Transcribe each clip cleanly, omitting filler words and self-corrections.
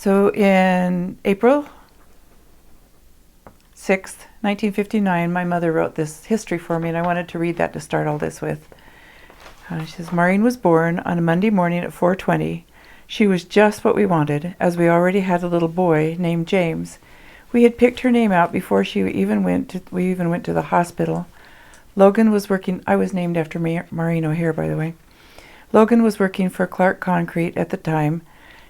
So in April 6th, 1959, my mother wrote this history for me, and I wanted to read that to start all this with. She says, Maureen was born on a Monday morning at 4:20. She was just what we wanted, as we already had a little boy named James. We had picked her name out before we even went to the hospital. Logan was working. I was named after Maureen O'Hare, by the way. Logan was working for Clark Concrete at the time.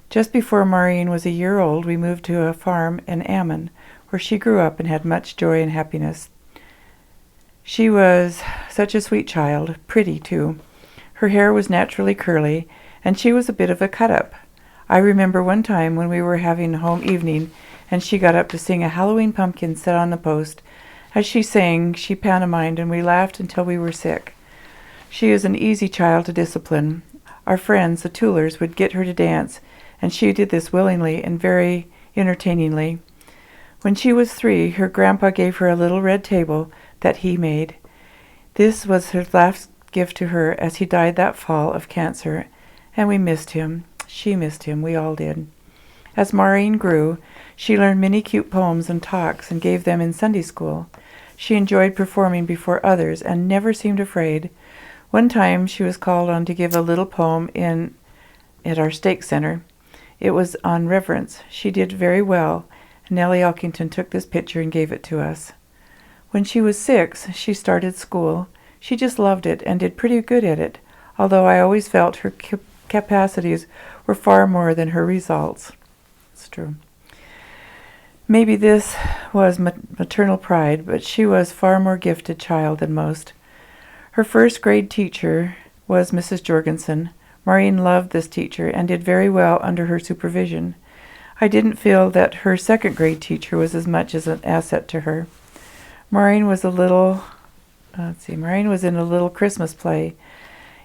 Just before Maureen was a year old, we moved to a farm in Ammon, where she grew up and had much joy and happiness. She was such a sweet child, pretty too. Her hair was naturally curly, and she was a bit of a cut-up. I remember one time when we were having home evening, and she got up to sing a Halloween pumpkin set on the post. As she sang, she pantomimed, and we laughed until we were sick. She is an easy child to discipline. Our friends, the Toolers, would get her to dance, and she did this willingly and very entertainingly. When she was 3, her grandpa gave her a little red table that he made. This was her last gift to her, as he died that fall of cancer, and we missed him. She missed him. We all did. As Maureen grew, she learned many cute poems and talks and gave them in Sunday school. She enjoyed performing before others and never seemed afraid. One time she was called on to give a little poem at our stake center. It was on reverence. She did very well. Nellie Elkington took this picture and gave it to us. When she was 6, she started school. She just loved it and did pretty good at it, although I always felt her capacities were far more than her results. It's true. Maybe this was maternal pride, but she was far more gifted child than most. Her first grade teacher was Mrs. Jorgensen. Maureen loved this teacher and did very well under her supervision. I didn't feel that her second grade teacher was as much as an asset to her. Maureen was in a little Christmas play.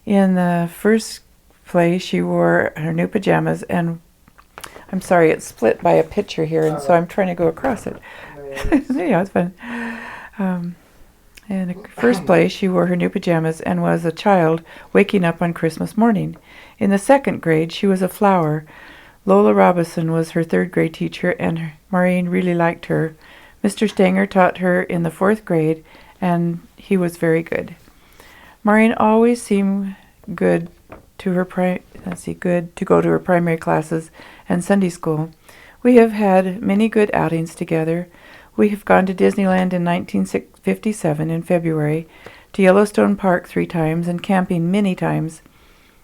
In the first play, she wore her new pajamas, and I'm sorry, it's split by a picture here, and so I'm trying to go across it. Yeah, it's fun. In the first play, she wore her new pajamas and was a child waking up on Christmas morning. In the second grade, she was a flower. Lola Robinson was her third grade teacher, and Maureen really liked her. Mr. Stanger taught her in the 4th grade, and he was very good. Maureen always seemed good to go to her primary classes and Sunday school. We have had many good outings together. We have gone to Disneyland in 1957 in February, to Yellowstone Park 3 times, and camping many times.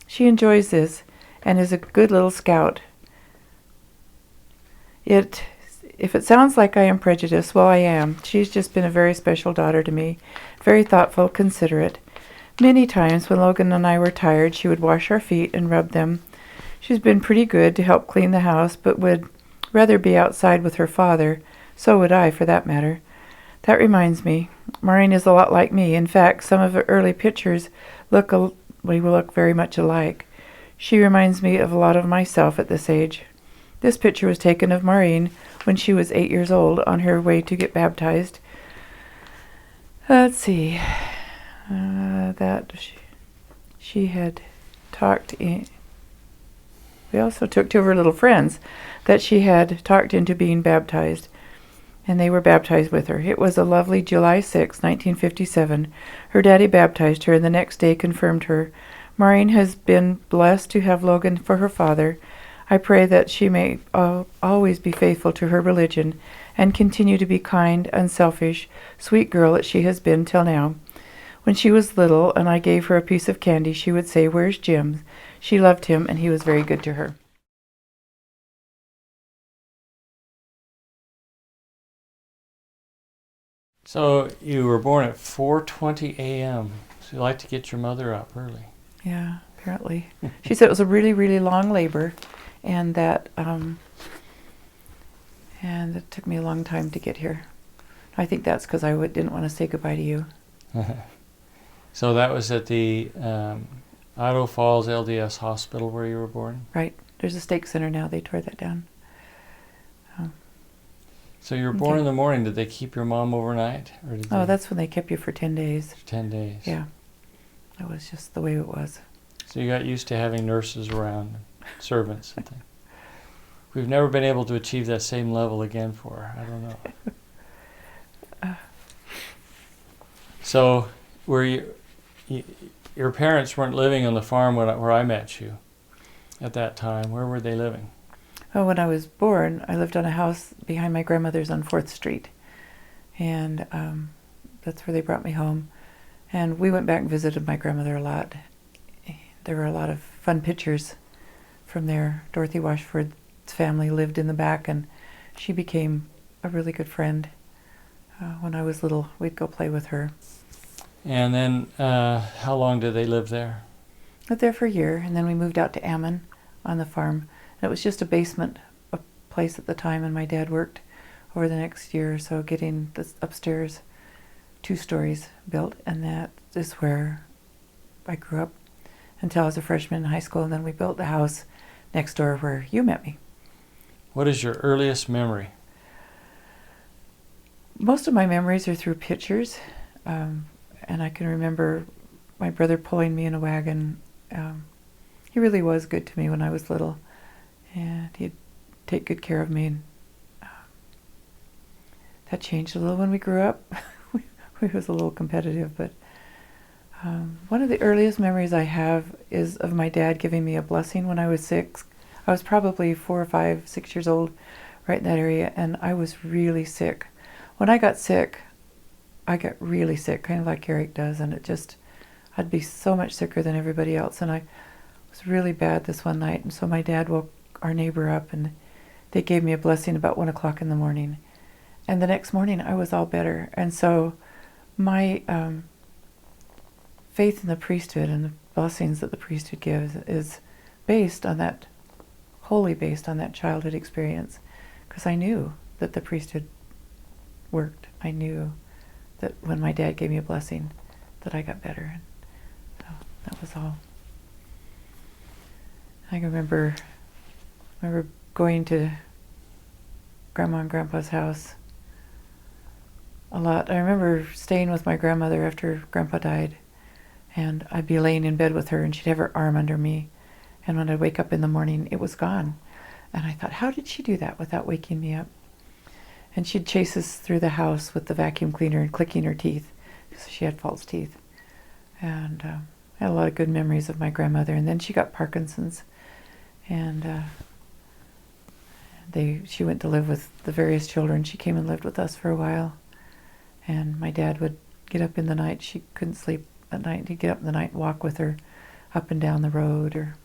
She enjoys this and is a good little scout. If it sounds like I am prejudiced, well, I am. She's just been a very special daughter to me, very thoughtful, considerate. Many times when Logan and I were tired, she would wash our feet and rub them. She's been pretty good to help clean the house, but would rather be outside with her father. So would I, for that matter. That reminds me, Maureen is a lot like me. In fact, some of her early pictures we will look very much alike. She reminds me of a lot of myself at this age. This picture was taken of Maureen when she was 8 years old, on her way to get baptized. Let's see. That she had talked in. We also took 2 of her little friends that she had talked into being baptized, and they were baptized with her. It was a lovely July 6, 1957. Her daddy baptized her, and the next day confirmed her. Maureen has been blessed to have Logan for her father. I pray that she may always be faithful to her religion and continue to be kind, unselfish, sweet girl that she has been till now. When she was little and I gave her a piece of candy, she would say, "Where's Jim?" She loved him, and he was very good to her. So you were born at 4:20 a.m. So you like to get your mother up early. Yeah, apparently. She said it was a really, really long labor, and that it took me a long time to get here. I think that's because I didn't want to say goodbye to you. So that was at the Idaho Falls LDS Hospital where you were born? Right. There's a stake center now. They tore that down. So you were born in the morning. Did they keep your mom overnight? Or did that's when they kept you for 10 days. For 10 days. Yeah. That was just the way it was. So you got used to having nurses around, servants and things. we've never been able to achieve that same level again for her. I don't know. So, your parents weren't living on the farm where I met you at that time. Where were they living? Oh, when I was born, I lived on a house behind my grandmother's on 4th Street. And that's where they brought me home. And we went back and visited my grandmother a lot. There were a lot of fun pictures from there. Dorothy Washford's family lived in the back, and she became a really good friend. When I was little, we'd go play with her. And then, how long did they live there? Lived there for a year, and then we moved out to Ammon on the farm. And it was just a basement place at the time, and my dad worked over the next year or so getting the upstairs 2 stories built, and that is where I grew up until I was a freshman in high school, and then we built the house next door where you met me. What is your earliest memory? Most of my memories are through pictures, and I can remember my brother pulling me in a wagon. He really was good to me when I was little, and he'd take good care of me. And that changed a little when we grew up. We was a little competitive, but one of the earliest memories I have is of my dad giving me a blessing when I was 6. I was probably 4 or 5, 6 years old, right in that area, and I was really sick. When I got sick, I got really sick, kind of like Eric does, and I'd be so much sicker than everybody else, and I was really bad this one night, and so my dad woke our neighbor up, and they gave me a blessing about 1 o'clock in the morning. And the next morning, I was all better. And so my faith in the priesthood and the blessings that the priesthood gives is wholly based on that childhood experience, because I knew that the priesthood worked. I knew that when my dad gave me a blessing, that I got better. So that was all. I remember going to Grandma and Grandpa's house a lot. I remember staying with my grandmother after Grandpa died, and I'd be laying in bed with her, and she'd have her arm under me, and when I'd wake up in the morning, it was gone. And I thought, how did she do that without waking me up? And she'd chase us through the house with the vacuum cleaner and clicking her teeth, because she had false teeth. And I had a lot of good memories of my grandmother. And then she got Parkinson's, and she went to live with the various children. She came and lived with us for a while. And my dad would get up in the night. She couldn't sleep at night. He'd get up in the night and walk with her up and down the road or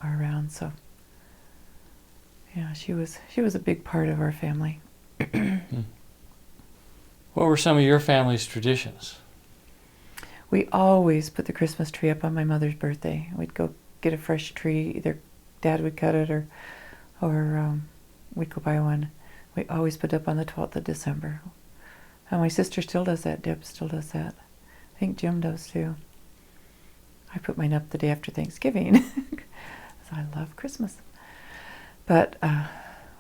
around. So, yeah, she was a big part of our family. What were some of your family's traditions? We always put the Christmas tree up on my mother's birthday. We'd go get a fresh tree. Either Dad would cut it or we'd go buy one. We always put it up on the 12th of December. And my sister still does that. Deb still does that. I think Jim does too. I put mine up the day after Thanksgiving because I love Christmas. But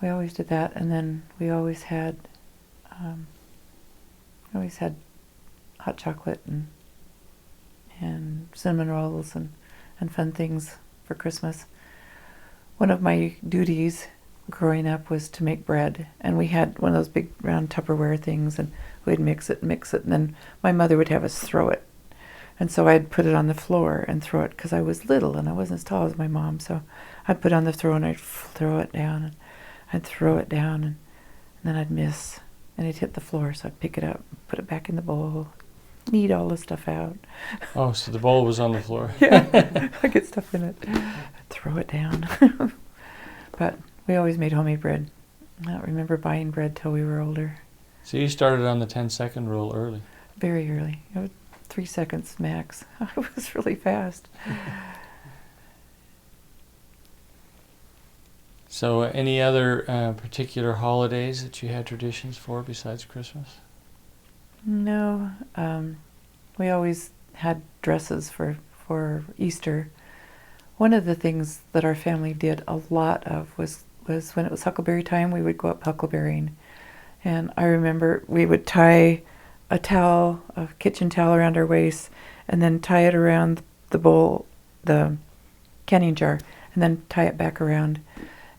we always did that, and then we always had hot chocolate and cinnamon rolls and fun things for Christmas. One of my duties growing up was to make bread, and we had one of those big round Tupperware things, and we'd mix it, and then my mother would have us throw it. And so I'd put it on the floor and throw it, because I was little and I wasn't as tall as my mom, so I'd put it on the throw and I'd throw it down, and I'd throw it down, and then I'd miss, and it'd hit the floor, so I'd pick it up, put it back in the bowl, knead all the stuff out. Oh, so the bowl was on the floor. Yeah, I get stuff in it. I'd throw it down. But we always made homemade bread. I don't remember buying bread till we were older. So you started on the 10-second rule early. Very early. 3 seconds max. It was really fast. So any other particular holidays that you had traditions for besides Christmas? No. We always had dresses for Easter. One of the things that our family did a lot of was when it was Huckleberry time, we would go up Huckleberrying. And I remember we would tie a kitchen towel around our waist, and then tie it around the bowl, the canning jar, and then tie it back around.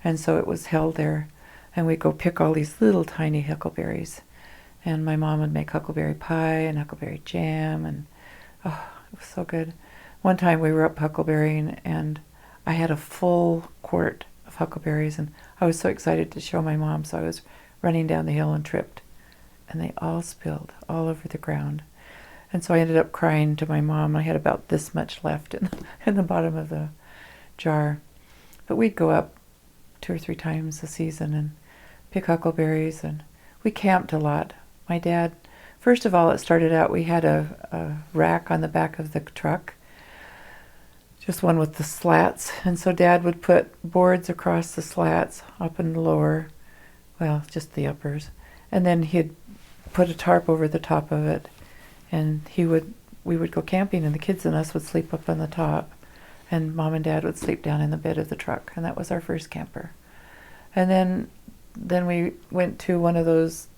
And so it was held there. And we'd go pick all these little tiny huckleberries. And my mom would make huckleberry pie and huckleberry jam. And oh, it was so good. One time we were up huckleberrying, and I had a full quart of huckleberries. And I was so excited to show my mom. So I was running down the hill and tripped. And they all spilled all over the ground. And so I ended up crying to my mom. I had about this much left in the bottom of the jar. But we'd go up 2 or 3 times a season and pick huckleberries, and we camped a lot. My dad, first of all, it started out, we had a rack on the back of the truck, just one with the slats, and so Dad would put boards across the slats, up and lower, well, just the uppers, and then he'd put a tarp over the top of it, and we would go camping, and the kids and us would sleep up on the top, and Mom and Dad would sleep down in the bed of the truck, and that was our first camper. And then we went to one of those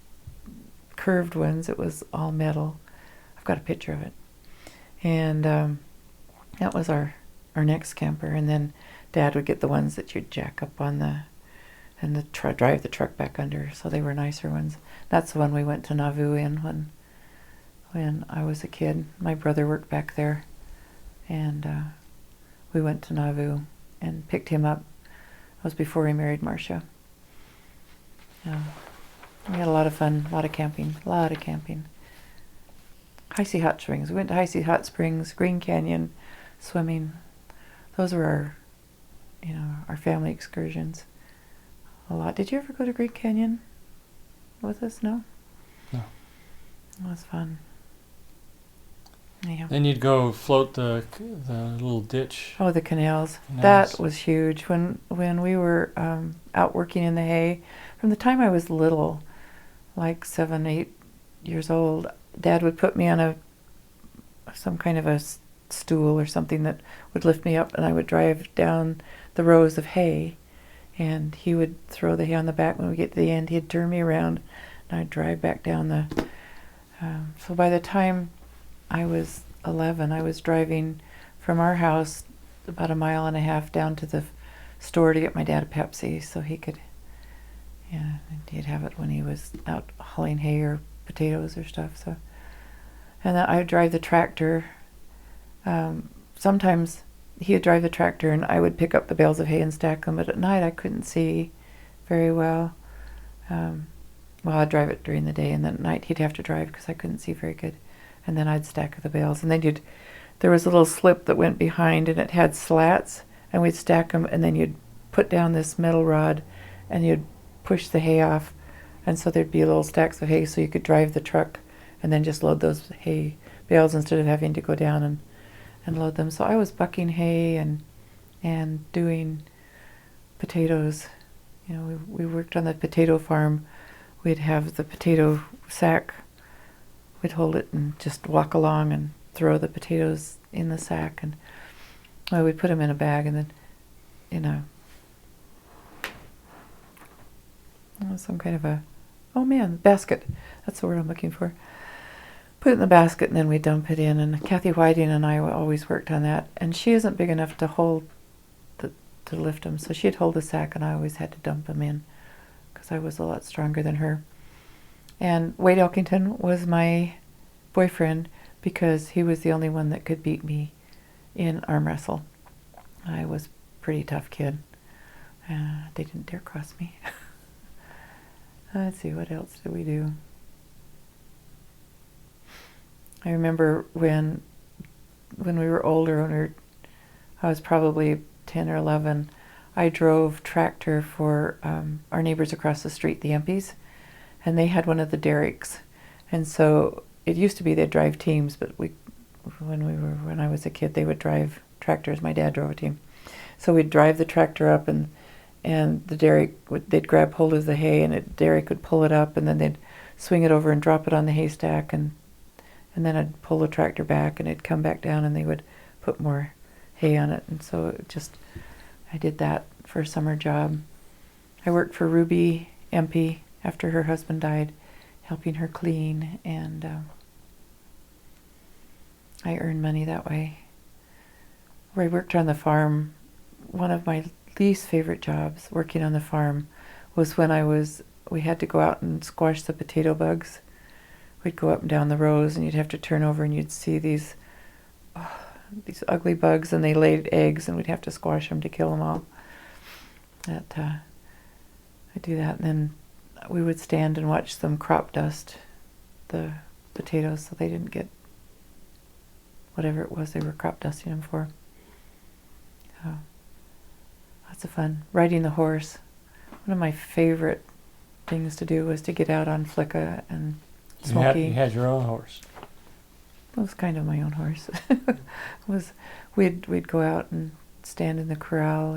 curved ones. It was all metal. I've got a picture of it. And that was our next camper. And then Dad would get the ones that you'd jack up on and drive the truck back under. So they were nicer ones. That's the one we went to Nauvoo in when I was a kid. My brother worked back there. And we went to Nauvoo and picked him up. It was before he married Marcia. We had a lot of fun, a lot of camping. High Sea Hot Springs. We went to High Sea Hot Springs, Green Canyon, swimming. Those were our family excursions. A lot. Did you ever go to Green Canyon with us? No? No. It was fun. Yeah. Then you'd go float the little ditch. Oh, the canals. Canals. That was huge. When we were out working in the hay, from the time I was little, like 7, 8 years old, Dad would put me on some kind of a stool or something that would lift me up, and I would drive down the rows of hay, and he would throw the hay on the back. When we get to the end, he'd turn me around, and I'd drive back down the... so by the time I was 11, I was driving from our house about 1.5 miles down to the store to get my dad a Pepsi so he could, he'd have it when he was out hauling hay or potatoes or stuff. So, and then I would drive the tractor. Sometimes he would drive the tractor and I would pick up the bales of hay and stack them, but at night I couldn't see very well. Well, I'd drive it during the day, and then at night he'd have to drive because I couldn't see very good. And then I'd stack the bales. And then there was a little slip that went behind, and it had slats, and we'd stack them, and then you'd put down this metal rod, and you'd push the hay off, and so there'd be little stacks of hay, so you could drive the truck, and then just load those hay bales instead of having to go down and load them. So I was bucking hay and doing potatoes. We worked on the potato farm. We'd have the potato sack. We'd hold it and just walk along and throw the potatoes in the sack, and we'd put them in a bag, and then in some kind of basket. That's the word I'm looking for. Put it in the basket, and then we'd dump it in. And Kathy Whiting and I always worked on that. And she isn't big enough to lift them, so she'd hold the sack, and I always had to dump them in because I was a lot stronger than her. And Wade Elkington was my boyfriend because he was the only one that could beat me in arm wrestle. I was a pretty tough kid. They didn't dare cross me. Let's see, what else did we do? I remember when we were older, I was probably 10 or 11, I drove tractor for our neighbors across the street, the Empys. And they had one of the derricks, and so it used to be they'd drive teams. But when I was a kid, they would drive tractors. My dad drove a team, so we'd drive the tractor up, and the derrick they'd grab hold of the hay, and the derrick would pull it up, and then they'd swing it over and drop it on the haystack, and then I'd pull the tractor back, and it'd come back down, and they would put more hay on it. And so I did that for a summer job. I worked for Ruby MP after her husband died, helping her clean, and I earned money that way. Where I worked on the farm, one of my least favorite jobs working on the farm was when we had to go out and squash the potato bugs. We'd go up and down the rows, and you'd have to turn over, and you'd see these ugly bugs, and they laid eggs, and we'd have to squash them to kill them all. I'd do that, and then we would stand and watch them crop dust the potatoes so they didn't get whatever it was they were crop dusting them for. Lots of fun. Riding the horse. One of my favorite things to do was to get out on Flicka and Smoky. You had your own horse. It was kind of my own horse. We'd go out and stand in the corral,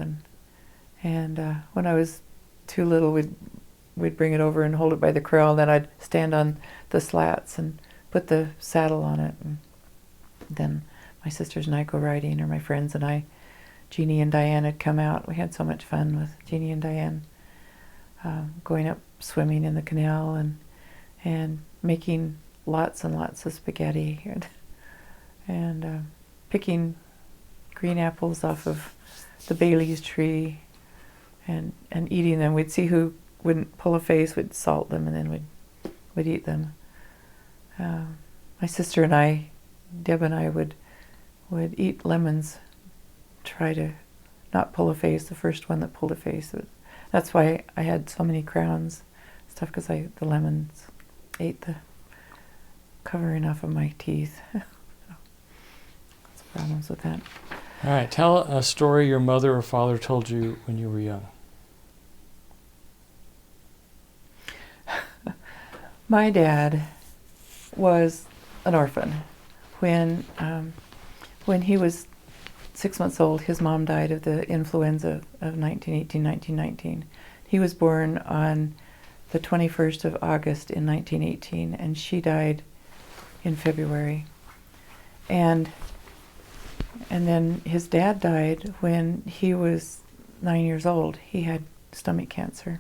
and when I was too little, we'd bring it over and hold it by the corral, and then I'd stand on the slats and put the saddle on it, and then my sisters and I go riding, or my friends and I. Jeannie and Diane had come out. We had so much fun with Jeannie and Diane, going up swimming in the canal and making lots and lots of spaghetti and picking green apples off of the Bailey's tree and eating them. We'd see who wouldn't pull a face, we'd salt them, and then we'd eat them. My sister and I, Deb and I, would eat lemons, try to not pull a face. The first one that pulled a face. That's why I had so many crowns, stuff, because the lemons ate the covering off of my teeth. Lots of problems with that. All right, tell a story your mother or father told you when you were young. My dad was an orphan. When he was 6 months old, his mom died of the influenza of 1918, 1919. He was born on the 21st of August in 1918, and she died in February. And then his dad died when he was 9 years old. He had stomach cancer.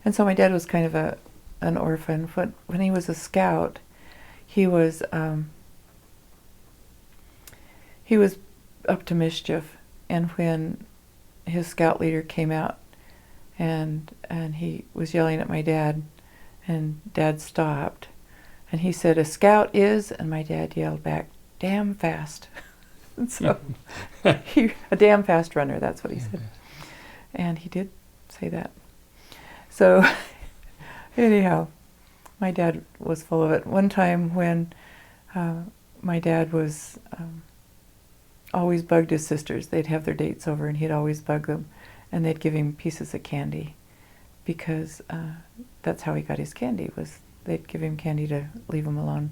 And so my dad was kind of an orphan. When he was a scout, he was up to mischief. And when his scout leader came out and he was yelling at my dad, and Dad stopped, and he said, "A scout is," and my dad yelled back, "Damn fast." And so a damn fast runner, that's what he said. And he did say that. So anyhow, my dad was full of it. One time when my dad was always bugged his sisters. They'd have their dates over, and he'd always bug them, and they'd give him pieces of candy, because that's how he got his candy, was they'd give him candy to leave him alone.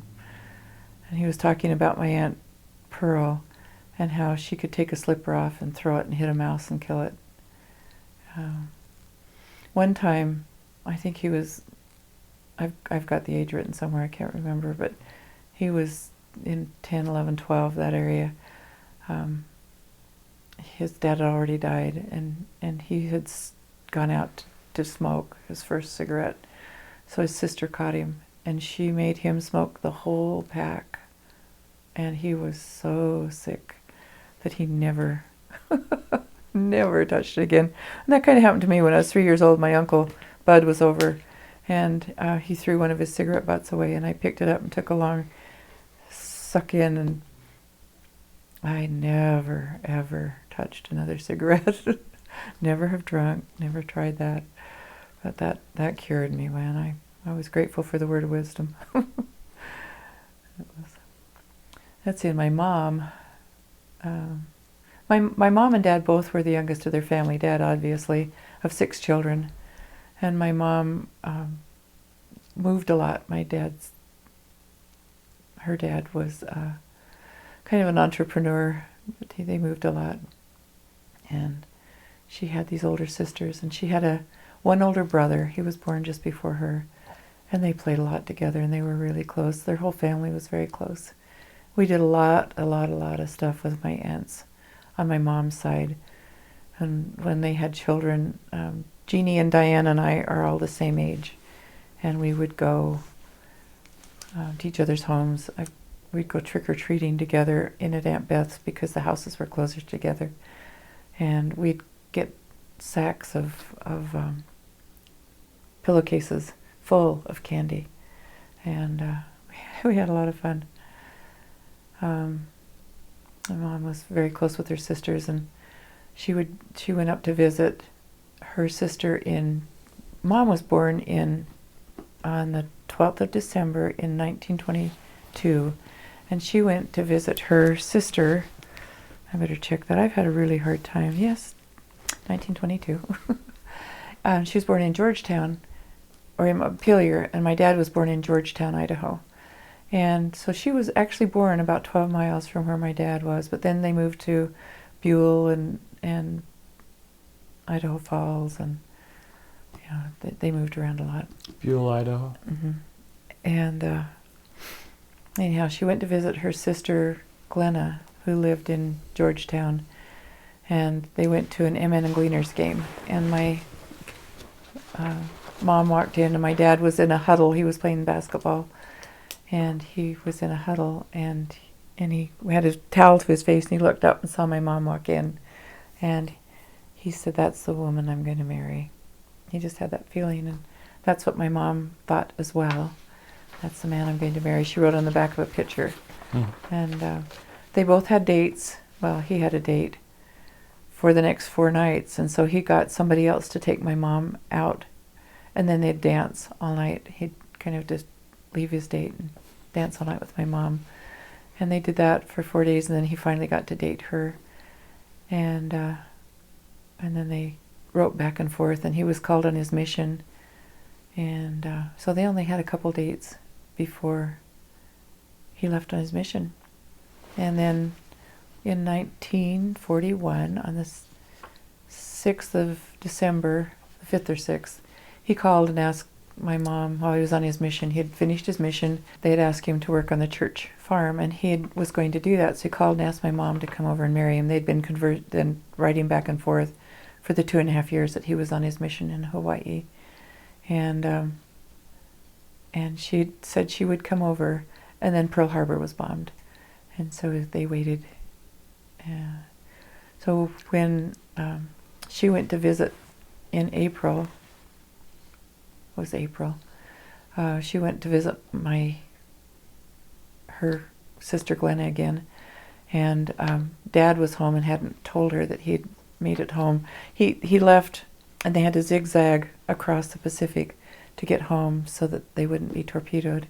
And he was talking about my Aunt Pearl and how she could take a slipper off and throw it and hit a mouse and kill it. One time, I think he was, I've got the age written somewhere, I can't remember, but he was in 10, 11, 12, that area. His dad had already died, and he had gone out to smoke his first cigarette. So his sister caught him, and she made him smoke the whole pack. And he was so sick that he never touched it again. And that kind of happened to me when I was 3 years old. My uncle Bud was over, and he threw one of his cigarette butts away, and I picked it up and took a long suck in, and I never, ever touched another cigarette. Never have drunk, never tried that. But that cured me, man. I was grateful for the word of wisdom. Let's see, and my mom, my mom and dad both were the youngest of their family. Dad, obviously, of 6 children. And my mom moved a lot. Her dad was kind of an entrepreneur, but they moved a lot. And she had these older sisters, and she had one older brother. He was born just before her, and they played a lot together, and they were really close. Their whole family was very close. We did a lot of stuff with my aunts on my mom's side. And when they had children, Jeannie and Diane and I are all the same age, and we would go to each other's homes. We'd go trick-or-treating together in at Aunt Beth's because the houses were closer together. And we'd get sacks of pillowcases full of candy, and we had a lot of fun. My mom was very close with her sisters, and she went up to visit her sister in. Mom was born on the 12th of December in 1922, and she went to visit her sister. I better check that. I've had a really hard time. Yes, 1922. She was born in Georgetown, or in Montpelier, and my dad was born in Georgetown, Idaho. And so she was actually born about 12 miles from where my dad was, but then they moved to Buell and Idaho Falls, and they moved around a lot. Buell, Idaho. Mm-hmm. And anyhow, she went to visit her sister Glenna, who lived in Georgetown, and they went to an MN and Gleaners game. And my mom walked in, and my dad was in a huddle. He was playing basketball, and he was in a huddle, and he had a towel to his face, and he looked up and saw my mom walk in, and he said, "That's the woman I'm going to marry." He just had that feeling, and that's what my mom thought as well. That's the man I'm going to marry. She wrote on the back of a picture. And they both had dates. Well, he had a date for the next 4 nights, and so he got somebody else to take my mom out, and then they'd dance all night. He'd kind of just leave his date and dance all night with my mom. And they did that for 4 days, and then he finally got to date her. And then they wrote back and forth, and he was called on his mission. And so they only had a couple dates before he left on his mission. And then in 1941, on the 6th of December, the 5th or 6th, he called and asked my mom, while he was on his mission, he had finished his mission, they had asked him to work on the church farm, and he was going to do that, so he called and asked my mom to come over and marry him. They'd been then writing back and forth for the 2.5 years that he was on his mission in Hawaii. And she said she would come over, and then Pearl Harbor was bombed. And so they waited. So when she went to visit in April, she went to visit her sister Glenna again, and Dad was home and hadn't told her that he'd made it home. He left, and they had to zigzag across the Pacific to get home so that they wouldn't be torpedoed.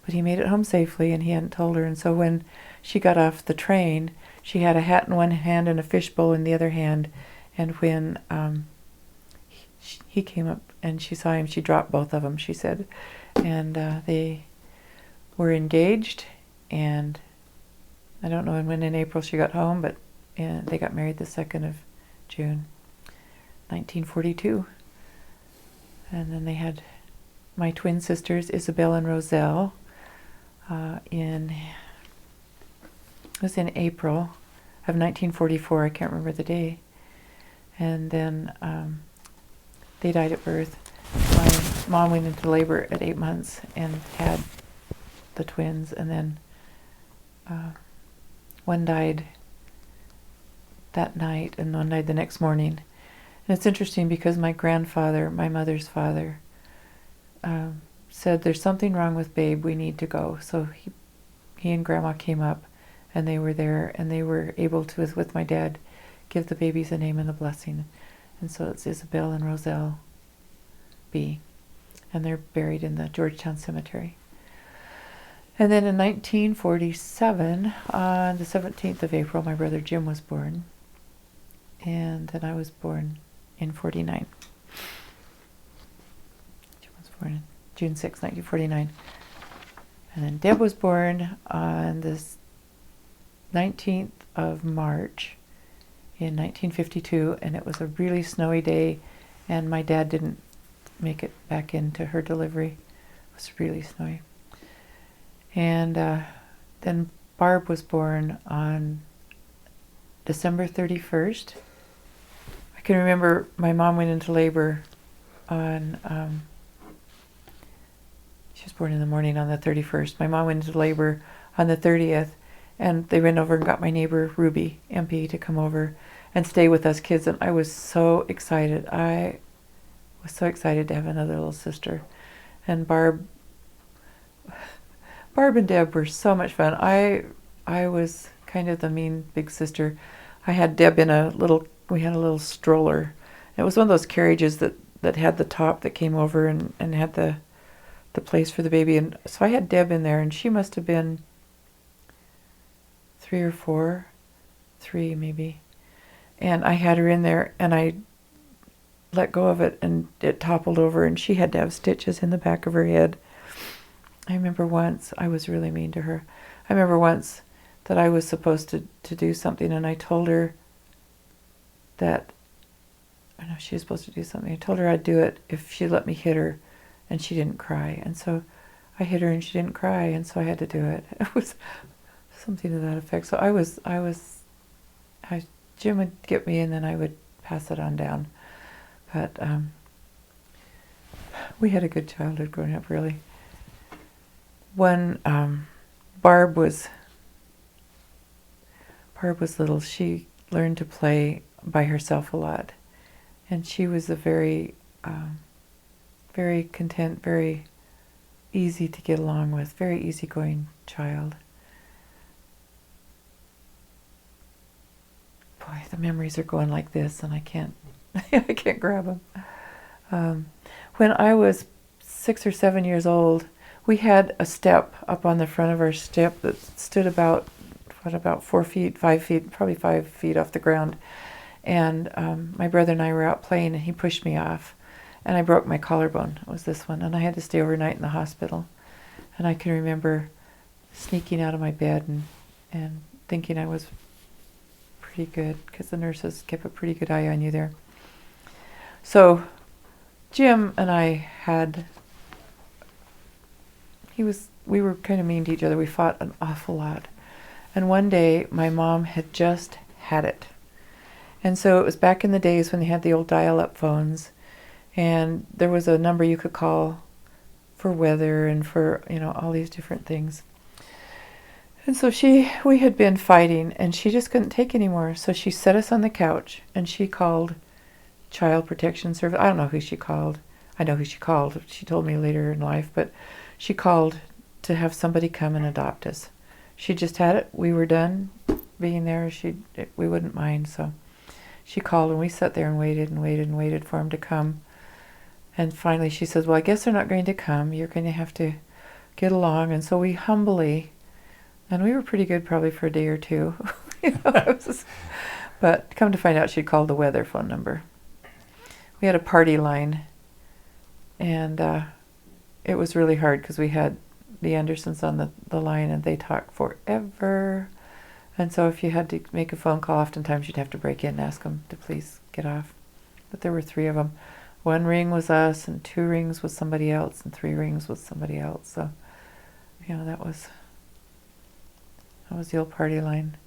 But he made it home safely, and he hadn't told her. And so when she got off the train, she had a hat in one hand and a fishbowl in the other hand. And when he came up and she saw him, she dropped both of them, she said. And they were engaged, and I don't know when in April she got home, but they got married the 2nd of June, 1942. And then they had my twin sisters, Isabel and Roselle, it was in April of 1944, I can't remember the day. And then they died at birth. My mom went into labor at 8 months and had the twins, and then one died that night and one died the next morning. And it's interesting because my grandfather, my mother's father, said, "There's something wrong with Babe, we need to go." So he and Grandma came up, and they were there, and they were able to, with my dad, give the babies a name and a blessing. And so it's Isabel and Roselle B. And they're buried in the Georgetown Cemetery. And then in 1947, on the 17th of April, my brother Jim was born. And then I was born in 49. Jim was born on June 6, 1949. And then Deb was born on the 19th of March in 1952, and it was a really snowy day, and my dad didn't make it back into her delivery. It was really snowy. And then Barb was born on December 31st. I can remember my mom went into labor on, she was born in the morning on the 31st. My mom went into labor on the 30th, and they went over and got my neighbor Ruby, MP, to come over. and stay with us kids. And I was so excited. I was so excited to have another little sister. And Barb and Deb were so much fun. I was kind of the mean big sister. I had Deb in we had a little stroller. It was one of those carriages that had the top that came over and had the place for the baby. And so I had Deb in there, and she must have been 3 or 4, 3 maybe. And I had her in there, and I let go of it, and it toppled over, and she had to have stitches in the back of her head. I remember once, I was really mean to her. I remember once that I was supposed to do something, and I told her that, I know she was supposed to do something. I told her I'd do it if she'd let me hit her, and she didn't cry. And so I hit her, and she didn't cry, and so I had to do it. It was something to that effect. So Jim would get me, and then I would pass it on down. But we had a good childhood growing up, really. When Barb was little, she learned to play by herself a lot. And she was a very, very content, very easy to get along with, very easygoing child. Boy, the memories are going like this, and I can't grab them. When I was 6 or 7 years old, we had a step up on the front of our step that stood about 4 feet, 5 feet, probably 5 feet off the ground. And my brother and I were out playing, and he pushed me off, and I broke my collarbone. It was this one, and I had to stay overnight in the hospital. And I can remember sneaking out of my bed and thinking I was pretty good, because the nurses kept a pretty good eye on you there. So Jim and I we were kind of mean to each other. We fought an awful lot. And one day my mom had just had it. And so it was back in the days when they had the old dial-up phones, and there was a number you could call for weather and for, all these different things. And so we had been fighting, and she just couldn't take anymore. So she set us on the couch, and she called Child Protection Service. I don't know who she called. I know who she called. She told me later in life, but she called to have somebody come and adopt us. She just had it. We were done being there. We wouldn't mind, so she called, and we sat there and waited and waited and waited for him to come. And finally she says, well, I guess they're not going to come. You're going to have to get along. And so we humbly, and we were pretty good probably for a day or two. But come to find out, she'd called the weather phone number. We had a party line, and it was really hard because we had the Andersons on the line, and they talked forever. And so if you had to make a phone call, oftentimes you'd have to break in and ask them to please get off. But there were 3 of them. 1 ring was us, and 2 rings was somebody else, and 3 rings was somebody else. So, that was the old party line.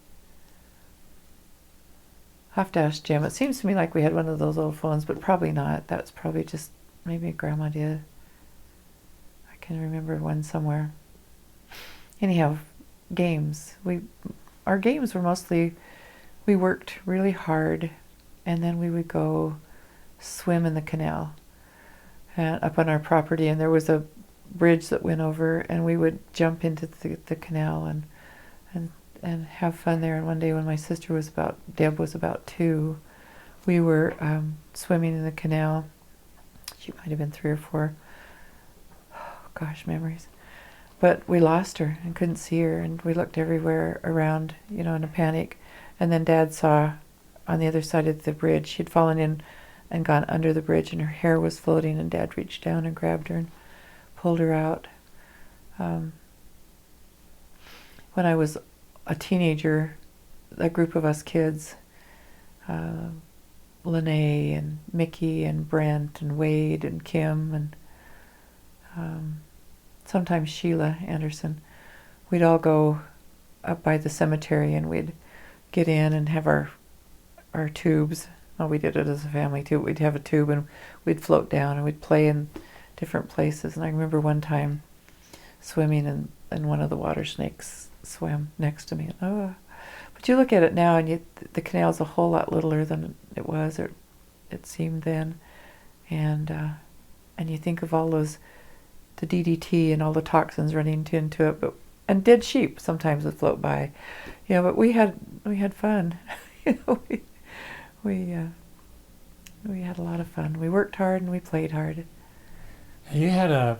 I'll have to ask Jim. It seems to me like we had one of those old phones, but probably not. That's probably just maybe Grandma did. I can remember one somewhere. Anyhow, games. Our games were mostly, we worked really hard, and then we would go swim in the canal up on our property, and there was a bridge that went over, and we would jump into the canal and have fun there. And one day when my sister Deb was about 2, we were swimming in the canal. She might have been 3 or 4. Oh, gosh, memories. But we lost her and couldn't see her, and we looked everywhere around, in a panic. And then Dad saw on the other side of the bridge, she'd fallen in and gone under the bridge, and her hair was floating, and Dad reached down and grabbed her and pulled her out. When I was a teenager, a group of us kids, Lene and Mickey and Brent and Wade and Kim and sometimes Sheila Anderson, we'd all go up by the cemetery, and we'd get in and have our tubes. Well, we did it as a family too. We'd have a tube, and we'd float down, and we'd play in different places. And I remember one time swimming, and one of the water snakes swam next to me. But But you look at it now, and the canal's a whole lot littler than it was, or it seemed then, and you think of all the DDT and all the toxins running into it, and dead sheep sometimes would float by, But we had fun. We had a lot of fun. We worked hard and we played hard. You had a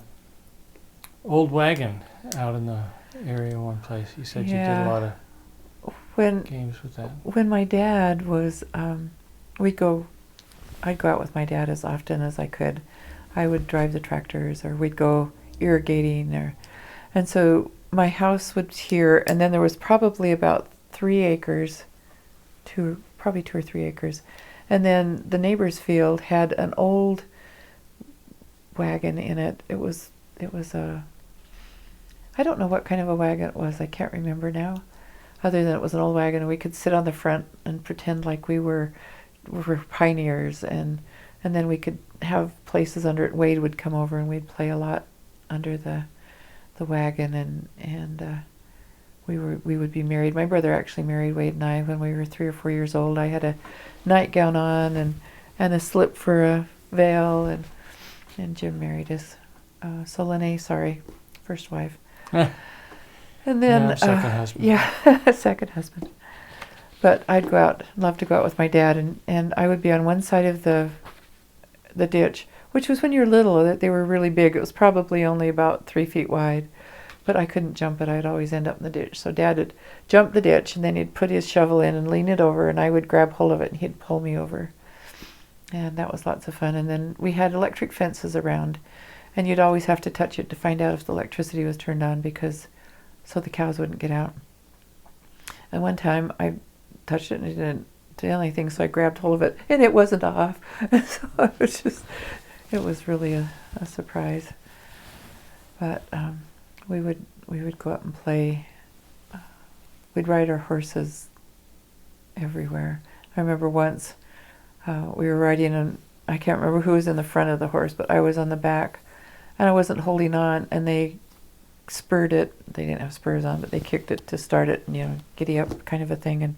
old wagon out in the area one place. You said you did a lot of games with that. When my dad was, I'd go out with my dad as often as I could. I would drive the tractors, or we'd go irrigating, and so my house was here, and then there was probably about 3 acres, probably 2 or 3 acres, and then the neighbor's field had an old wagon in it. It was I don't know what kind of a wagon it was. I can't remember now, other than it was an old wagon, and we could sit on the front and pretend like we were pioneers, and then we could have places under it. Wade would come over and we'd play a lot under the wagon, and we would be married. My brother actually married Wade and I when we were 3 or 4 years old. I had a nightgown on and a slip for a veil, and Jim married his first wife. And then second husband. Yeah, second husband. But I'd love to go out with my dad, and I would be on one side of the ditch, which was when you were little, they were really big. It was probably only about 3 feet wide, but I couldn't jump it. I'd always end up in the ditch. So Dad would jump the ditch, and then he'd put his shovel in and lean it over, and I would grab hold of it, and he'd pull me over. And that was lots of fun. And then we had electric fences around, and you'd always have to touch it to find out if the electricity was turned on, so the cows wouldn't get out. And one time I touched it and it didn't do anything, so I grabbed hold of it, and it wasn't off. So it was really a surprise. But we would go out and play. We'd ride our horses everywhere. I remember once we were riding, and I can't remember who was in the front of the horse, but I was on the back, and I wasn't holding on, and they spurred it. They didn't have spurs on, but they kicked it to start it, and giddy up kind of a thing, and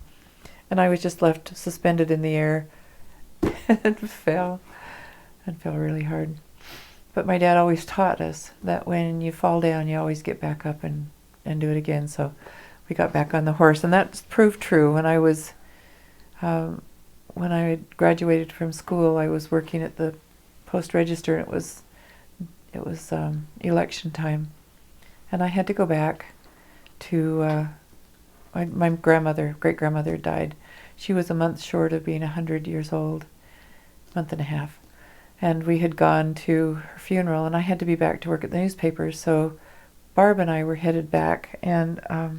I was just left suspended in the air and fell really hard. But my dad always taught us that when you fall down, you always get back up and do it again. So we got back on the horse, and that proved true. When I graduated from school, I was working at the Post Register, and it was election time, and I had to go back to my great-grandmother died. She was a month short of being 100 years old, month and a half. And we had gone to her funeral, and I had to be back to work at the newspapers. So Barb and I were headed back, and I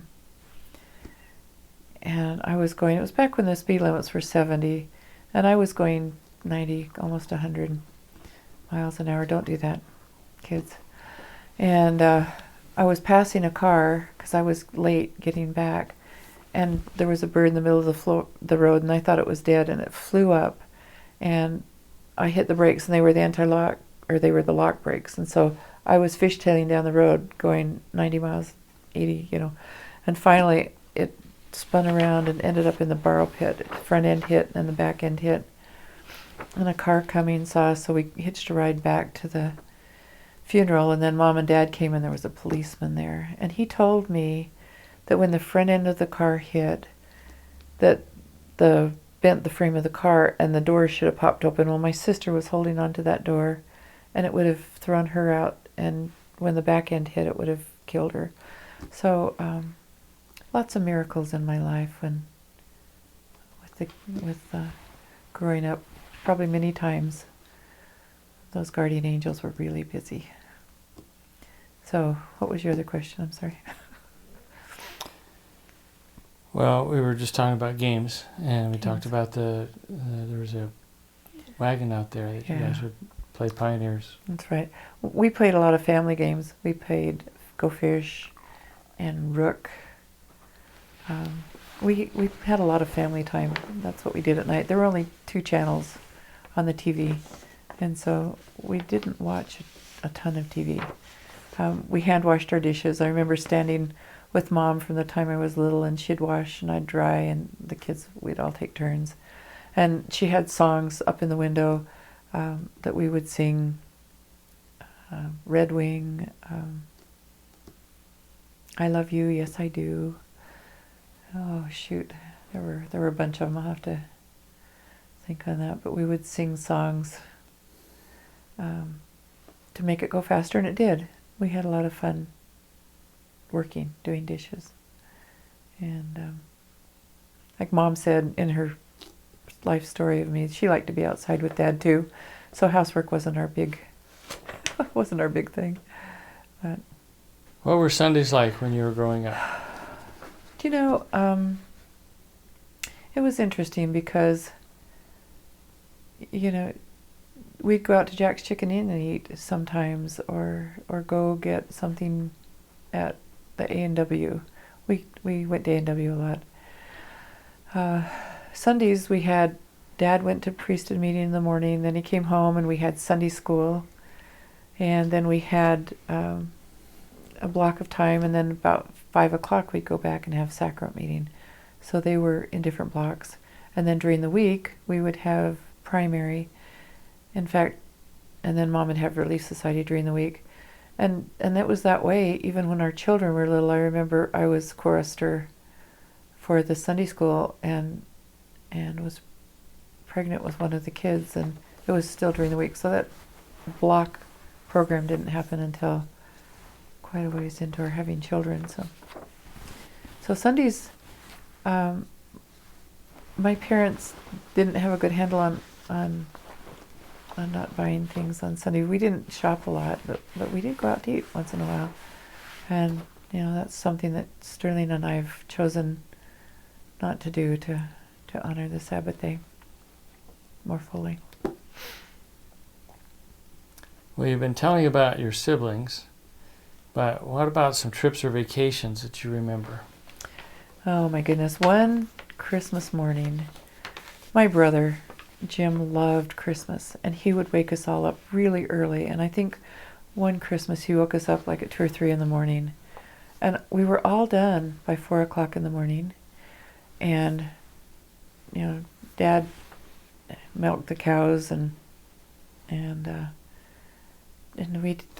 was going, it was back when the speed limits were 70, and I was going 90, almost 100 miles an hour. Don't do that, kids. And I was passing a car because I was late getting back, and there was a bird in the middle of the road, and I thought it was dead, and it flew up, and I hit the brakes, and they were the lock brakes, and so I was fishtailing down the road going 90 miles, 80, and finally it spun around and ended up in the borrow pit. The front end hit and the back end hit, and a car coming saw us, so we hitched a ride back to the funeral, and then Mom and Dad came, and there was a policeman there, and he told me that when the front end of the car hit, that bent the frame of the car, and the door should have popped open. Well, my sister was holding on to that door, and it would have thrown her out, and when the back end hit, it would have killed her. So lots of miracles in my life, and with growing up, probably many times those guardian angels were really busy. So what was your other question? I'm sorry. Well, we were just talking about games, and we talked about there was a wagon out there that you guys would play Pioneers. That's right. We played a lot of family games. We played Go Fish and Rook. We had a lot of family time. That's what we did at night. There were only 2 channels on the TV, and so we didn't watch a ton of TV. We hand washed our dishes. I remember standing with Mom from the time I was little, and she'd wash and I'd dry, and the kids, we'd all take turns. And she had songs up in the window that we would sing. Red Wing, I Love You, Yes I Do. Oh shoot, there were a bunch of them. I'll have to think on that. But we would sing songs to make it go faster, and it did. We had a lot of fun working, doing dishes. And like Mom said in her life story of me, she liked to be outside with Dad too. So housework wasn't our big thing. But what were Sundays like when you were growing up? Do you know, it was interesting because, you know, we'd go out to Jack's Chicken Inn and eat sometimes, or go get something at the A&W. We went to A&W a lot. Sundays we had, Dad went to priesthood meeting in the morning, then he came home and we had Sunday school, and then we had a block of time, and then about 5 o'clock we'd go back and have sacrament meeting. So they were in different blocks. And then during the week we would have primary. In fact, and then Mom would have Relief Society during the week. And that was that way even when our children were little. I remember I was chorister for the Sunday school and was pregnant with one of the kids, and it was still during the week. So that block program didn't happen until quite a ways into our having children. So Sundays, my parents didn't have a good handle on not buying things on Sunday. We didn't shop a lot, but we did go out to eat once in a while. And, you know, that's something that Sterling and I have chosen not to do, to honor the Sabbath day more fully. Well, you've been telling about your siblings, but what about some trips or vacations that you remember? Oh my goodness. One Christmas morning, my brother Jim loved Christmas, and he would wake us all up really early. And I think one Christmas he woke us up like at 2 or 3 in the morning, and we were all done by 4 o'clock in the morning. And, you know, Dad milked the cows, and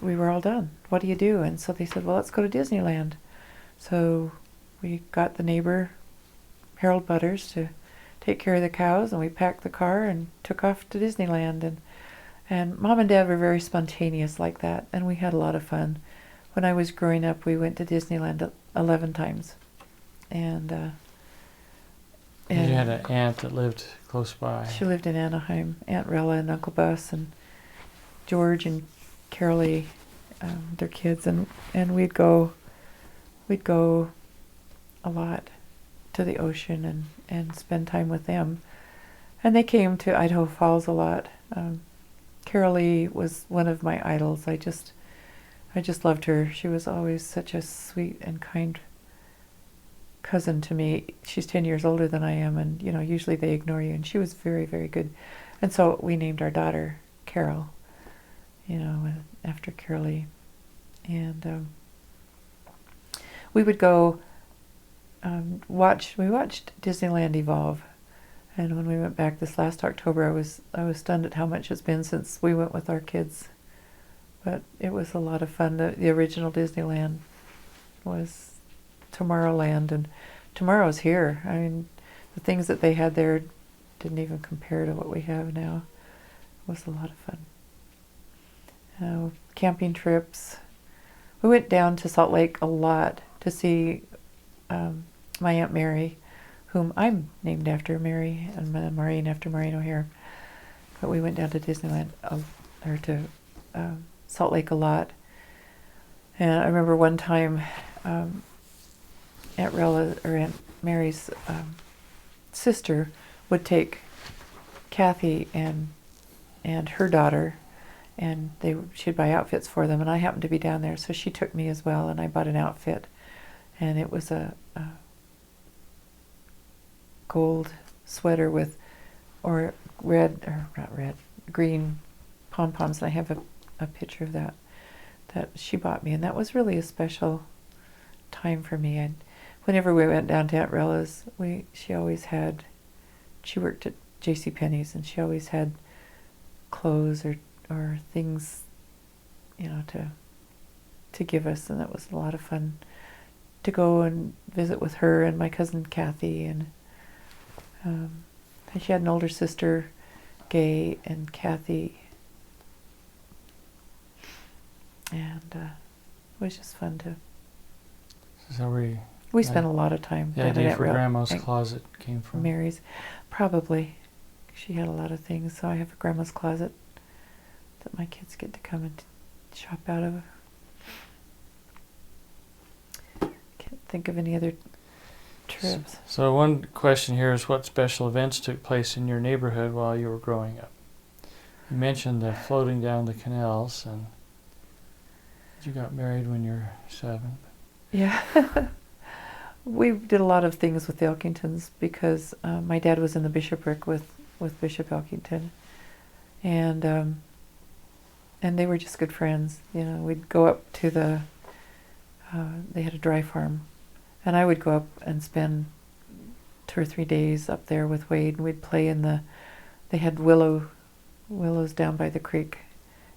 we were all done. What do you do? And so they said, well, let's go to Disneyland. So we got the neighbor, Harold Butters, to take care of the cows, and we packed the car and took off to Disneyland. And Mom and Dad were very spontaneous like that, and we had a lot of fun. When I was growing up, we went to Disneyland 11 times. And you had an aunt that lived close by. She lived in Anaheim. Aunt Rella and Uncle Bus and George and Carolee, their kids, and we'd go a lot to the ocean and spend time with them. And they came to Idaho Falls a lot. Carolee was one of my idols. I just loved her. She was always such a sweet and kind cousin to me. She's 10 years older than I am, and you know, usually they ignore you, and she was very, very good. And so we named our daughter Carol, you know, after Carolee. And we would go we watched Disneyland evolve. And when we went back this last October, I was stunned at how much it's been since we went with our kids. But it was a lot of fun. The original Disneyland was Tomorrowland, and Tomorrow's here. I mean, the things that they had there didn't even compare to what we have now. It was a lot of fun. Camping trips. We went down to Salt Lake a lot to see my Aunt Mary, whom I'm named after, Mary, and Maureen after Maureen O'Hare. But we went down to Disneyland, or to Salt Lake a lot. And I remember one time Aunt Rella, or Aunt Mary's sister, would take Kathy and her daughter, and she'd buy outfits for them, and I happened to be down there, so she took me as well, and I bought an outfit, and it was a gold sweater with green pom-poms, and I have a picture of that she bought me, and that was really a special time for me. And whenever we went down to Aunt Rella's, she worked at J.C. Penney's, and she always had clothes or things, to give us, and that was a lot of fun to go and visit with her and my cousin Kathy, and she had an older sister, Gay, and Kathy, and it was just fun to. So we spent a lot of time. The idea for Grandma's closet came from Mary's, probably. She had a lot of things, so I have a Grandma's closet that my kids get to come and shop out of. Can't think of any other trips. So one question here is, what special events took place in your neighborhood while you were growing up? You mentioned the floating down the canals, and you got married when you were 7. Yeah. We did a lot of things with the Elkingtons because my dad was in the bishopric with Bishop Elkington, and they were just good friends. We'd go up to they had a dry farm, and I would go up and spend 2 or 3 days up there with Wade, and we'd play they had willows down by the creek,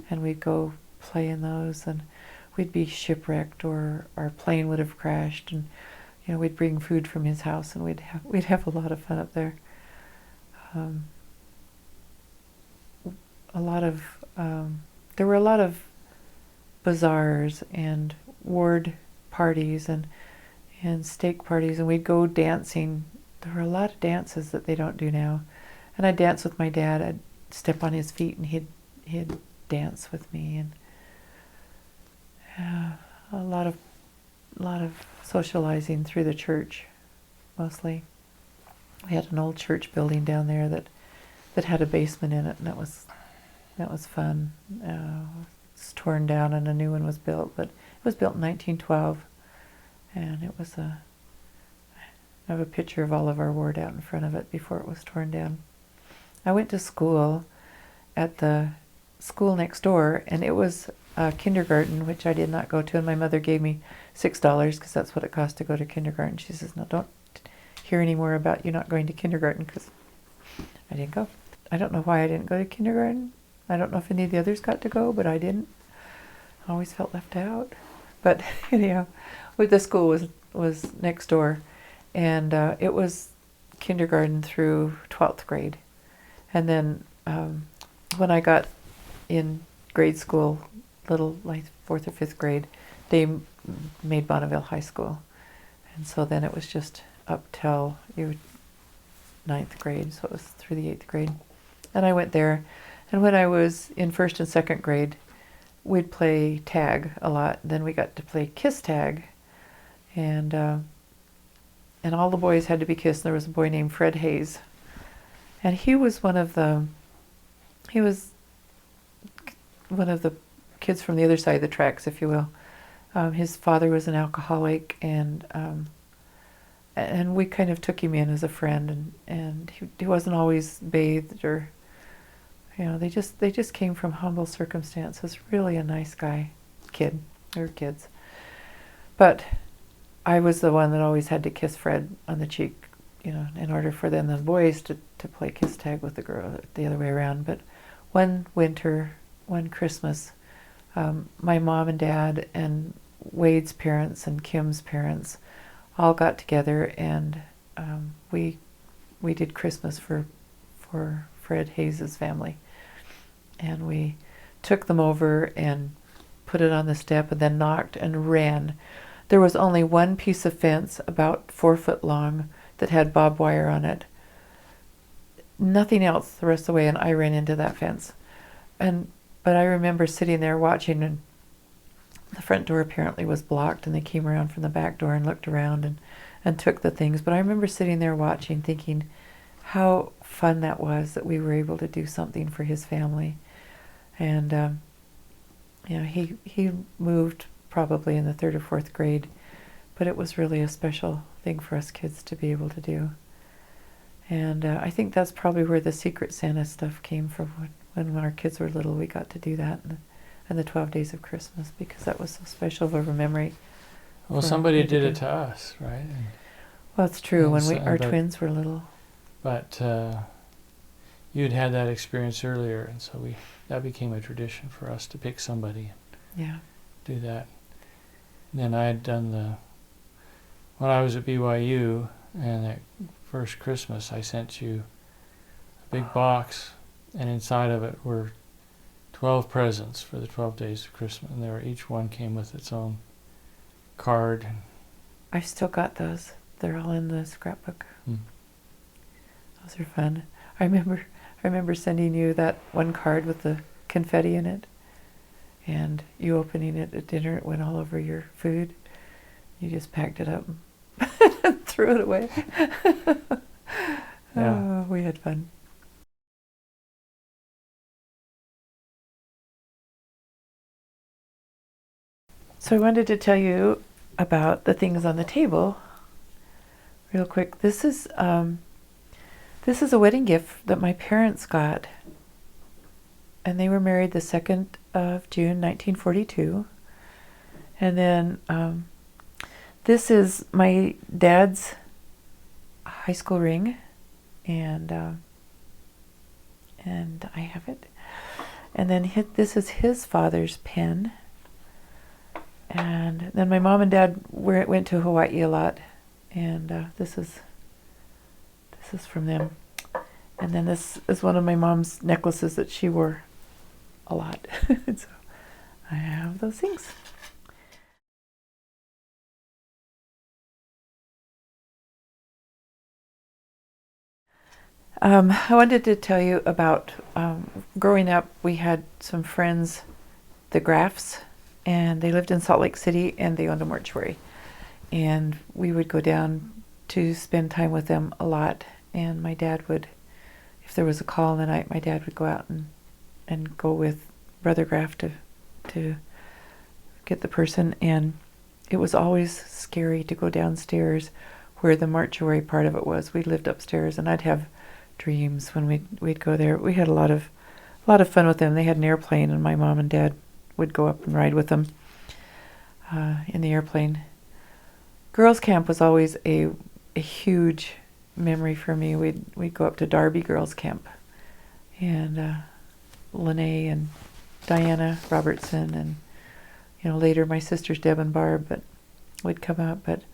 and we'd go play in those, and we'd be shipwrecked, or our plane would have crashed, and we'd bring food from his house, and we'd have a lot of fun up there. There were a lot of bazaars and ward parties and stake parties, and we'd go dancing. There were a lot of dances that they don't do now, and I'd dance with my dad. I'd step on his feet, and he'd dance with me, and a lot of socializing through the church, mostly. We had an old church building down there that had a basement in it, and that was fun. It's torn down and a new one was built, but it was built in 1912, and it was I have a picture of all of our ward out in front of it before it was torn down. I went to school at the school next door, and it was kindergarten, which I did not go to, and my mother gave me $6 because that's what it cost to go to kindergarten. She says, "No, don't hear any more about you not going to kindergarten," because I didn't go. I don't know why I didn't go to kindergarten. I don't know if any of the others got to go, but I didn't. I always felt left out. But anyhow, the school was next door, and it was kindergarten through 12th grade. And then when I got in grade school, like 4th or 5th grade, they made Bonneville High School. And so then it was just up till 9th grade, so it was through the 8th grade. And I went there, and when I was in 1st and 2nd grade, we'd play tag a lot. Then we got to play kiss tag, and all the boys had to be kissed. There was a boy named Fred Hayes, and he was one of the kids from the other side of the tracks, if you will. His father was an alcoholic, and we kind of took him in as a friend, and he wasn't always bathed, or they just came from humble circumstances. Really a nice kid, or kids. But I was the one that always had to kiss Fred on the cheek, in order for then the boys to play kiss tag with the girl, the other way around. But one Christmas, my mom and dad and Wade's parents and Kim's parents all got together, and we did Christmas for Fred Hayes's family, and we took them over and put it on the step, and then knocked and ran. There was only one piece of fence about 4 foot long that had barbed wire on it. Nothing else the rest of the way, and I ran into that fence. But I remember sitting there watching, and the front door apparently was blocked, and they came around from the back door and looked around and took the things. But I remember sitting there watching, thinking how fun that was, that we were able to do something for his family. And he moved probably in the 3rd or 4th grade, but it was really a special thing for us kids to be able to do. And I think that's probably where the Secret Santa stuff came from. When our kids were little, we got to do that, and the 12 Days of Christmas, because that was so special of a memory Well, for somebody me to did do. it to us, right? Well, it's true. And When so- our but- twins were little. But you'd had that experience earlier, and so that became a tradition for us to pick somebody Yeah. and do that. And then I had done when I was at BYU, and that first Christmas, I sent you a big box, and inside of it were 12 presents for the 12 days of Christmas, and each one came with its own card. I've still got those. They're all in the scrapbook. Hmm. Those are fun. I remember sending you that one card with the confetti in it, and you opening it at dinner. It went all over your food. You just packed it up and threw it away. Yeah. Oh, we had fun. So I wanted to tell you about the things on the table real quick. This is a wedding gift that my parents got, and they were married the 2nd of June 1942. And then this is my dad's high school ring, and I have it. And then this is his father's pen. And then my mom and dad went to Hawaii a lot, and this is from them. And then this is one of my mom's necklaces that she wore a lot. So I have those things. I wanted to tell you about growing up. We had some friends, the Graffs, and they lived in Salt Lake City, and they owned a mortuary. And we would go down to spend time with them a lot. And my dad would, if there was a call in the night, my dad would go out and go with Brother Graff to get the person. And it was always scary to go downstairs where the mortuary part of it was. We lived upstairs, and I'd have dreams when we'd go there. We had a lot of fun with them. They had an airplane, and my mom and dad would go up and ride with them in the airplane. Girls' camp was always a huge memory for me. We'd go up to Darby Girls' Camp, and Lene and Diana Robertson, and later my sisters Deb and Barb, but would come out. But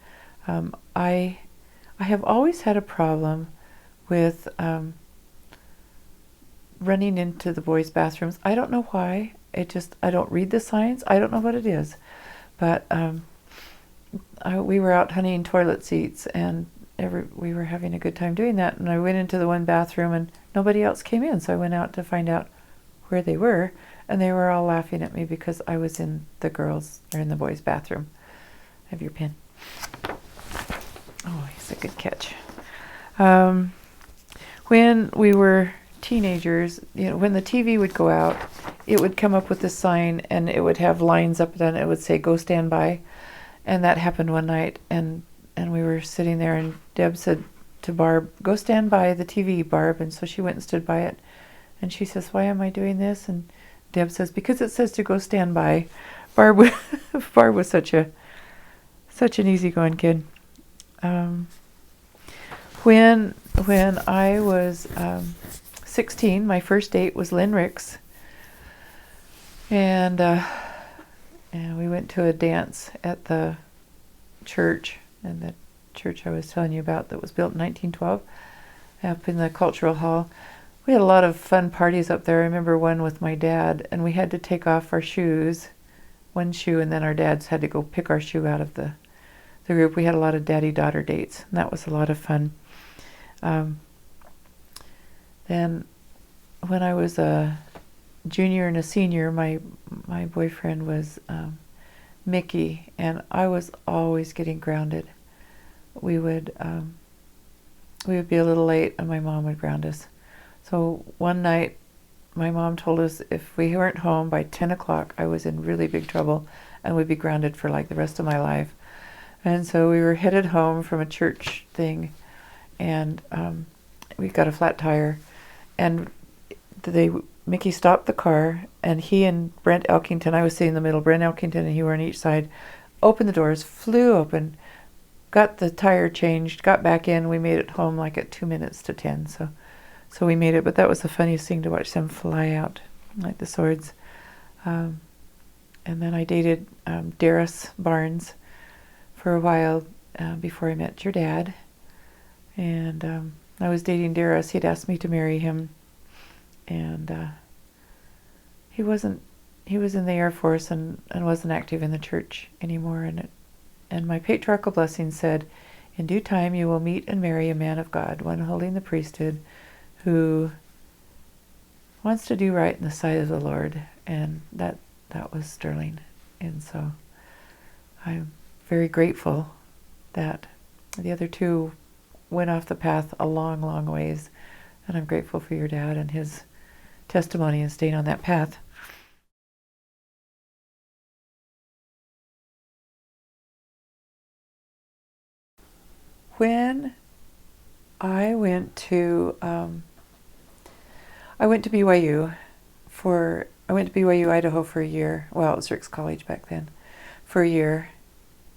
I have always had a problem with running into the boys' bathrooms. I don't know why. I don't read the signs. I don't know what it is. But we were out hunting toilet seats, and we were having a good time doing that. And I went into the one bathroom, and nobody else came in. So I went out to find out where they were, and they were all laughing at me because I was in the boys' bathroom. Have your pen. Oh, it's a good catch. When we were teenagers, when the TV would go out, it would come up with this sign, and it would have lines up and it would say, "Go stand by." And that happened one night, and we were sitting there, and Deb said to Barb, "Go stand by the TV, Barb." And so she went and stood by it, and she says, "Why am I doing this?" And Deb says, "Because it says to go stand by." Barb was such an easygoing kid. When I was 16, my first date was Lynn Ricks, and we went to a dance at the church, and the church I was telling you about that was built in 1912, up in the cultural hall. We had a lot of fun parties up there. I remember one with my dad, and we had to take off our shoes, one shoe, and then our dads had to go pick our shoe out of the group. We had a lot of daddy-daughter dates, and that was a lot of fun. Then when I was a junior and a senior, my boyfriend was Mickey, and I was always getting grounded. We would be a little late, and my mom would ground us. So one night, my mom told us if we weren't home by 10 o'clock, I was in really big trouble and would be grounded for like the rest of my life. And so we were headed home from a church thing, and we got a flat tire, and Mickey stopped the car, and he and Brent Elkington, I was sitting in the middle, Brent Elkington and he were on each side, opened the doors, flew open, got the tire changed, got back in. We made it home like at 2 minutes to 10. So we made it, but that was the funniest thing to watch them fly out like the swords. And then I dated Darius Barnes for a while before I met your dad. And I was dating Darius. He'd asked me to marry him. And he was in the Air Force and wasn't active in the church anymore. And my patriarchal blessing said, in due time you will meet and marry a man of God, one holding the priesthood, who wants to do right in the sight of the Lord. And that was Sterling. And so I'm very grateful that the other two went off the path a long, long ways. And I'm grateful for your dad and his testimony and staying on that path. When I went to BYU Idaho for a year. Well, it was Rick's College back then, for a year,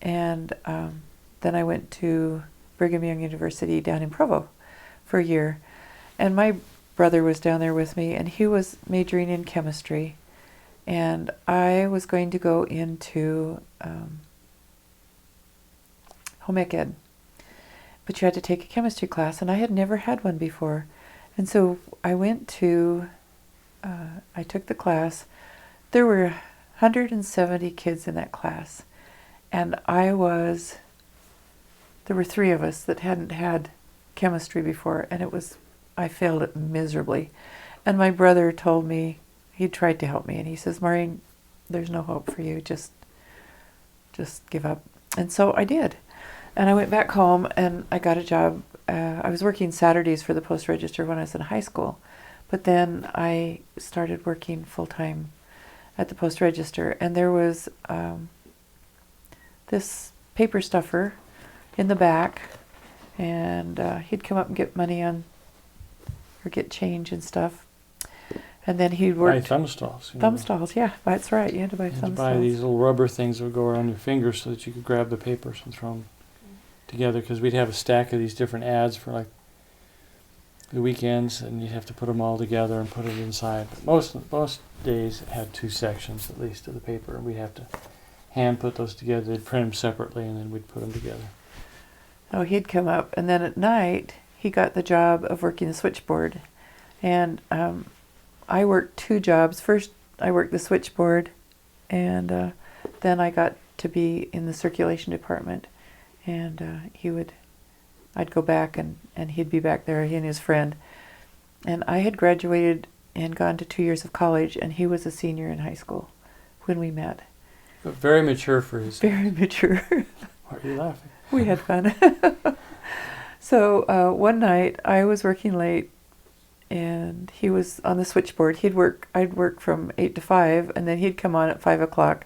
and then I went to Brigham Young University down in Provo for a year, and my brother was down there with me, and he was majoring in chemistry, and I was going to go into home ec ed. But you had to take a chemistry class, and I had never had one before. And so I took the class. There were 170 kids in that class, and there were 3 of us that hadn't had chemistry before, and I failed it miserably. And my brother told me, he tried to help me, and he says, Maureen, there's no hope for you, just give up. And so I did. And I went back home and I got a job. I was working Saturdays for the Post-Register when I was in high school. But then I started working full-time at the Post-Register. And there was this paper stuffer in the back. And he'd come up and get money or get change and stuff. And then he'd work. Buy thumb stalls. Thumb stalls, yeah. That's right. You had to buy thumb stalls. Buy these little rubber things that would go around your fingers so that you could grab the papers and throw them together, because we'd have a stack of these different ads for like the weekends, and you'd have to put them all together and put it inside. But most days it had 2 sections at least of the paper, and we'd have to hand put those together. They'd print them separately, and then we'd put them together. Oh, he'd come up, and then at night he got the job of working the switchboard, and I worked 2 jobs. First, I worked the switchboard, and then I got to be in the circulation department. And I'd go back and he'd be back there, he and his friend. And I had graduated and gone to 2 years of college, and he was a senior in high school when we met. But very mature for his age. Very mature. Why are you laughing? We had fun. So one night I was working late, and he was on the switchboard. I'd work from 8 to 5, and then he'd come on at 5 o'clock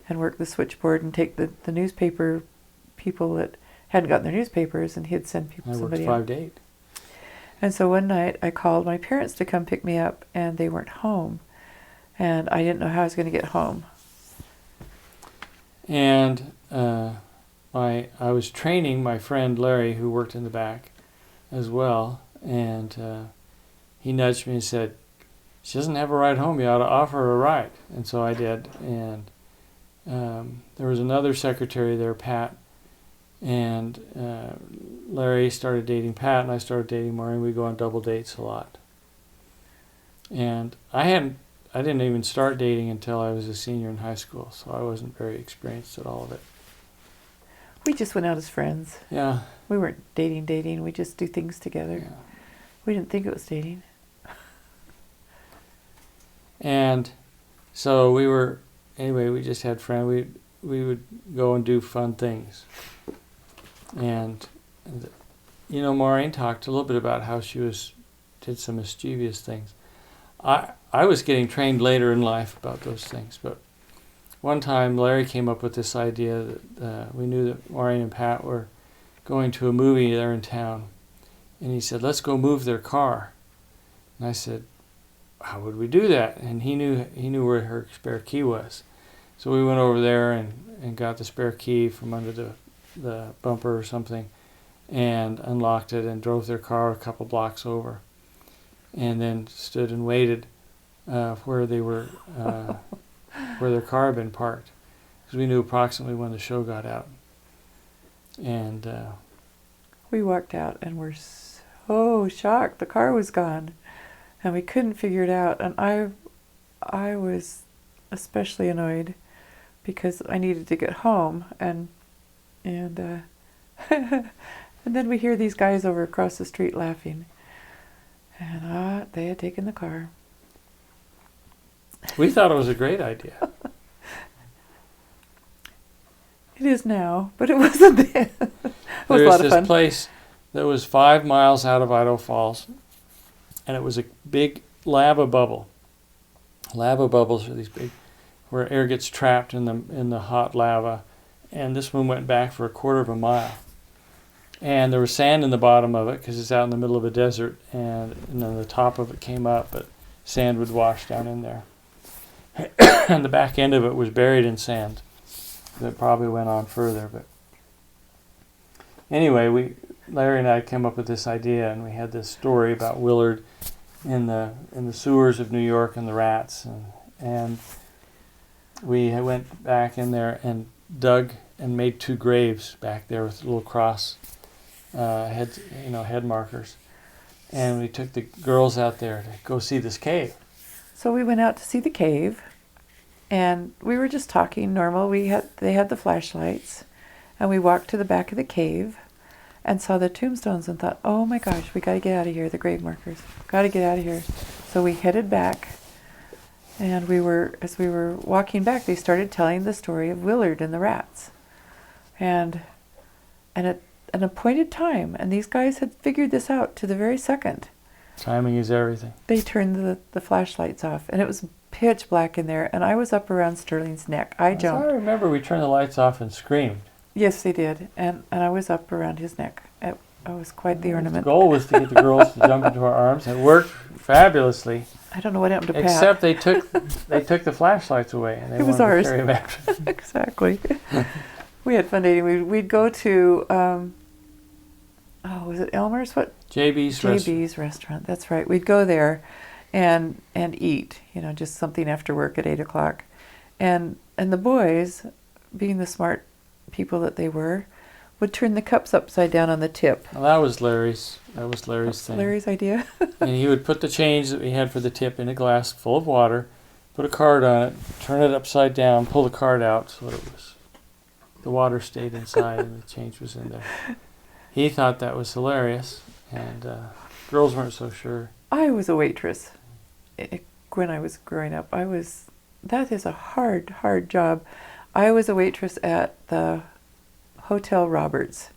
and work the switchboard and take the newspaper people that hadn't gotten their newspapers, and he'd send I somebody worked 5 up. to 8. And so one night I called my parents to come pick me up, and they weren't home, and I didn't know how I was going to get home. And I was training my friend Larry, who worked in the back as well, and he nudged me and said, she doesn't have a ride home, you ought to offer her a ride. And so I did. And there was another secretary there, Pat, and Larry started dating Pat, and I started dating Maureen. We go on double dates a lot. And I didn't even start dating until I was a senior in high school, so I wasn't very experienced at all of it. We just went out as friends. Yeah. We weren't dating. We just do things together. Yeah. We didn't think it was dating. And so we just had friends. We would go and do fun things. And Maureen talked a little bit about how she did some mischievous things. I was getting trained later in life about those things, but one time Larry came up with this idea that we knew that Maureen and Pat were going to a movie there in town, and he said, let's go move their car. And I said, how would we do that? And he knew where her spare key was. So we went over there and got the spare key from under the bumper or something, and unlocked it and drove their car a couple blocks over, and then stood and waited where they were, where their car had been parked, because we knew approximately when the show got out. And we walked out and were so shocked. The car was gone, and we couldn't figure it out. And I was especially annoyed because I needed to get home, and and then we hear these guys over across the street laughing, and they had taken the car. we thought it was a great idea. It is now, but it wasn't then. It was a lot of There's fun. this place that was 5 miles out of Idaho Falls, and it was a big lava bubble. Lava bubbles are these big, where air gets trapped in the hot lava, and this one went back for 1/4 of a mile. And there was sand in the bottom of it because it's out in the middle of a desert, and then the top of it came up, but sand would wash down in there. And the back end of it was buried in sand. That probably went on further, but anyway, Larry and I came up with this idea, and we had this story about Willard in the sewers of New York and the rats, and we went back in there and dug and made 2 graves back there with little cross head markers, and we took the girls out there to go see this cave. So we went out to see the cave, and we were just talking normal. They had the flashlights, and we walked to the back of the cave and saw the tombstones and thought, oh my gosh, we got to get out of here, the grave markers. Got to get out of here. So we headed back, and as we were walking back, they started telling the story of Willard and the rats. And at an appointed time, and these guys had figured this out to the very second. Timing is everything. They turned the flashlights off, and it was pitch black in there, and I was up around Sterling's neck. I jumped. I remember we turned the lights off and screamed. Yes, they did, and I was up around his neck. I was quite the ornament. The goal was to get the girls to jump into our arms. It worked fabulously. I don't know what happened to Pat. Except they took the flashlights away, and they It was wanted ours. to carry them after. Exactly. We had fun dating. We'd go to was it Elmer's? What? JB's restaurant. JB's restaurant. That's right. We'd go there and eat, just something after work at 8:00. And the boys, being the smart people that they were, would turn the cups upside down on the tip. Well, that was Larry's thing. Larry's idea. And he would put the change that we had for the tip in a glass full of water, put a card on it, turn it upside down, pull the card out so the water stayed inside and the change was in there. He thought that was hilarious, and girls weren't so sure. I was a waitress when I was growing up. That is a hard job. I was a waitress at the Hotel Roberts,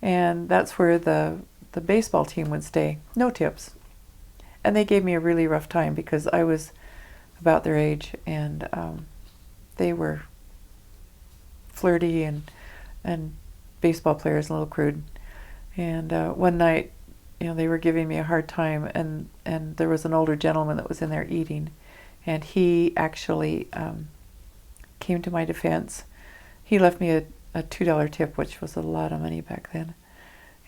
and that's where the baseball team would stay. No tips. And they gave me a really rough time because I was about their age, and they were flirty and baseball players, a little crude. And one night, they were giving me a hard time, and there was an older gentleman that was in there eating, and he actually came to my defense. He left me a $2 tip, which was a lot of money back then.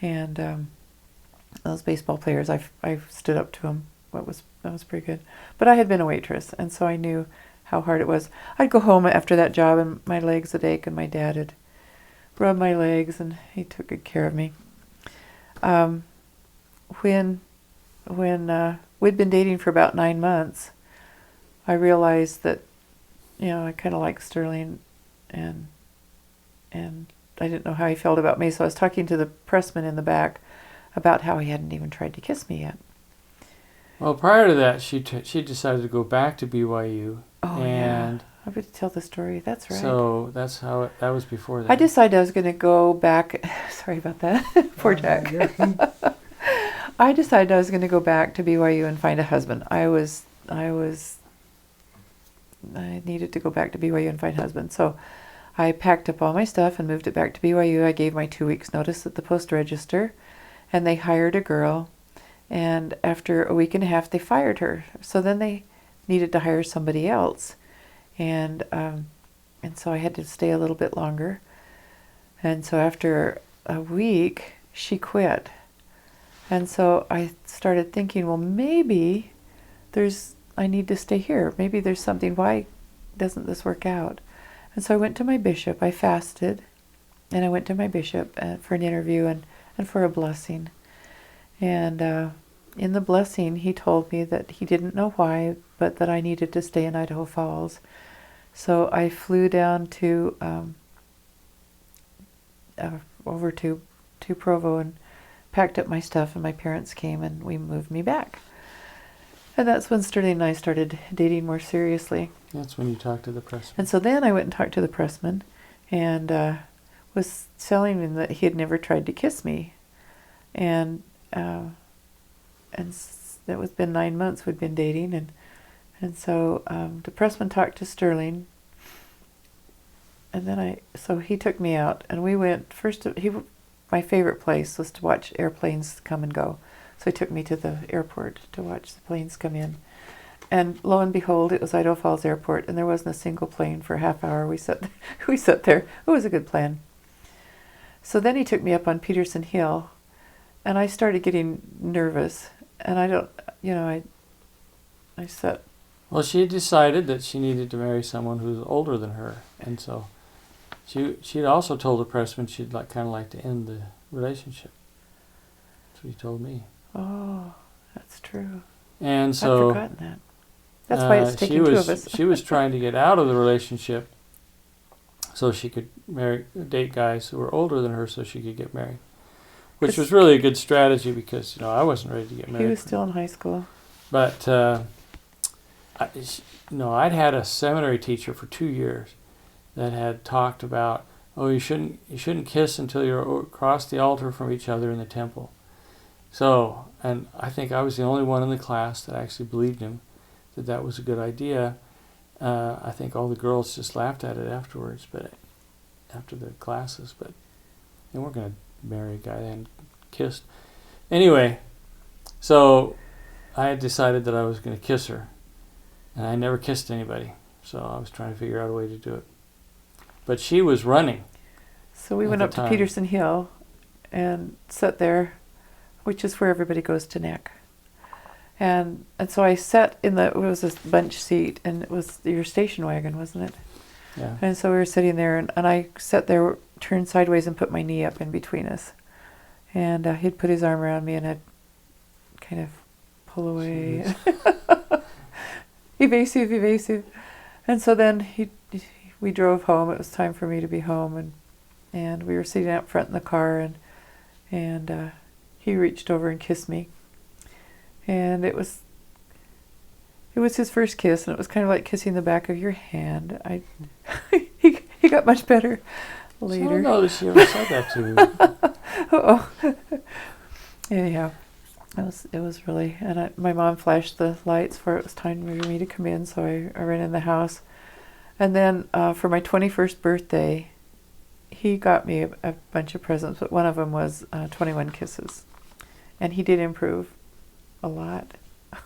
And those baseball players, I stood up to them. That was pretty good. But I had been a waitress, and so I knew how hard it was. I'd go home after that job, and my legs would ache, and my dad would rub my legs, and he took good care of me. When we'd been dating for about 9 months, I realized that, I kind of liked Sterling, and I didn't know how he felt about me, so I was talking to the pressman in the back about how he hadn't even tried to kiss me yet. Well, prior to that, she decided to go back to BYU. Oh, and yeah. I would tell the story. That's right. So that's how that was before that. I decided I was going to go back. Sorry about that. Poor Jack. I decided I was going to go back to BYU and find a husband. I needed to go back to BYU and find a husband. So I packed up all my stuff and moved it back to BYU. I gave my 2 weeks notice at the post register, and they hired a girl. And after a week and a half, they fired her. So then they needed to hire somebody else. And and so I had to stay a little bit longer. And so after a week, she quit. And so I started thinking, well, maybe I need to stay here. Maybe there's something, why doesn't this work out? And so I went to my bishop. I fasted, and I went to my bishop for an interview and for a blessing. And in the blessing, he told me that he didn't know why, but that I needed to stay in Idaho Falls. So I flew down to over to Provo and packed up my stuff, and my parents came and we moved me back. And that's when Sterling and I started dating more seriously. That's when you talked to the pressman. And so then I went and talked to the pressman and was telling him that he had never tried to kiss me. And it was been 9 months we'd been dating, and so the pressman talked to Sterling, and then so he took me out, and we went my favorite place was to watch airplanes come and go. So he took me to the airport to watch the planes come in. And lo and behold, it was Idaho Falls Airport, and there wasn't a single plane for a half hour. We sat there. It was a good plan. So then he took me up on Peterson Hill, and I started getting nervous. And I sat. Well, she decided that she needed to marry someone who's older than her, and so she'd also told the pressman she'd kind of like to end the relationship. That's what he told me. Oh, that's true. And so I've forgotten that. That's why it's taking two of us. She was trying to get out of the relationship so she could date guys who were older than her so she could get married. Which was really a good strategy because, I wasn't ready to get married. He was still in high school. But, I'd had a seminary teacher for 2 years that had talked about, you shouldn't kiss until you're across the altar from each other in the temple. So, and I think I was the only one in the class that actually believed him that was a good idea. I think all the girls just laughed at it afterwards, but after the classes, but they weren't going to marry a guy they hadn't kissed. Anyway, so I had decided that I was going to kiss her, and I never kissed anybody, so I was trying to figure out a way to do it. But she was running. So we went up to Peterson Hill and sat there, which is where everybody goes to neck. And so I sat it was a bunch seat, and it was your station wagon, wasn't it? Yeah. And so we were sitting there, and I sat there, turned sideways, and put my knee up in between us. And he'd put his arm around me, and I'd kind of pull away. Evasive. And so then we drove home. It was time for me to be home, and we were sitting out front in the car, and he reached over and kissed me. And it was his first kiss, and it was kind of like kissing the back of your hand. He got much better later. I don't know that she ever said that to me. Oh. Anyhow, it was really, and my mom flashed the lights for it was time for me to come in, so I ran in the house. And then for my 21st birthday, he got me a bunch of presents, but one of them was 21 kisses. And he did improve a lot.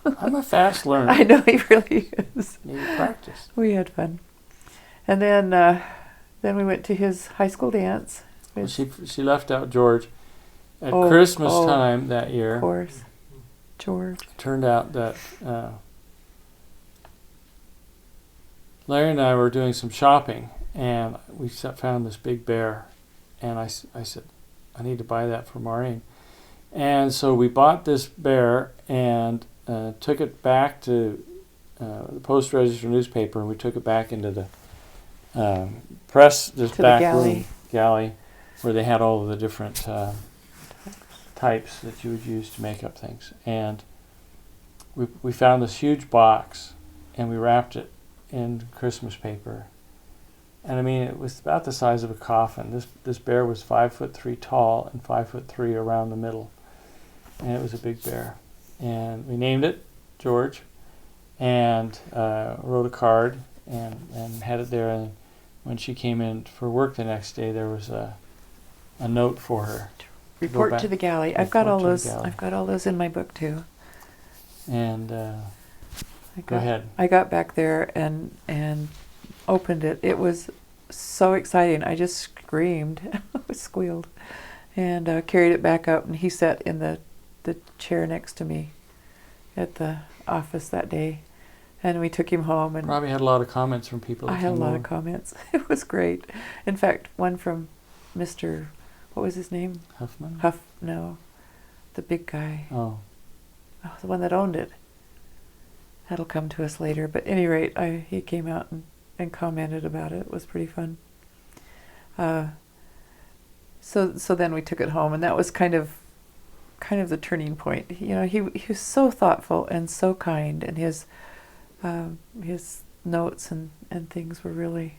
I'm a fast learner. I know, he really is. Need practice. We had fun. And then we went to his high school dance. Well, she left out George at Christmas time that year. Of course. George. It turned out that Larry and I were doing some shopping, and we found this big bear. And I said, I need to buy that for Maureen. And so we bought this bear and took it back to the Post-Register newspaper, and we took it back into the press, this back room galley, where they had all of the different types that you would use to make up things. And we found this huge box, and we wrapped it in Christmas paper. And I mean, it was about the size of a coffin. This bear was 5'3" tall and 5'3" around the middle. And it was a big bear. And we named it George, and wrote a card and had it there. And when she came in for work the next day, there was a note for her. Report to the galley. I've got all those. I've got all those in my book too. And go ahead. I got back there and opened it. It was so exciting. I just screamed, squealed, and carried it back up. And he sat in the chair next to me at the office that day. And we took him home. And Probably had a lot of comments from people. I had a lot of comments. It was great. In fact, one from Mr. What was his name? Huffman? No, the big guy. Oh. Oh, the one that owned it. That'll come to us later. But at any rate, he came out and commented about it. It was pretty fun. So then we took it home, and that was kind of the turning point. You know, he was so thoughtful and so kind, and his notes and things were really,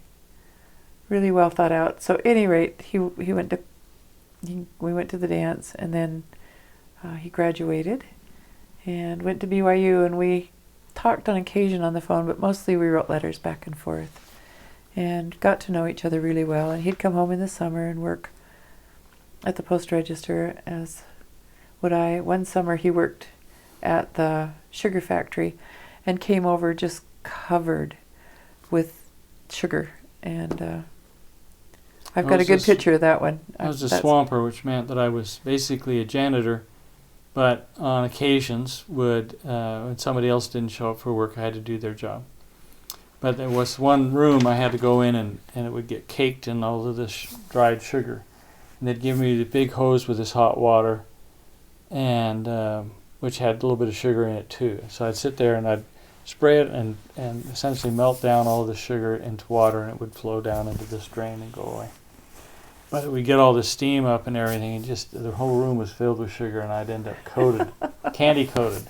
really well thought out. So at any rate, we went to the dance, and then he graduated and went to BYU, and we talked on occasion on the phone, but mostly we wrote letters back and forth and got to know each other really well. And he'd come home in the summer and work at the Post Register, as would I. One summer he worked at the sugar factory and came over just covered with sugar. And I've got a good picture of that one. I was a swamper, which meant that I was basically a janitor, but on occasions would, when somebody else didn't show up for work, I had to do their job. But there was one room I had to go in, and it would get caked in all of this dried sugar. And they'd give me the big hose with this hot water, and which had a little bit of sugar in it too. So I'd sit there and I'd spray it and essentially melt down all of the sugar into water, and it would flow down into this drain and go away. But we'd get all the steam up and everything, and just the whole room was filled with sugar, and I'd end up coated, candy coated.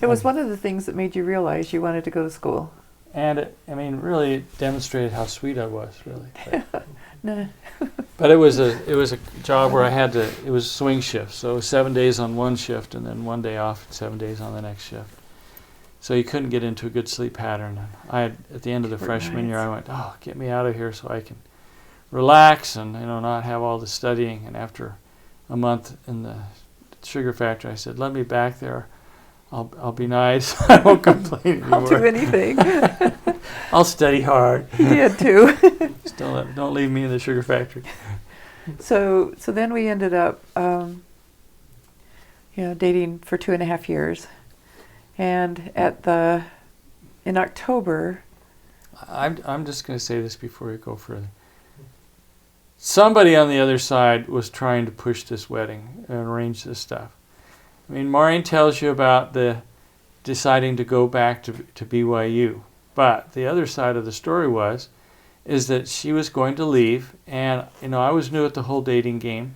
It was one of the things that made you realize you wanted to go to school. And it really demonstrated how sweet I was, really. Nah. But it was a job where it was swing shifts, so 7 days on one shift and then 1 day off and 7 days on the next shift. So you couldn't get into a good sleep pattern. At the end of the freshman year, I went, get me out of here so I can relax and not have all the studying. And after a month in the sugar factory, I said, let me back there. I'll be nice. I won't complain anymore. I'll do anything. I'll study hard. He did too. Still, don't leave me in the sugar factory. So then we ended up, dating for 2.5 years, and in October. I'm just going to say this before we go further. Somebody on the other side was trying to push this wedding and arrange this stuff. Maureen tells you about the deciding to go back to BYU, but the other side of the story is that she was going to leave, and I was new at the whole dating game,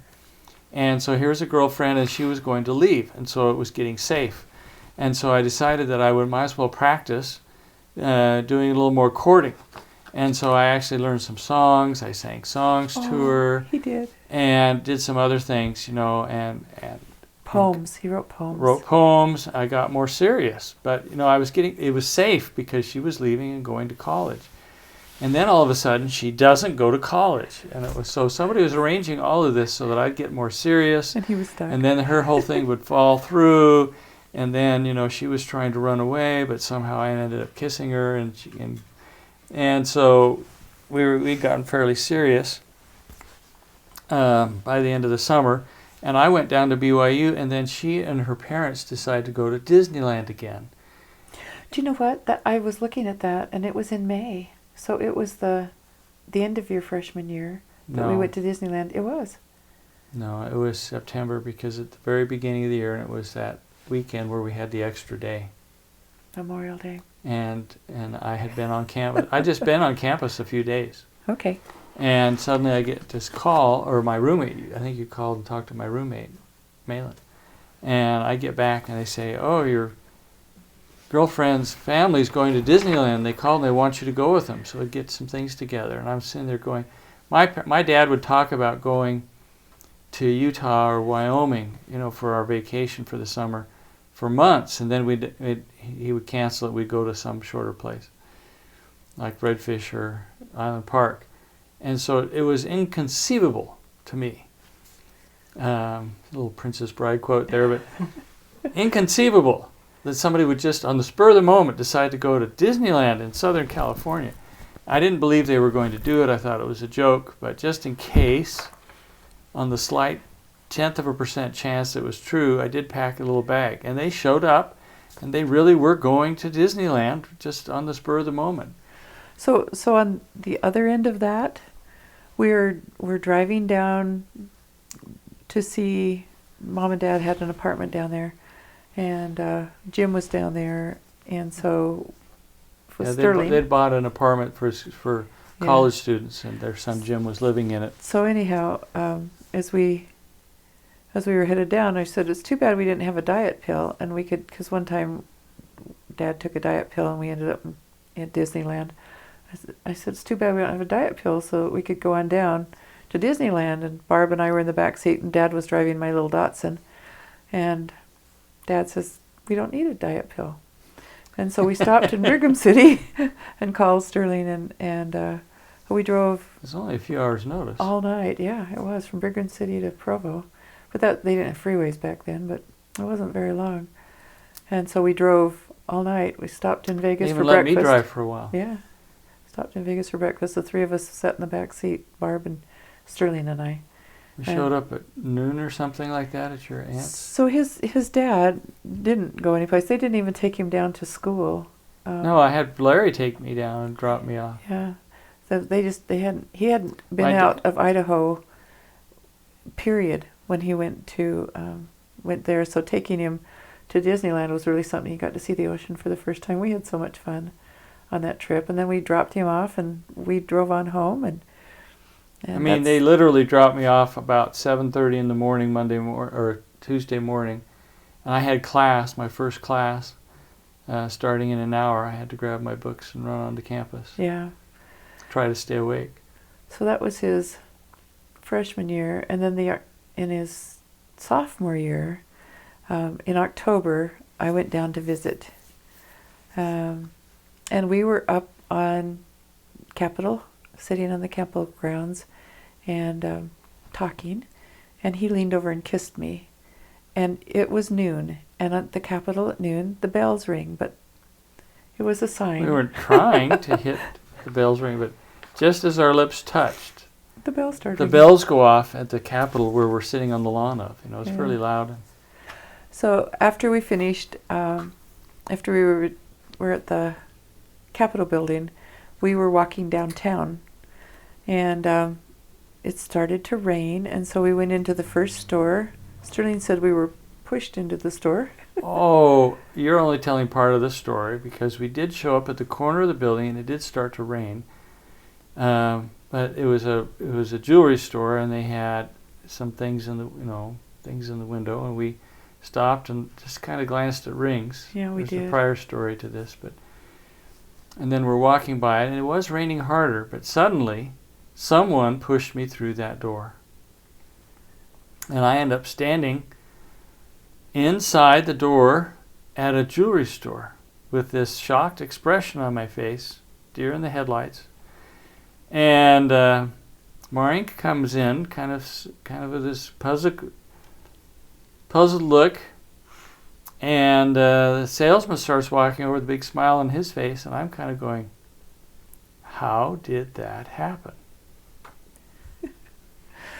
and so here's a girlfriend, and she was going to leave, and so it was getting safe, and so I decided that I might as well practice doing a little more courting, and so I actually learned some songs. I sang songs to her. He did. And did some other things, and poems. He wrote poems. Wrote poems. I got more serious, but it was safe because she was leaving and going to college. And then all of a sudden she doesn't go to college, and it was so somebody was arranging all of this so that I'd get more serious. And he was stuck. And then her whole thing would fall through, and then she was trying to run away, but somehow I ended up kissing her, and so we'd gotten fairly serious by the end of the summer. And I went down to BYU, and then she and her parents decided to go to Disneyland again. Do you know what? I was looking at that, and it was in May. So it was the end of your freshman year that we went to Disneyland. It was. No, it was September, because at the very beginning of the year, and it was that weekend where we had the extra day. Memorial Day. And I had been on campus. I'd just been on campus a few days. Okay. And suddenly I get this call, or my roommate, I think you called and talked to my roommate, Malin. And I get back and they say, your girlfriend's family's going to Disneyland. They called and they want you to go with them. So we get some things together. And I'm sitting there going, my dad would talk about going to Utah or Wyoming, for our vacation for the summer for months. And then he would cancel it. We'd go to some shorter place like Redfish or Island Park. And so it was inconceivable to me. Little Princess Bride quote there, but inconceivable that somebody would just, on the spur of the moment, decide to go to Disneyland in Southern California. I didn't believe they were going to do it. I thought it was a joke, but just in case, on the slight 0.1% chance it was true, I did pack a little bag. And they showed up, and they really were going to Disneyland just on the spur of the moment. So on the other end of that, we're driving down to see Mom and Dad had an apartment down there, and Jim was down there, and so was Sterling. They'd bought an apartment for college students, and their son Jim was living in it. So anyhow, as we were headed down, I said, it's too bad we didn't have a diet pill, and we could, because one time Dad took a diet pill and we ended up at Disneyland. I said, it's too bad we don't have a diet pill so that we could go on down to Disneyland. And Barb and I were in the back seat, and Dad was driving my little Datsun. And Dad says, we don't need a diet pill. And so we stopped in Brigham City and called Sterling, and we drove. It was only a few hours' notice. All night, yeah, it was, from Brigham City to Provo. But they didn't have freeways back then, but it wasn't very long. And so we drove all night. We stopped in Vegas for breakfast. They even let me drive for a while. Yeah. Stopped in Vegas for breakfast. The three of us sat in the back seat, Barb and Sterling and I. We showed up at noon or something like that at your aunt's. So his dad didn't go anyplace. They didn't even take him down to school. No, I had Larry take me down and drop me off. Yeah. So he hadn't been out of Idaho, period, when he went there. So taking him to Disneyland was really something. He got to see the ocean for the first time. We had so much fun on that trip, and then we dropped him off and we drove on home, and I mean, they literally dropped me off about 7:30 in the morning or Tuesday morning, and I had class, my first class, starting in an hour. I had to grab my books and run onto campus. Yeah. Try to stay awake. So that was his freshman year, and then in his sophomore year, in October, I went down to visit. And we were up on Capitol, sitting on the Capitol grounds and talking, and he leaned over and kissed me. And it was noon, and at the Capitol at noon, the bells ring, but it was a sign. We weren't trying to hit the bells ring, but just as our lips touched, the bells started. The bells go off at the Capitol where we're sitting on the lawn of. It's fairly loud. So after we finished, after we were at the Capitol building, we were walking downtown, and it started to rain, and so we went into the first store. Sterling said we were pushed into the store. Oh, you're only telling part of the story, because we did show up at the corner of the building and it did start to rain. But it was a jewelry store, and they had some things in the window, and we stopped and just kind of glanced at rings. Yeah, we did. There's a prior story to this, and then we're walking by it, and it was raining harder, but suddenly someone pushed me through that door. And I end up standing inside the door at a jewelry store with this shocked expression on my face, deer in the headlights. And Maureen comes in, kind of with this puzzled look, and the salesman starts walking over with a big smile on his face, and I'm kind of going, how did that happen?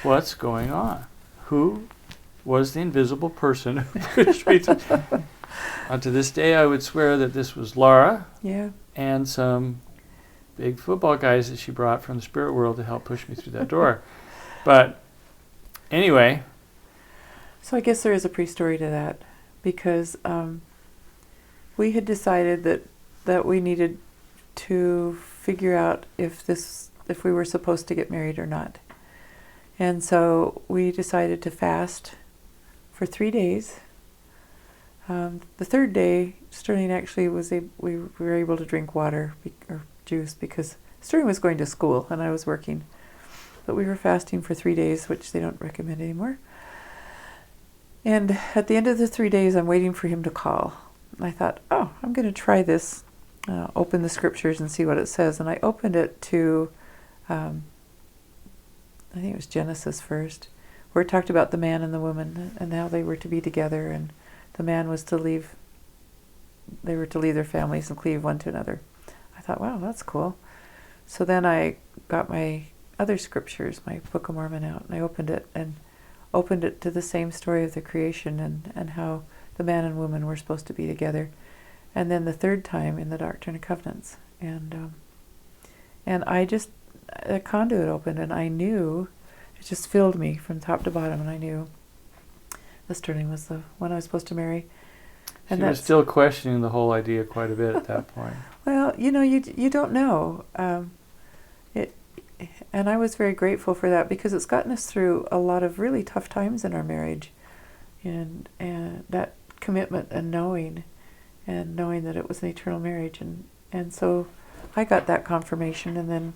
What's going on? Who was the invisible person who pushed me through? To this day, I would swear that this was Laura and some big football guys that she brought from the spirit world to help push me through that door. But anyway. So I guess there is a pre-story to that, because we had decided that we needed to figure out if we were supposed to get married or not. And so we decided to fast for 3 days. The third day, Sterling actually we were able to drink water or juice, because Sterling was going to school and I was working. But we were fasting for 3 days, which they don't recommend anymore. And at the end of the 3 days, I'm waiting for him to call. And I thought, I'm going to try this, open the scriptures and see what it says. And I opened it to, I think it was Genesis first, where it talked about the man and the woman and how they were to be together, and the man was to leave, they were to leave their families and cleave one to another. I thought, wow, that's cool. So then I got my other scriptures, my Book of Mormon out, and I opened it to the same story of the creation and how the man and woman were supposed to be together. And then the third time in the Doctrine and Covenants. And I just, a conduit opened, and I knew, it just filled me from top to bottom, and I knew the Sterling was the one I was supposed to marry. And she was still questioning the whole idea quite a bit at that point. Well, you don't know. And I was very grateful for that, because it's gotten us through a lot of really tough times in our marriage, and that commitment and knowing that it was an eternal marriage, and so I got that confirmation. And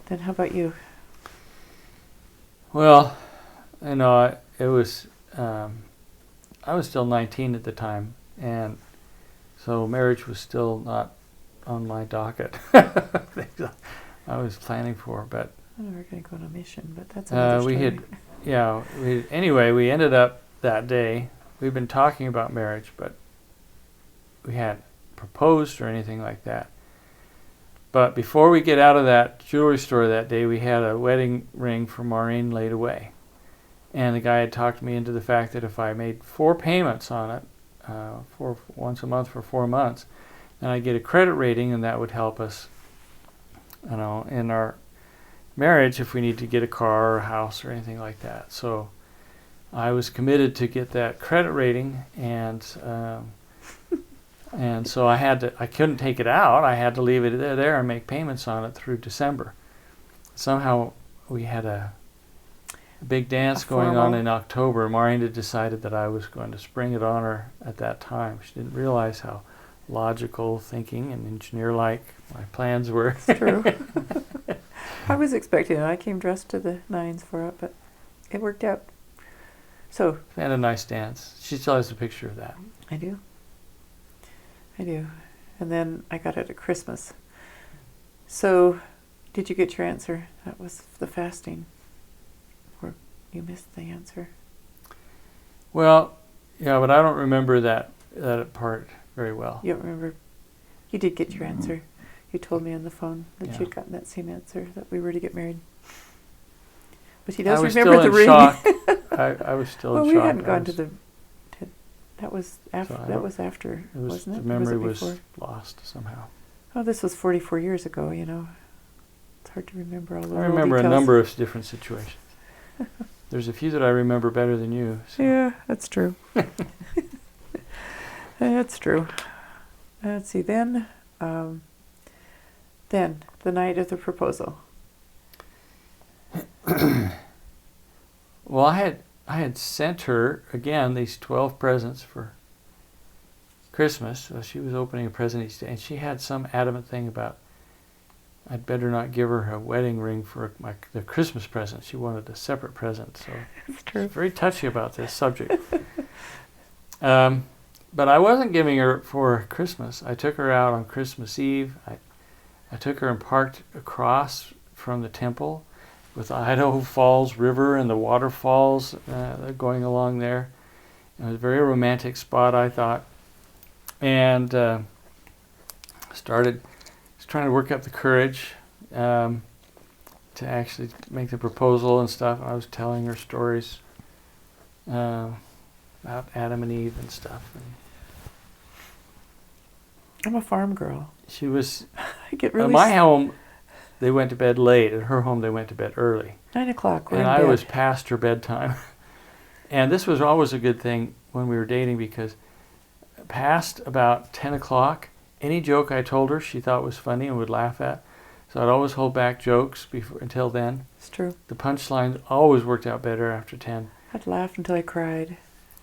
then how about you? Well, it was I was still 19 at the time, and so marriage was still not on my docket. Things I was planning for, but I know we're going to go on a mission, but that's another story. Anyway, we ended up that day. We've been talking about marriage, but we hadn't proposed or anything like that. But before we get out of that jewelry store that day, we had a wedding ring for Maureen laid away. And the guy had talked me into the fact that if I made 4 payments on it, for once a month for 4 months, then I'd get a credit rating, and that would help us, in our marriage if we need to get a car or a house or anything like that. So I was committed to get that credit rating, and so I couldn't take it out. I had to leave it there and make payments on it through December. Somehow we had a big dance going on in October. Maureen had decided that I was going to spring it on her at that time. She didn't realize how logical thinking and engineer-like my plans were. It's true. I was expecting it. I came dressed to the nines for it, but it worked out. So we had a nice dance. She still has a picture of that. I do. And then I got it at Christmas. So did you get your answer? That was the fasting. Or you missed the answer? Well, yeah, but I don't remember that part very well. You don't remember? You did get your answer. You told me on the phone that you'd gotten that same answer, that we were to get married. But he does remember the ring. I was still in shock. Well, we hadn't gone to the... That was after, wasn't it? The memory was lost somehow. Oh, this was 44 years ago, It's hard to remember all the little I remember details. a number of different situations. There's a few that I remember better than you. So. Yeah, that's true. That's true. Let's see, then the night of the proposal. Well, I had sent her, again, these 12 presents for Christmas. So she was opening a present each day, and she had some adamant thing about I'd better not give her a wedding ring for the Christmas present. She wanted a separate present. So That's true. she's very touchy about this subject. But I wasn't giving her for Christmas. I took her out on Christmas Eve. I took her and parked across from the temple with the Idaho Falls River and the waterfalls going along there. It was a very romantic spot, I thought. And started trying to work up the courage to actually make the proposal and stuff. I was telling her stories about Adam and Eve and stuff. And I'm a farm girl. she was... I get really... At my home, they went to bed late. At her home, they went to bed early. 9 o'clock, we're And in I bed. was past her bedtime. And this was always a good thing when we were dating, because past about 10 o'clock, any joke I told her she thought was funny and would laugh at. So I'd always hold back jokes until then. It's true. The punchlines always worked out better after 10. I'd laugh until I cried.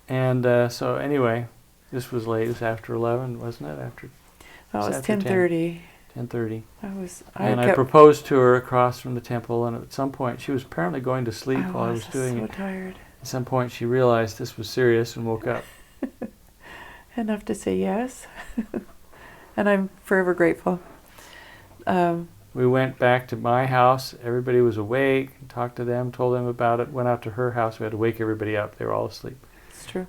And so anyway, this was late. It was after 11, wasn't it? No, it was after 10:30. 10:30. I I proposed to her across from the temple, and at some point she was apparently going to sleep while I was doing so it. tired. At some point she realized this was serious and woke up. Enough to say yes. And I'm forever grateful. We went back to my house. Everybody was awake. Talked to them, told them about it. Went out to her house. We had to wake everybody up. They were all asleep. It's true.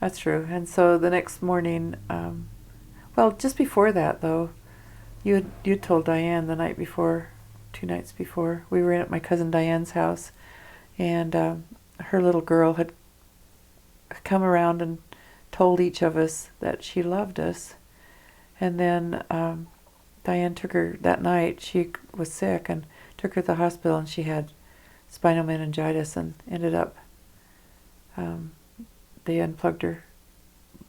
That's true. And so the next morning, well, just before that, though, You told Diane the night before, 2 nights before, we were in at my cousin Diane's house, and her little girl had come around and told each of us that she loved us. And then Diane took her that night. She was sick and took her to the hospital, and she had spinal meningitis and ended up, they unplugged her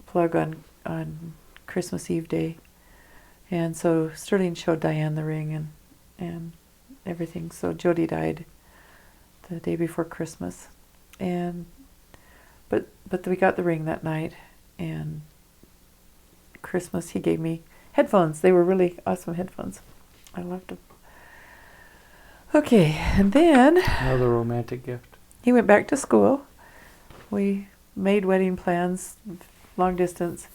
plug on Christmas Eve day. And so Sterling showed Diane the ring and everything. So Jody died the day before Christmas. But we got the ring that night, and Christmas he gave me headphones. They were really awesome headphones. I loved them. Okay, and then Another romantic gift. he went back to school. We made wedding plans, long distance,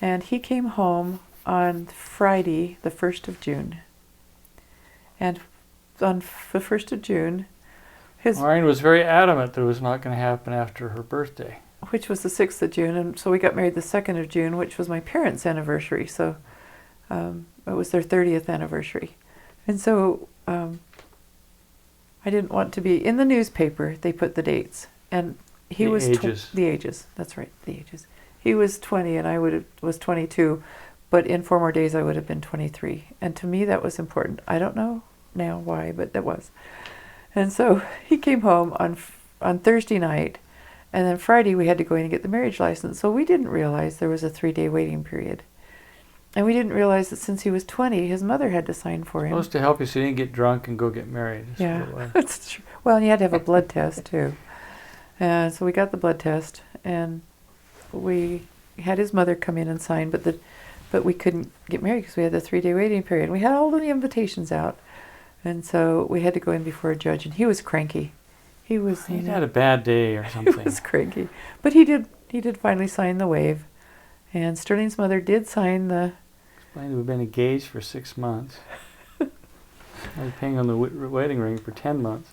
and he came home on Friday, the 1st of June. And on the 1st of June, Maureen was very adamant that it was not going to happen after her birthday. which was the 6th of June, and so we got married the 2nd of June, which was my parents' anniversary, so it was their 30th anniversary. And so I didn't want to be, in the newspaper, they put the dates, and he The was ages. the ages, that's right, the ages. He was 20 and I was 22, but in 4 more days I would have been 23. And to me that was important. I don't know now why, but that was. And so he came home on Thursday night, and then Friday we had to go in and get the marriage license. So we didn't realize there was a 3-day waiting period. And we didn't realize that since he was 20, his mother had to sign for him. Supposed to help you so you didn't get drunk and go get married. That's Yeah, what it was. that's true. Well, and you had to have a blood test too. And so we got the blood test, and we had his mother come in and sign, but we couldn't get married because we had the 3-day waiting period. We had all of the invitations out, and so we had to go in before a judge, and he was cranky. He was. He had a bad day or He something. was cranky, but he did finally sign the waive, and Sterling's mother did sign the. Explained we've been engaged for 6 months. I was paying on the wedding ring for 10 months.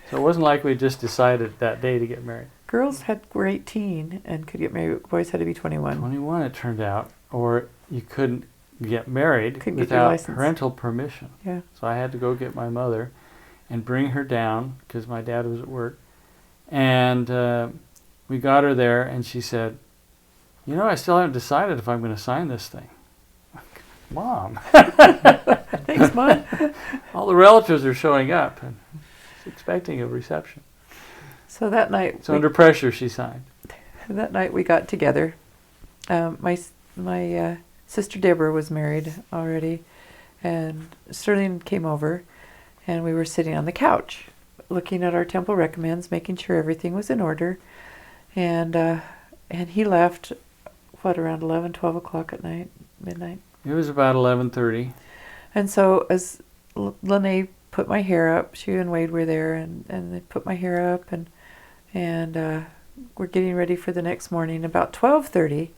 So it wasn't like we just decided that day to get married. Girls were 18 and could get married. Boys had to be 21. 21 it turned out, or you couldn't get married Couldn't get your without license. parental permission. Yeah. So I had to go get my mother and bring her down because my dad was at work. And we got her there, and she said, "You know, I still haven't decided if I'm going to sign this thing." Mom. Thanks, Mom. All the relatives are showing up and she's expecting a reception. So that night, So under pressure, she signed. that night we got together. My sister Deborah was married already, and Sterling came over, and we were sitting on the couch, looking at our temple recommends, making sure everything was in order, and he left, around 11, 12 o'clock at night, midnight. It was about 11:30. And so as Lene put my hair up, she and Wade were there, and they put my hair up, and we're getting ready for the next morning. About 12:30,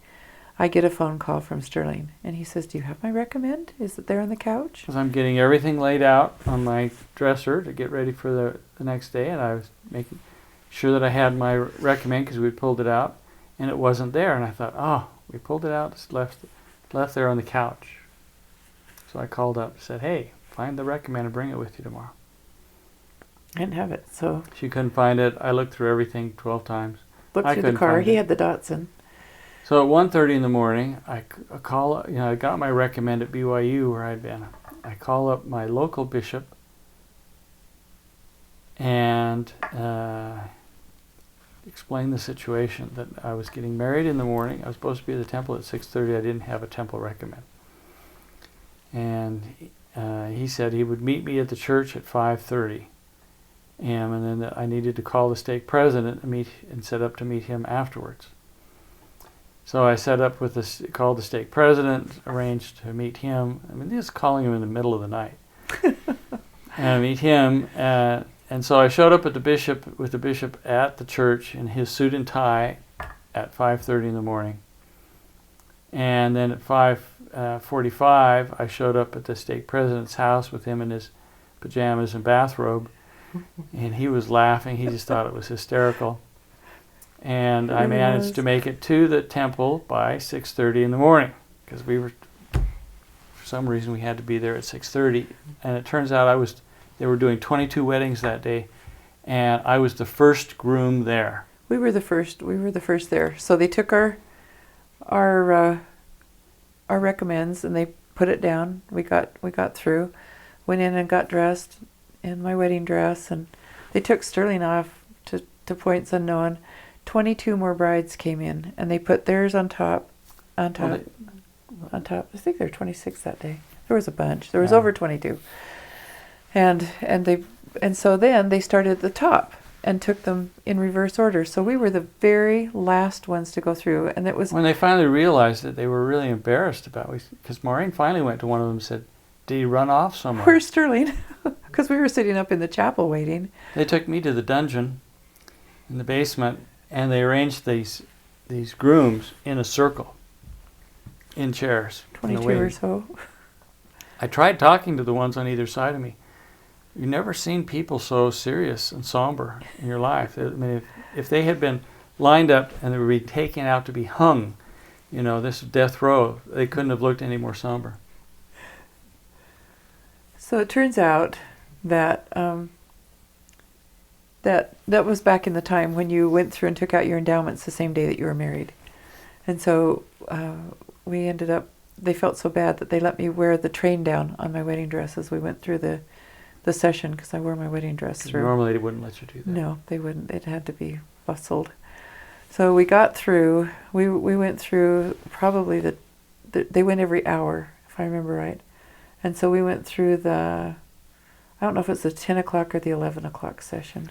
I get a phone call from Sterling, and he says, "Do you have my recommend? Is it there on the couch?" Because I'm getting everything laid out on my dresser to get ready for the next day, and I was making sure that I had my recommend because we pulled it out, and it wasn't there. And I thought, oh, we pulled it out, it's left there on the couch. So I called up and said, "Hey, find the recommend and bring it with you tomorrow." I didn't have it, so She couldn't find it. I looked through everything 12 times. looked I through the couldn't car. find He it. had the Datsun. So at 1:30 in the morning, I call, I got my recommend at BYU where I'd been. I call up my local bishop and explain the situation, that I was getting married in the morning. I was supposed to be at the temple at 6:30. I didn't have a temple recommend. And he said he would meet me at the church at 5:30 a.m. and then I needed to call the stake president and set up to meet him afterwards. So I set up called the stake president, arranged to meet him. I mean, just calling him in the middle of the night. And meet him. And so I showed up with the bishop at the church in his suit and tie at 5:30 in the morning. And then at 5:45, I showed up at the stake president's house with him in his pajamas and bathrobe. And he was laughing. He just thought it was hysterical. And I managed to make it to the temple by 6:30 in the morning because we were some reason we had to be there at 6:30, and it turns out they were doing 22 weddings that day, and I was the first groom there. We were the first there. So they took our recommends and they put it down. We got through, went in and got dressed in my wedding dress, and they took Sterling off to points unknown. 22 more brides came in, and they put theirs on top. I think there were 26 that day. There was a bunch. There was over 22. And so then they started at the top and took them in reverse order. So we were the very last ones to go through, and it was when they finally realized that, they were really embarrassed about it, because Maureen finally went to one of them and said, "Did he run off somewhere?" Where's Sterling? Because we were sitting up in the chapel waiting. They took me to the dungeon in the basement, and they arranged these grooms in a circle in chairs. 22 or so. I tried talking to the ones on either side of me. You've never seen people so serious and somber in your life. I mean, if they had been lined up and they would be taken out to be hung, this death row, they couldn't have looked any more somber. So it turns out that that was back in the time when you went through and took out your endowments the same day that you were married. And so we ended up, they felt so bad that they let me wear the train down on my wedding dress as we went through the session, because I wore my wedding dress through. Normally they wouldn't let you do that. No, they wouldn't. It had to be bustled. So we got through, we went through probably they went every hour, if I remember right. And so we went through I don't know if it's the 10 o'clock or the 11 o'clock session.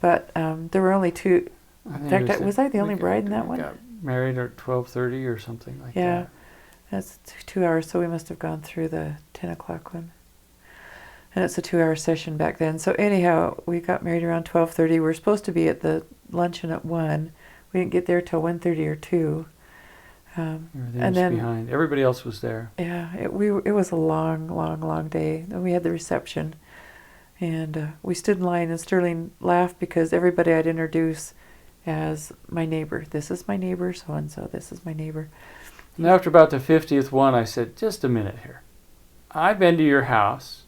But there were only two. In fact, was I the only bride in that one? Got married at 12:30 or something like that. Yeah, that's 2 hours, so we must have gone through the 10 o'clock one. And it's a 2-hour session back then. So anyhow, we got married around 12:30. We were supposed to be at the luncheon at 1. We didn't get there till 1:30 or 2. And then behind. Everybody else was there. Yeah, it was a long day. Then we had the reception, and we stood in line, and Sterling laughed because everybody I'd introduce as my neighbor. This is my neighbor, so and so. This is my neighbor. And after about the 50th one, I said, "Just a minute here. I've been to your house.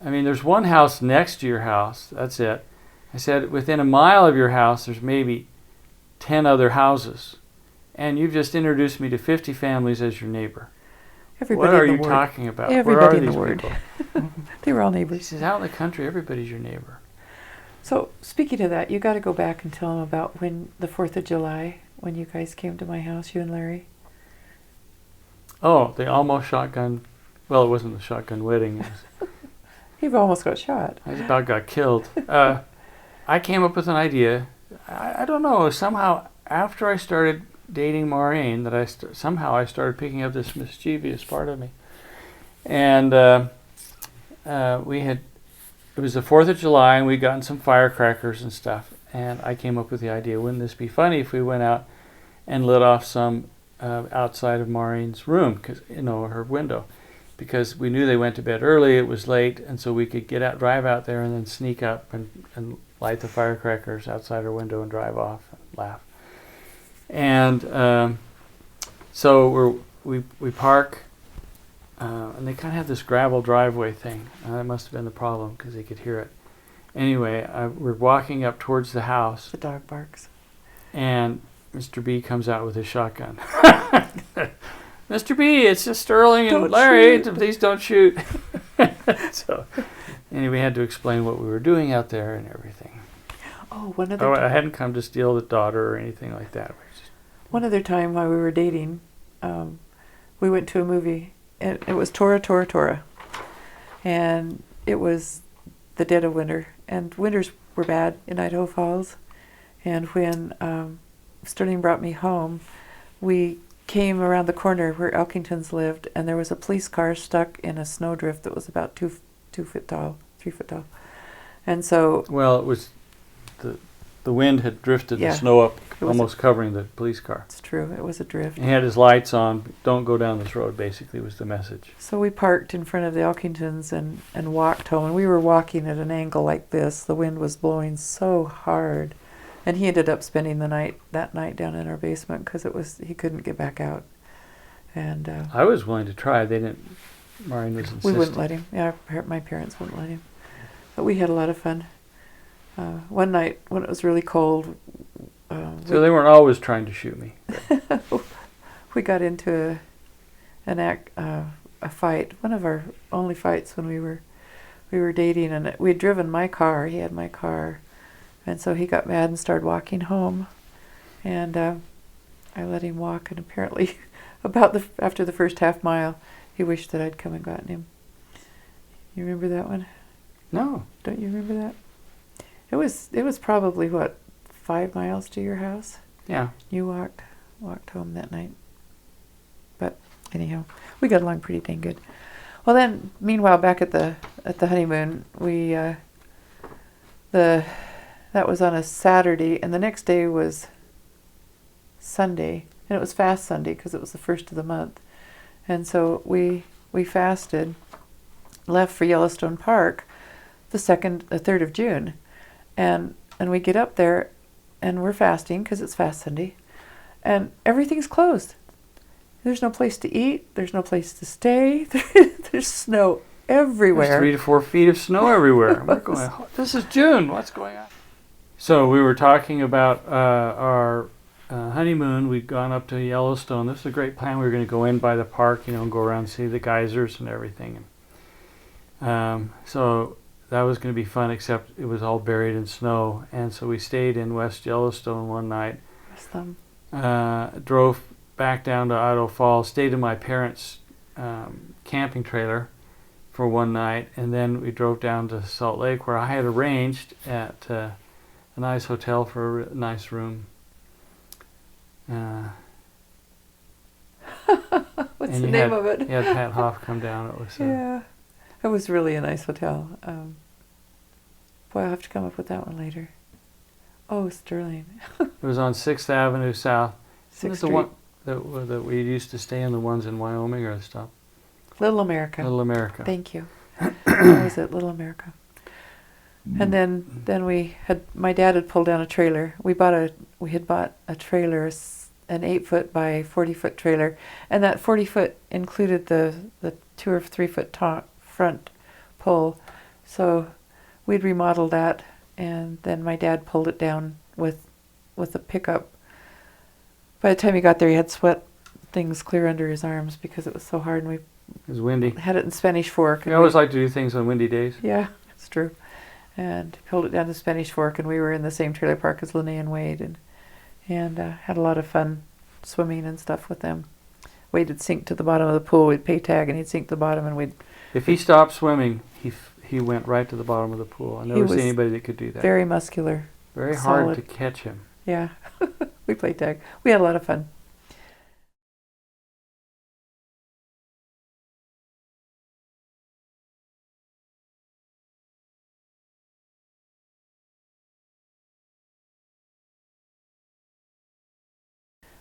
I mean, there's one house next to your house. That's it." I said, "Within a mile of your house, there's maybe 10 other houses. And you've just introduced me to 50 families as your neighbor. Everybody what are in the you ward. talking about? Everybody in Where the are ward. these people?" They were all He neighbors. says, "Out in the country, everybody's your neighbor." So speaking of that, you got to go back and tell them about when the 4th of July, when you guys came to my house, you and Larry. Oh, the almost shotgun. Well, it wasn't the shotgun wedding. It was, He almost got shot. I about got killed. I came up with an idea. I don't know. Somehow, after I started dating Maureen, that somehow I started picking up this mischievous part of me. And it was the 4th of July, and we'd gotten some firecrackers and stuff. And I came up with the idea, wouldn't this be funny if we went out and lit off some outside of Maureen's room, her window. Because we knew they went to bed early, it was late, and so we could drive out there and then sneak up and light the firecrackers outside her window and drive off and laugh. And so we park, and they kind of have this gravel driveway thing. That must have been the problem because they could hear it. Anyway, we're walking up towards the house. The dog barks. And Mr. B comes out with his shotgun. "Mr. B, it's just Sterling and Don't Larry. shoot." Please don't shoot." So, anyway, we had to explain what we were doing out there and everything. Oh, one other I hadn't come to steal the daughter or anything like that. One other time while we were dating, we went to a movie. And it was Tora, Tora, Tora. And it was the dead of winter. And winters were bad in Idaho Falls. And when Sterling brought me home, we came around the corner where Elkingtons lived, and there was a police car stuck in a snowdrift that was about 2 foot tall, 3 foot tall. And so... Well, it was... The wind had drifted the Yeah. snow up, It was almost covering the police car. It's true, it was a drift. He had his lights on. "Don't go down this road," basically, was the message. So we parked in front of the Elkingtons and walked home. And we were walking at an angle like this. The wind was blowing so hard. And he ended up spending that night down in our basement because he couldn't get back out. And I was willing to try. They didn't. Maureen was insisting. we wouldn't let him. Yeah, my parents wouldn't let him. But we had a lot of fun. One night when it was really cold, So they weren't always trying to shoot me. we got into a fight. One of our only fights when we were dating, and we'd driven my car. He had my car, and so he got mad and started walking home, and I let him walk. And apparently, after the first half mile, he wished that I'd come and gotten him. You remember that one? No. Don't you remember that? It was probably, what, 5 miles to your house? Yeah. You walked home that night. But anyhow, we got along pretty dang good. Well then, meanwhile, back at the honeymoon, we that was on a Saturday, and the next day was Sunday, and it was Fast Sunday because it was the first of the month. And so we fasted, left for Yellowstone Park the 3rd of June. And we get up there, and we're fasting because it's Fast Sunday, and everything's closed. There's no place to eat. There's no place to stay. There's snow everywhere. There's 3 to 4 feet of snow everywhere. We're going, this is June. What's going on? So we were talking about our honeymoon. We'd gone up to Yellowstone. This was a great plan. We were going to go in by the park, and go around and see the geysers and everything. So that was going to be fun, except it was all buried in snow. And so we stayed in West Yellowstone one night. Drove back down to Idaho Falls, stayed in my parents' camping trailer for one night, and then we drove down to Salt Lake, where I had arranged at a nice hotel for a nice room. What's the name of it? You had Pat Hoff come down. It was yeah, it was really a nice hotel. Boy, I'll have to come up with that one later. Oh, Sterling. It was on 6th Avenue South. 6th the Street. one that we used to stay in, the ones in Wyoming or stuff? Little America. Little America. Thank you. That was it, Little America. And then my dad had pulled down a trailer. We had bought a trailer, an 8-foot by 40-foot trailer, and that 40-foot included the 2 or 3-foot front pull. So we'd remodeled that, and then my dad pulled it down with a pickup. By the time he got there, he had sweat things clear under his arms because it was so hard, and It was windy. had it in Spanish Fork. I always like to do things on windy days. Yeah, it's true. And pulled it down to Spanish Fork, and we were in the same trailer park as Linnea and Wade, and had a lot of fun swimming and stuff with them. Wade would sink to the bottom of the pool. We'd pay tag, and he'd sink to the bottom, and If he stopped swimming, he went right to the bottom of the pool. I never seen anybody that could do that. Very muscular. Very solid. hard to catch him. Yeah, we played tag. We had a lot of fun.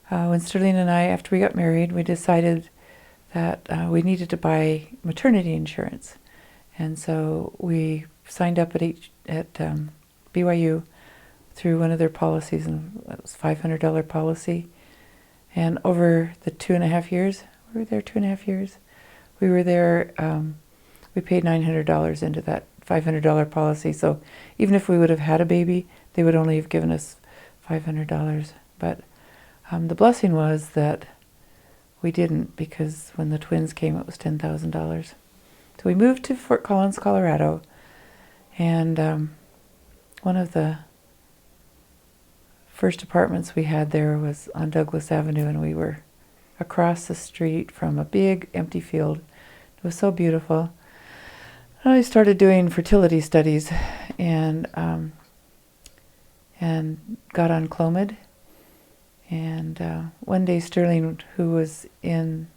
When Sterling and I, after we got married, we decided that we needed to buy maternity insurance. And so we signed up at BYU through one of their policies, and it was a $500 policy. And over the 2.5 years, we were there 2.5 years, we were there, we paid $900 into that $500 policy. So even if we would have had a baby, they would only have given us $500. But the blessing was that we didn't, because when the twins came, it was $10,000. So we moved to Fort Collins, Colorado, and one of the first apartments we had there was on Douglas Avenue, and we were across the street from a big empty field. It was so beautiful. I started doing fertility studies and got on Clomid. And one day Sterling, who was you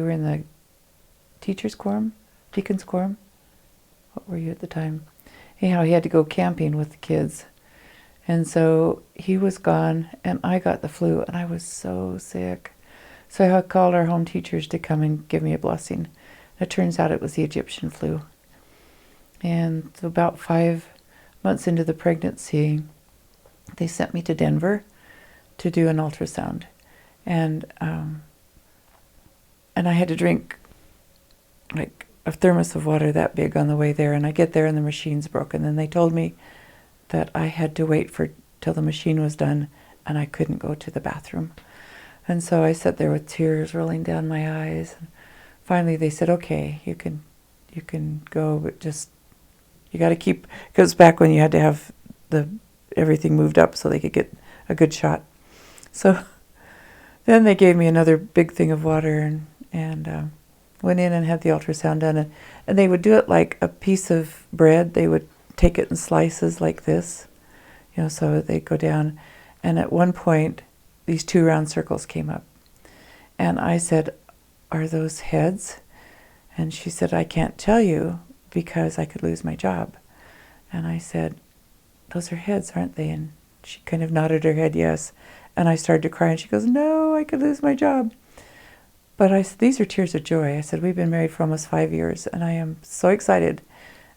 were in the teacher's quorum, deacon's quorum. What were you at the time? Anyhow, he had to go camping with the kids. And so he was gone, and I got the flu, and I was so sick. So I called our home teachers to come and give me a blessing. It turns out it was the Egyptian flu. And so about 5 months into the pregnancy, they sent me to Denver to do an ultrasound. And and I had to drink like a thermos of water that big on the way there, and I get there and the machine's broken. And they told me that I had to wait till the machine was done, and I couldn't go to the bathroom. And so I sat there with tears rolling down my eyes. And finally, they said, "Okay, you can go, but just you got to keep." Because back when you had to have everything moved up so they could get a good shot. So then they gave me another big thing of water and went in and had the ultrasound done. And they would do it like a piece of bread. They would take it in slices like this, so they'd go down. And at one point, these 2 round circles came up. And I said, "Are those heads?" And she said, "I can't tell you because I could lose my job." And I said, "Those are heads, aren't they?" And she kind of nodded her head, yes. And I started to cry, and she goes, "No, I could lose my job." But I said, "These are tears of joy." I said, "We've been married for almost 5 years, and I am so excited.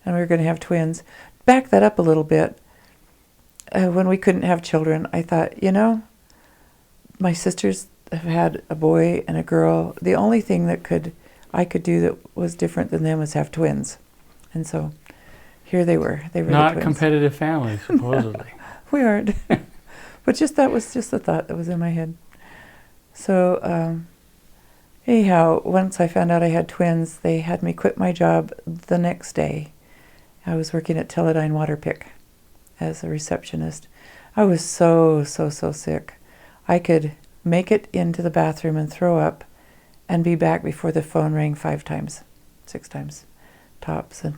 And we were going to have twins." Back that up a little bit. When we couldn't have children, I thought, my sisters have had a boy and a girl. The only thing that I could do that was different than them was have twins. And so here they were. They were not the twins. competitive families, supposedly. We aren't. But that was just the thought that was in my head. So anyhow, once I found out I had twins, they had me quit my job the next day. I was working at Teledyne Waterpick as a receptionist. I was so sick. I could make it into the bathroom and throw up and be back before the phone rang 5 times, 6 times, tops. And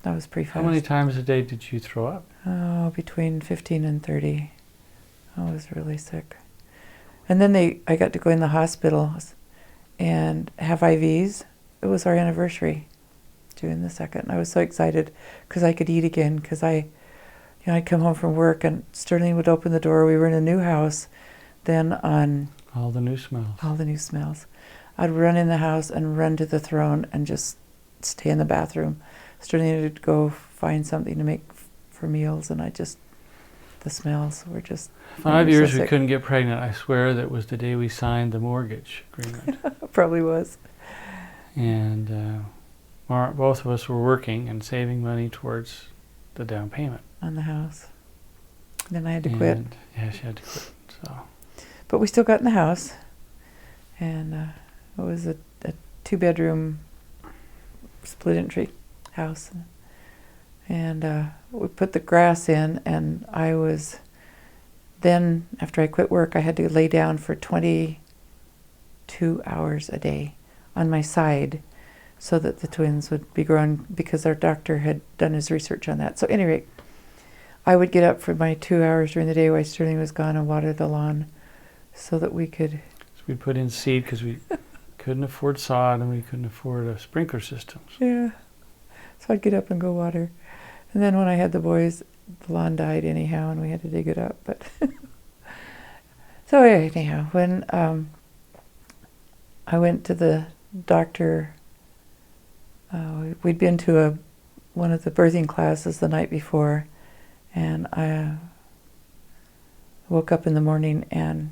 that was pretty fast. How many times a day did you throw up? Oh, between 15 and 30. I was really sick. And then I got to go in the hospital and have IVs. It was our anniversary, June the 2nd. I was so excited because I could eat again, because I'd come home from work and Sterling would open the door. We were in a new house then on... All the new smells. All the new smells. I'd run in the house and run to the throne and just stay in the bathroom. Sterling would go find something to make for meals, and the smells were just... 5 years so we sick. couldn't get pregnant. I swear that was the day we signed the mortgage agreement. Probably was. And both of us were working and saving money towards the down payment. On the house. Then I had to quit. Yeah, she had to quit. So. But we still got in the house. And it was a 2-bedroom split entry house. And we put the grass in, and then after I quit work, I had to lay down for 22 hours a day on my side so that the twins would be grown, because our doctor had done his research on that. So at any rate, I would get up for my 2 hours during the day while Sterling was gone and water the lawn so that we could... So we'd put in seed because we couldn't afford sod and we couldn't afford a sprinkler system. Yeah. So I'd get up and go water. And then when I had the boys, the lawn died anyhow, and we had to dig it up. But so anyhow, when I went to the doctor, we'd been to one of the birthing classes the night before, and I woke up in the morning and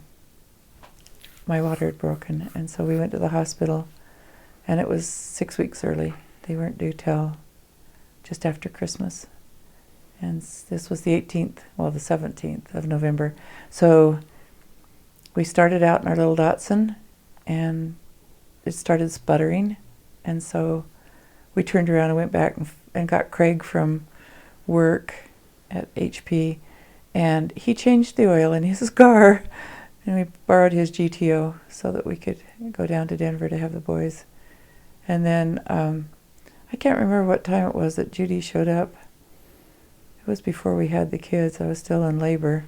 my water had broken, and so we went to the hospital, and it was 6 weeks early. They weren't due till just after Christmas. And this was the 17th of November. So we started out in our little Datsun, and it started sputtering. And so we turned around and went back and got Craig from work at HP, and he changed the oil in his car, and we borrowed his GTO so that we could go down to Denver to have the boys. And then I can't remember what time it was that Judy showed up. It was before we had the kids. I was still in labor.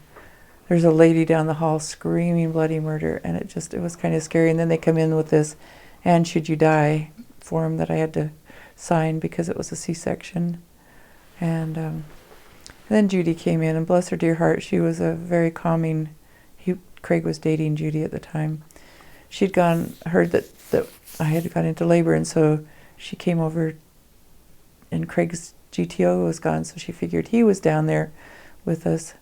There's a lady down the hall screaming bloody murder, and it was kind of scary. And then they come in with this "and should you die" form that I had to sign because it was a C-section. And then Judy came in, and bless her dear heart, she was a very calming... Craig was dating Judy at the time. She'd heard that I had gone into labor, and so she came over, and Craig's GTO was gone, so she figured he was down there with us.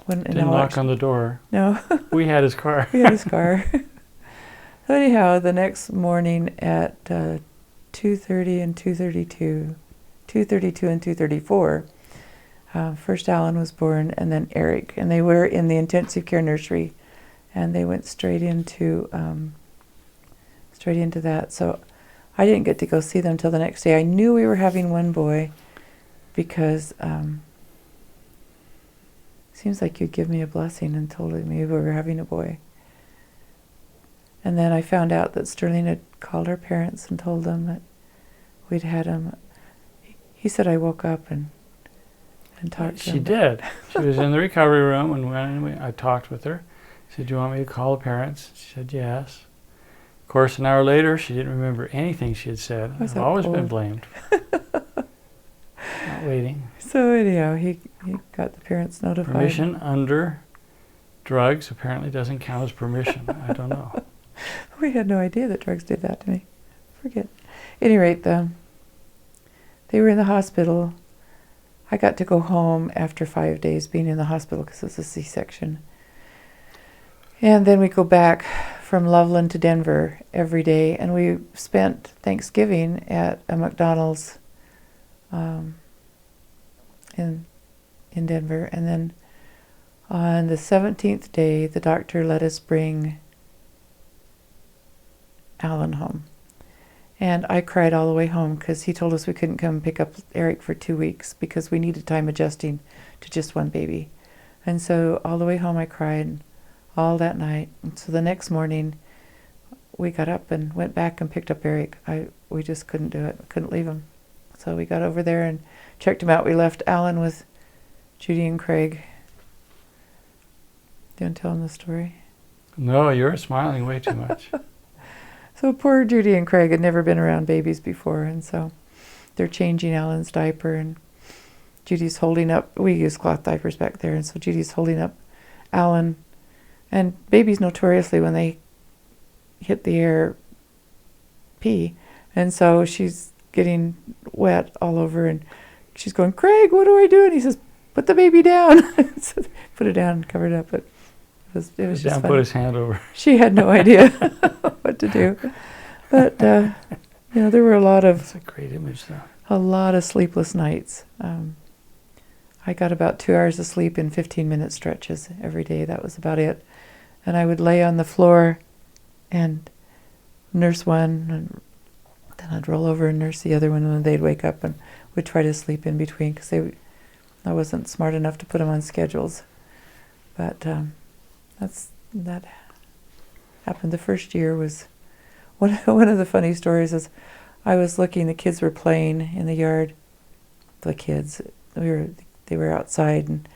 Didn't knock on the door. No. We had his car. We had his car. So anyhow, the next morning at 2:30 and 2:32, 2:32 and 2:34, first Alan was born, and then Eric, and they were in the intensive care nursery, and they went straight into that. So I didn't get to go see them till the next day. I knew we were having one boy because seems like you'd give me a blessing and told me we were having a boy. And then I found out that Sterling had called our parents and told them that we'd had him. He said I woke up and talked to him. She did. She was in the recovery room, and I talked with her. She said, "Do you want me to call the parents?" She said, "Yes." Of course, an hour later, she didn't remember anything she had said. I've always been blamed. Not waiting. So anyhow, he got the parents notified. Permission under drugs apparently doesn't count as permission. I don't know. We had no idea that drugs did that to me. Forget. At any rate, they were in the hospital. I got to go home after 5 days being in the hospital because it was a C-section. And then we go back from Loveland to Denver every day, and we spent Thanksgiving at a McDonald's in Denver. And then on the 17th day, the doctor let us bring Alan home. And I cried all the way home because he told us we couldn't come pick up Eric for 2 weeks because we needed time adjusting to just one baby. And so all the way home I cried all that night. And so the next morning we got up and went back and picked up Eric. We just couldn't do it. Couldn't leave him. So we got over there and checked him out. We left Alan with Judy and Craig. Do you want to tell him the story? No, you're smiling way too much. So poor Judy and Craig had never been around babies before, and so they're changing Alan's diaper, and Judy's holding up, we use cloth diapers back there, and so Judy's holding up Alan, and babies notoriously, when they hit the air, pee, and so she's getting wet all over, and she's going, "Craig, what do I do?" And he says, "Put the baby down." So put it down and covered it up, but it was just fun. Put his hand over. She had no idea what to do. But, there were a lot of... That's a great image, though. A lot of sleepless nights. I got about 2 hours of sleep in 15-minute stretches every day. That was about it. And I would lay on the floor and nurse one, and then I'd roll over and nurse the other one, and then they'd wake up, and we'd try to sleep in between because I wasn't smart enough to put them on schedules. But... that happened. The first year was one of the funny stories is I was looking, the kids were playing in the yard. The kids, they were outside,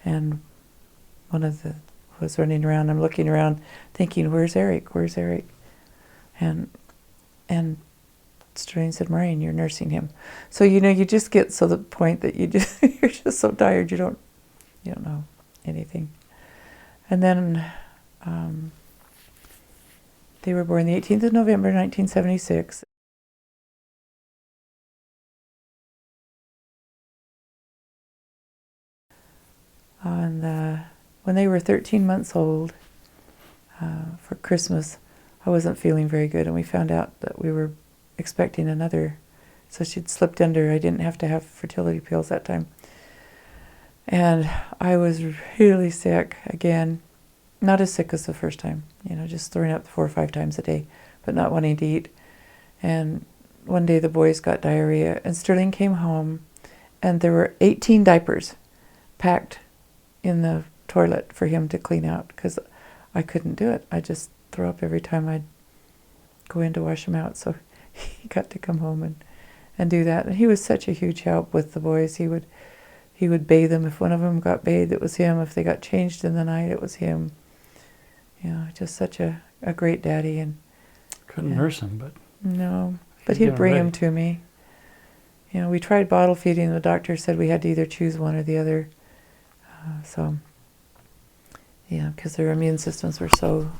and one of the was running around. I'm looking around thinking, "Where's Eric? Where's Eric?" And Sterling said, "Maureen, you're nursing him." So you just get to the point that you're just so tired you don't know anything. And then they were born the 18th of November, 1976. When they were 13 months old, for Christmas, I wasn't feeling very good, and we found out that we were expecting another. So she'd slipped under. I didn't have to have fertility pills that time. And I was really sick again. Not as sick as the first time, just throwing up 4 or 5 times a day, but not wanting to eat. And one day the boys got diarrhea, and Sterling came home, and there were 18 diapers packed in the toilet for him to clean out because I couldn't do it. I just throw up every time I'd go in to wash them out. So he got to come home and do that. And he was such a huge help with the boys. He would bathe them. If one of them got bathed, it was him. If they got changed in the night, it was him. Just such a great daddy. And couldn't nurse him, but... No, but he'd bring him to me. We tried bottle feeding. The doctor said we had to either choose one or the other. Because their immune systems were so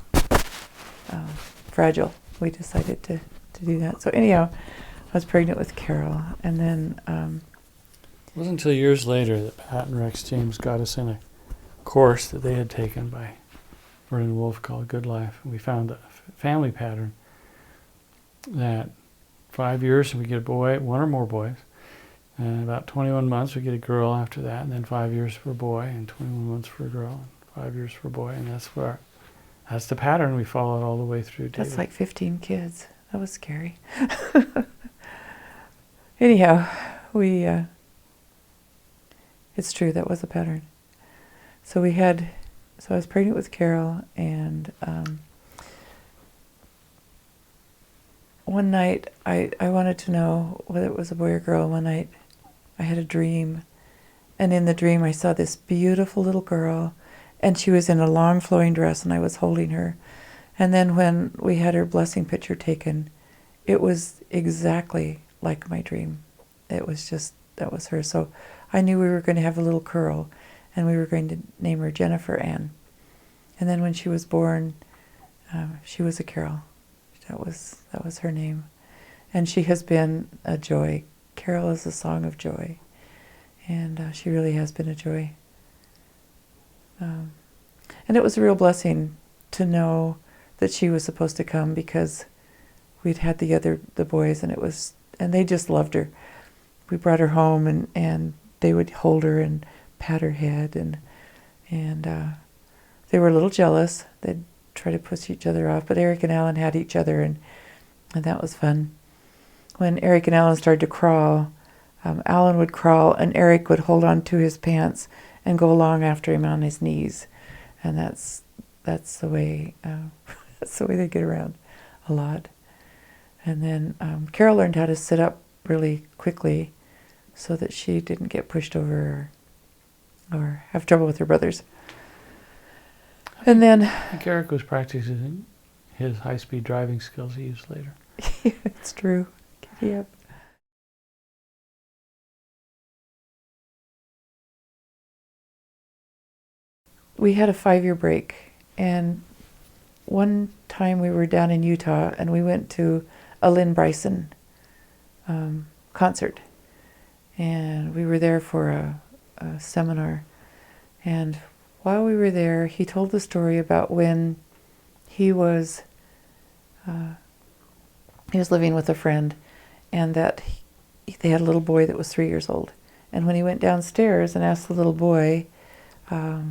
fragile, we decided to do that. So anyhow, I was pregnant with Carol, and then... It wasn't until years later that Pat and Rex James got us in a course that they had taken by Vernon Wolfe called Good Life. And we found family pattern that 5 years we get a boy, one or more boys. And about 21 months we get a girl after that, and then 5 years for a boy, and 21 months for a girl, and 5 years for a boy, and that's the pattern we followed all the way through. That's David. like 15 kids. That was scary. Anyhow, it's true, that was a pattern. So I was pregnant with Carol, and one night I wanted to know whether it was a boy or girl. One night I had a dream, and in the dream I saw this beautiful little girl, and she was in a long flowing dress, and I was holding her. And then when we had her blessing picture taken, it was exactly like my dream. It was just, that was her. So I knew we were going to have a little girl, and we were going to name her Jennifer Ann. And then when she was born, she was a Carol. That was her name. And she has been a joy. Carol is a song of joy. And she really has been a joy. And it was a real blessing to know that she was supposed to come, because we'd had the boys, and they just loved her. We brought her home, and they would hold her and pat her head, and they were a little jealous. They'd try to push each other off, but Eric and Alan had each other, and that was fun. When Eric and Alan started to crawl, Alan would crawl, and Eric would hold on to his pants and go along after him on his knees, and that's the way that's the way they get around a lot. And then Carol learned how to sit up really quickly, so that she didn't get pushed over or have trouble with her brothers. And then I think Eric was practicing his high-speed driving skills he used later. it's true. Yep. We had a 5-year break, and one time we were down in Utah, and we went to a Lynn Bryson concert, and we were there for a seminar. And while we were there, he told the story about when he was living with a friend, and that they had a little boy that was 3 years old. And when he went downstairs and asked the little boy, Well,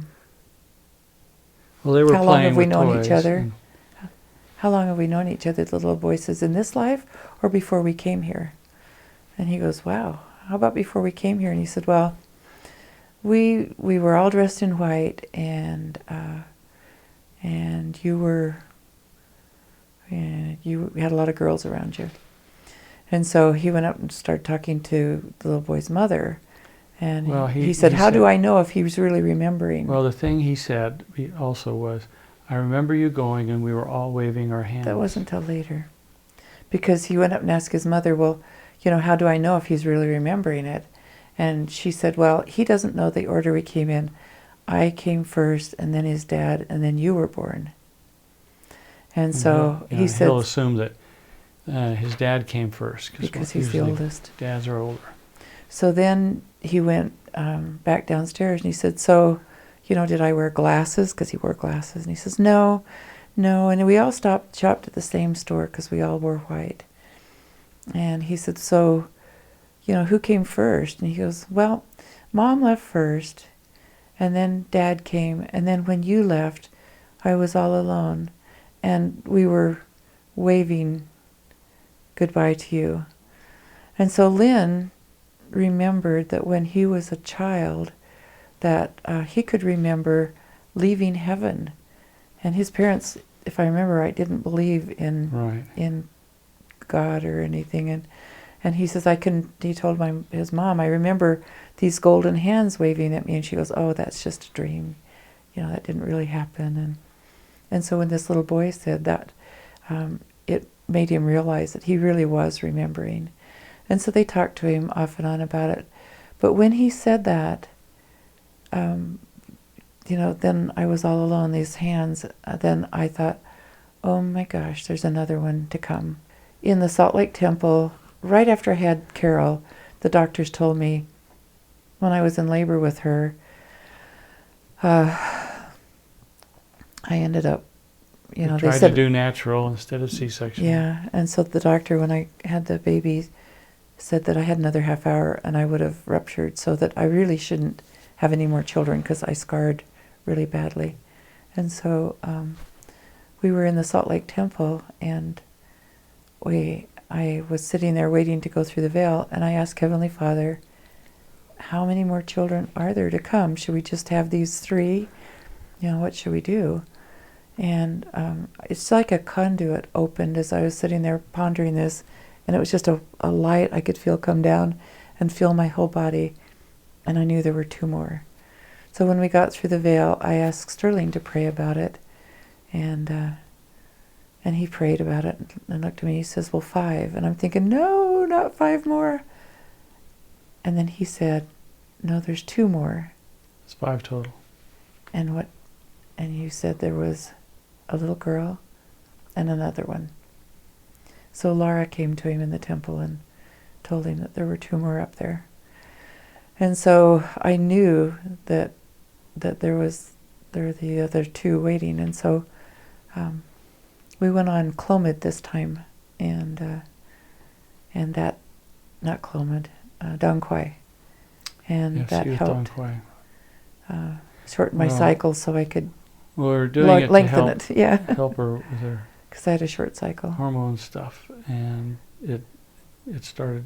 they were how long playing have we with known toys, each other? and How long have we known each other? The little boy says, in this life or before we came here? And he goes, wow, how about before we came here? And he said, well, we were all dressed in white, and you had a lot of girls around you. And so he went up and started talking to the little boy's mother, and Well, he said, how do I know if he was really remembering? Well, the thing he said also was, I remember you going and we were all waving our hands. That wasn't until later. Because he went up and asked his mother, well, how do I know if he's really remembering it? And she said, well, he doesn't know the order we came in. I came first, and then his dad, and then you were born. And so he said... He'll assume that his dad came first. Because he's the oldest. Dads are older. So then he went back downstairs, and he said, so, did I wear glasses? Because he wore glasses. And he says, no. And we all shopped at the same store because we all wore white. And he said, so, who came first? And he goes, well, Mom left first, and then Dad came, and then when you left, I was all alone, and we were waving goodbye to you. And so Lynn remembered that when he was a child, that he could remember leaving heaven. And his parents, if I remember right, didn't believe in God or anything. And he says, he told his mom, I remember these golden hands waving at me. And she goes, oh, that's just a dream. That didn't really happen. And so when this little boy said that, it made him realize that he really was remembering. And so they talked to him off and on about it. But when he said that, then I was all alone, these hands, then I thought, oh my gosh, there's another one to come. In the Salt Lake Temple, right after I had Carol, the doctors told me, when I was in labor with her, I ended up you know, they tried said to do natural instead of C-section. Yeah, and so the doctor, when I had the baby, said that I had another half hour and I would have ruptured, so that I really shouldn't have any more children because I scarred really badly. And so we were in the Salt Lake Temple, and I was sitting there waiting to go through the veil, and I asked Heavenly Father, how many more children are there to come? Should we just have these 3? You know, what should we do? And it's like a conduit opened as I was sitting there pondering this, and it was just a light I could feel come down and fill my whole body, and I knew there were 2 more. So when we got through the veil, I asked Sterling to pray about it, and he prayed about it and looked at me. He says, well, 5. And I'm thinking, no, not 5 more. And then he said, no, there's 2 more. It's 5 total. And you said there was a little girl and another one. So Laura came to him in the temple and told him that there were 2 more up there. And so I knew that there were the other 2 waiting. And so we went on Clomid this time, and that, not Clomid, Dong Quai. And Yes, that helped shorten my cycle so I could we're doing it to lengthen help, it. Yeah, help her with her because I had a short cycle. hormone stuff, and it started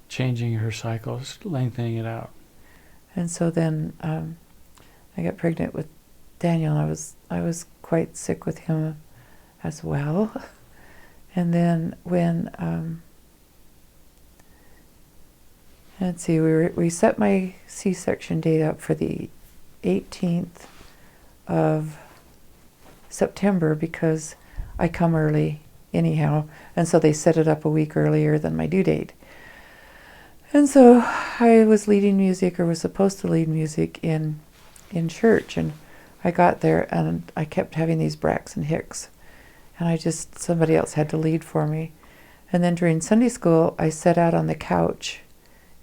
changing her cycles, lengthening it out. And so then I got pregnant with Daniel. I was quite sick with him as well. And then when let's see, we set my C-section date up for the 18th of September because I come early anyhow, and so they set it up a week earlier than my due date. And so I was leading music, or was supposed to lead music in church, and I got there and I kept having these Braxton Hicks, and somebody else had to lead for me. And then during Sunday school, I sat out on the couch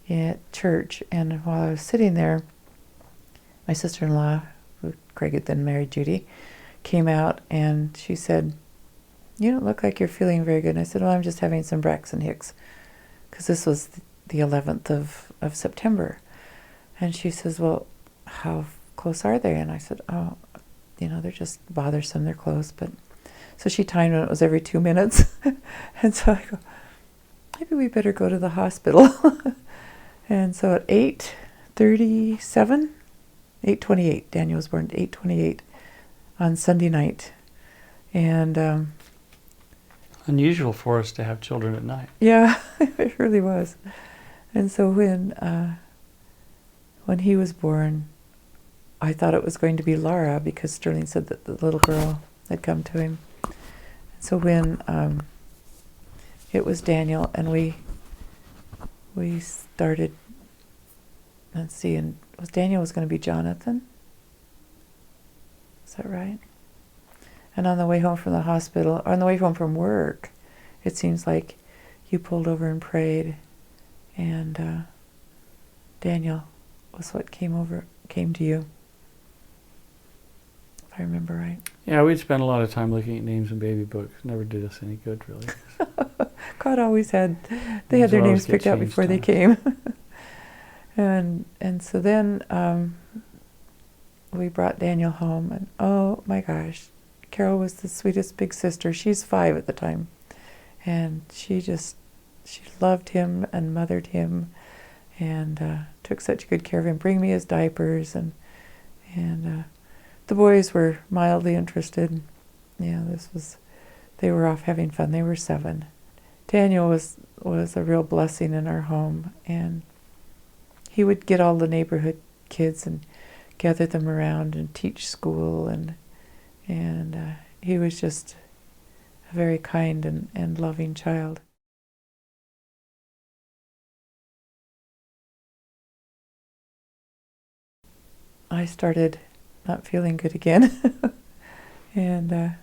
at church, and while I was sitting there, my sister-in-law, who Craig had then married Judy, came out, and she said, you don't look like you're feeling very good. And I said, well, I'm just having some Braxton Hicks, because this was the 11th of September. And she says, well, how close are they? And I said, oh, they're just bothersome, they're close. But so she timed it, it was every 2 minutes. And so I go, maybe we better go to the hospital. And so at 8:37, 8:28, Daniel was born at 8:28 on Sunday night. And Unusual for us to have children at night. yeah, it really was. And so when he was born, I thought it was going to be Laura, because Sterling said that the little girl had come to him. So when it was Daniel, and we started, let's see, and Daniel was going to be Jonathan. Is that right? And on the way home from the hospital, on the way home from work, it seems like you pulled over and prayed, and Daniel was what came to you, if I remember right. Yeah, we'd spend a lot of time looking at names in baby books. Never did us any good, really. God always had their names picked out before they came. And so then we brought Daniel home, and oh my gosh, Carol was the sweetest big sister. She's 5 at the time, and she loved him and mothered him, and took such good care of him, bring me his diapers, and the boys were mildly interested. Yeah, they were off having fun. They were 7. Daniel was a real blessing in our home, and he would get all the neighborhood kids and gather them around and teach school, and he was just a very kind and loving child. I started not feeling good again, and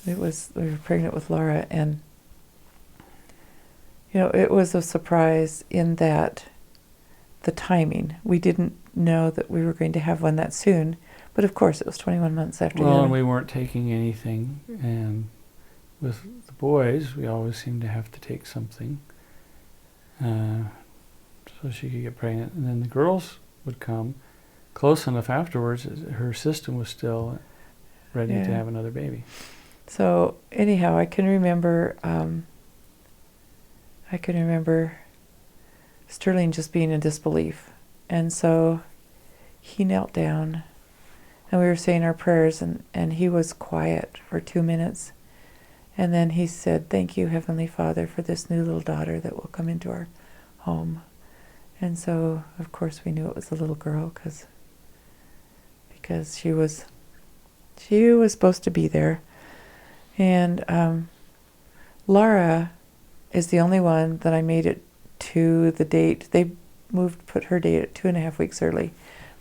we were pregnant with Laura, and it was a surprise in that the timing. We didn't know that we were going to have one that soon, But of course, it was 21 months after. Well, and we weren't taking anything, and with the boys, we always seemed to have to take something, so she could get pregnant. And then the girls would come close enough afterwards. Her system was still ready to have another baby. So anyhow, I can remember Sterling just being in disbelief, and so he knelt down, and we were saying our prayers, and he was quiet for 2 minutes, and then he said, "Thank you, Heavenly Father, for this new little daughter that will come into our home." And so, of course, we knew it was a little girl because she was supposed to be there. And Laura is the only one that I made it to the date. They put her date at 2.5 weeks early.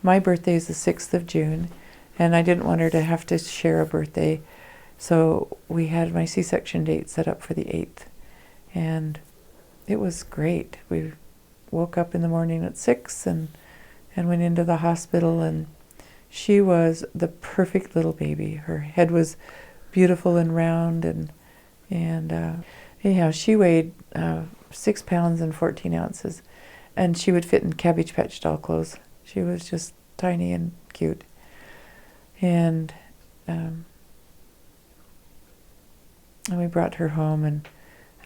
My birthday is the 6th of June, and I didn't want her to have to share a birthday, so we had my C-section date set up for the 8th, and it was great. We woke up in the morning at 6 and went into the hospital, and she was the perfect little baby. Her head was beautiful and round, and anyhow, she weighed 6 pounds and 14 ounces, and she would fit in Cabbage Patch doll clothes. She was just tiny and cute, and we brought her home, and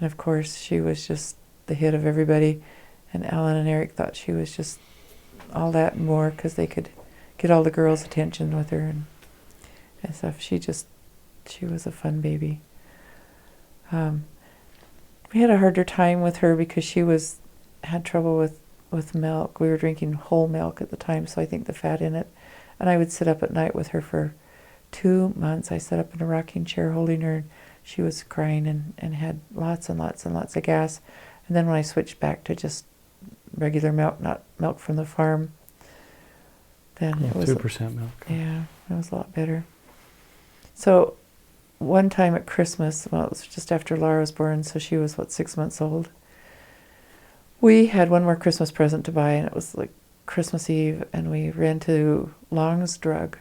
of course she was just the hit of everybody, and Alan and Eric thought she was just all that and more because they could get all the girls' attention with her and stuff. She was a fun baby. We had a harder time with her because she had trouble with milk. We were drinking whole milk at the time, so I think the fat in it. And I would sit up at night with her for 2 months. I sat up in a rocking chair holding her, and she was crying and had lots and lots and lots of gas. And then when I switched back to just regular milk, not milk from the farm, then it was 2% milk. Yeah, it was a lot better. So one time at Christmas, well, it was just after Laura was born, so she was, 6 months old. We had one more Christmas present to buy, and it was like Christmas Eve, and we ran to Long's Drug.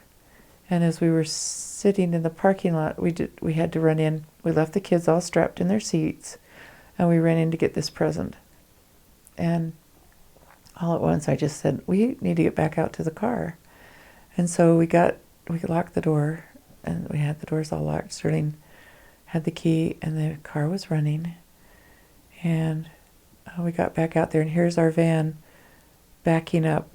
And as we were sitting in the parking lot, we had to run in. We left the kids all strapped in their seats, and we ran in to get this present. And all at once, I just said, "We need to get back out to the car." And so we locked the door, and we had the doors all locked. Sterling had the key, and the car was running. And we got back out there, and here's our van backing up,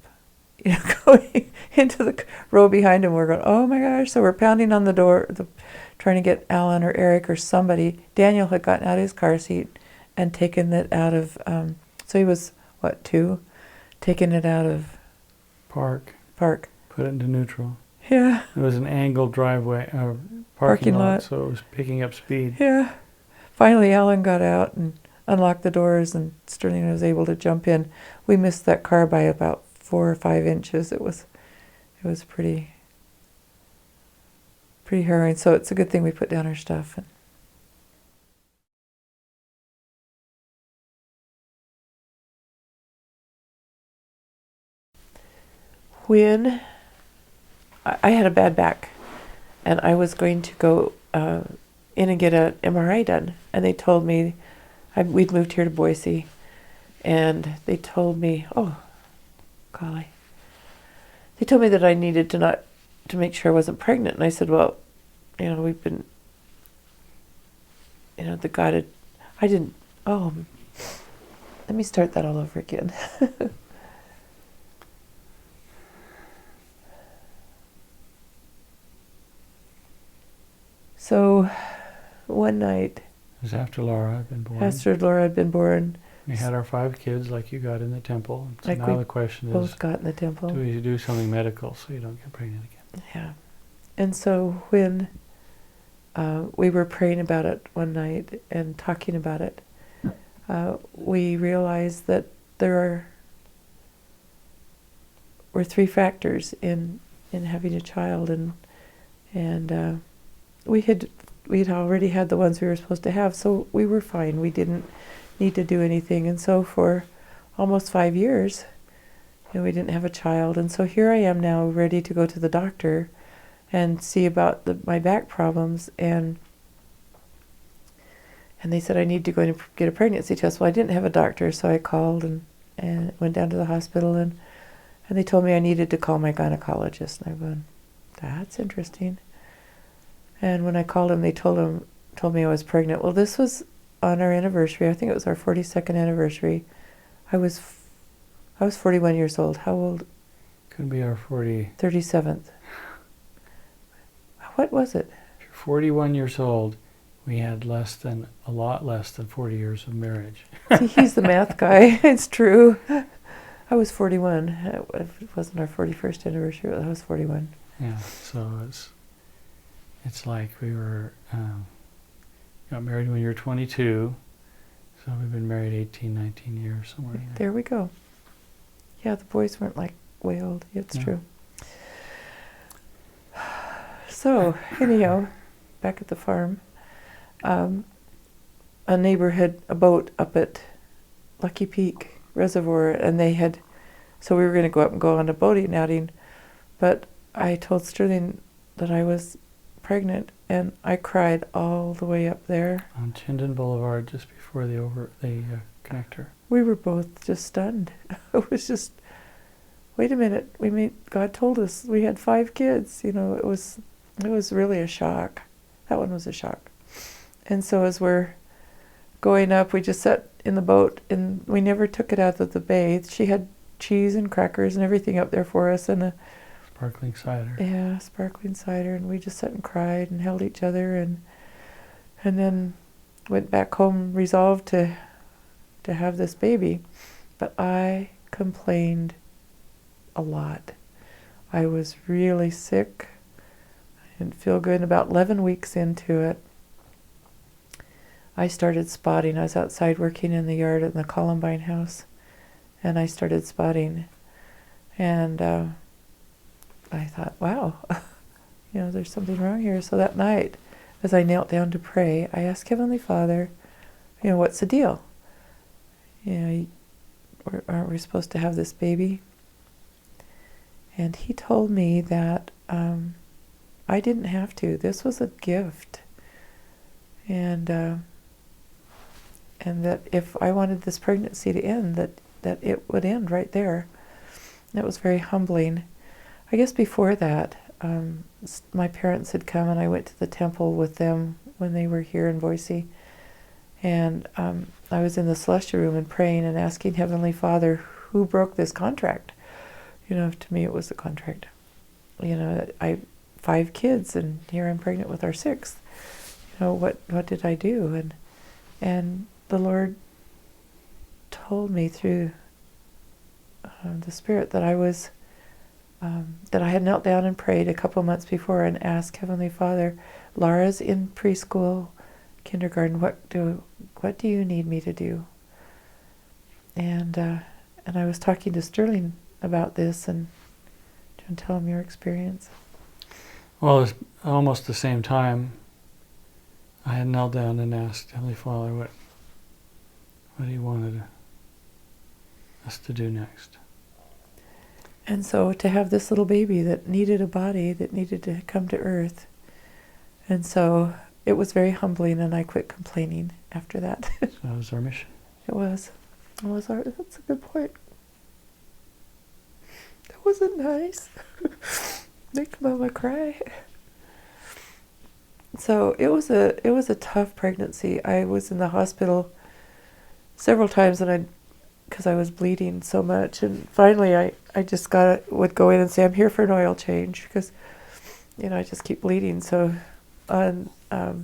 going into the row behind him. We're going, "Oh my gosh." So we're pounding on the door, trying to get Alan or Eric or somebody. Daniel had gotten out of his car seat and taken it out of, so he was, 2? Taking it out of Park. Put it into neutral. Yeah. It was an angled driveway, parking lot, so it was picking up speed. Yeah. Finally, Alan got out and unlocked the doors, and Sterling was able to jump in. We missed that car by about 4 or 5 inches. It was pretty harrowing. So it's a good thing we put down our stuff. When I had a bad back, and I was going to go in and get an MRI done, and they told me, we'd moved here to Boise, and they told me, they told me that I needed to make sure I wasn't pregnant, and I said, well, we've been, I didn't, let me start that all over again. So one night, It was after Laura had been born. We had our 5 kids like you got in the temple. So like now the question is, both got in the temple. do we do something medical so you don't get pregnant again? Yeah. And so when we were praying about it one night and talking about it, we realized that there were 3 factors in having a child, and we'd already had the ones we were supposed to have, so we were fine. We didn't need to do anything. And so for almost 5 years, we didn't have a child. And so here I am now, ready to go to the doctor, and see about my back problems. And they said I need to go and get a pregnancy test. Well, I didn't have a doctor, so I called and went down to the hospital, and they told me I needed to call my gynecologist. And I went, that's interesting. And when I called him, they told me I was pregnant. Well, this was on our anniversary. I think it was our 42nd anniversary. I was 41 years old. How old? Could be our 37th. What was it? If you're 41 years old, we had a lot less than 40 years of marriage. See, he's the math guy. It's true. I was 41. It wasn't our 41st anniversary. I was 41. Yeah, so it's like we were got married when you were 22, so we've been married 18, 19 years, somewhere in there. There we go. Yeah, the boys weren't like way old. It's true. So, anyhow, back at the farm, a neighbor had a boat up at Lucky Peak Reservoir, and so we were going to go up and go on a boating outing, but I told Sterling that I was pregnant, and I cried all the way up there. On Chinden Boulevard, just before the connector. We were both just stunned. It was just, wait a minute, God told us we had 5 kids. It was really a shock. That one was a shock. And so as we're going up, we just sat in the boat, and we never took it out of the bay. She had cheese and crackers and everything up there for us, and sparkling cider. Yeah, sparkling cider, and we just sat and cried and held each other, and then went back home resolved to have this baby. But I complained a lot. I was really sick. I didn't feel good. About 11 weeks into it, I started spotting. I was outside working in the yard in the Columbine house, and I started spotting. And I thought, wow, there's something wrong here. So that night, as I knelt down to pray, I asked Heavenly Father, what's the deal? Aren't we supposed to have this baby? And he told me that I didn't have to. This was a gift. And that if I wanted this pregnancy to end, that it would end right there. That was very humbling. I guess before that, my parents had come, and I went to the temple with them when they were here in Boise. And I was in the celestial room and praying and asking Heavenly Father, who broke this contract? To me it was the contract. I 5 kids, and here I'm pregnant with our 6th. What did I do? And the Lord told me through the Spirit that that I had knelt down and prayed a couple months before and asked Heavenly Father, Laura's in preschool, kindergarten. What do you need me to do? And I was talking to Sterling about this, and do you want to tell him your experience? Well, it's almost the same time. I had knelt down and asked Heavenly Father what He wanted us to do next. And so to have this little baby that needed a body, that needed to come to earth. And so it was very humbling, and I quit complaining after that. So that was our mission. It was that's a good point. That wasn't nice. Make Mama cry. So it was a tough pregnancy. I was in the hospital several times, and because I was bleeding so much, and finally I just would go in and say, I'm here for an oil change, because I just keep bleeding. So on the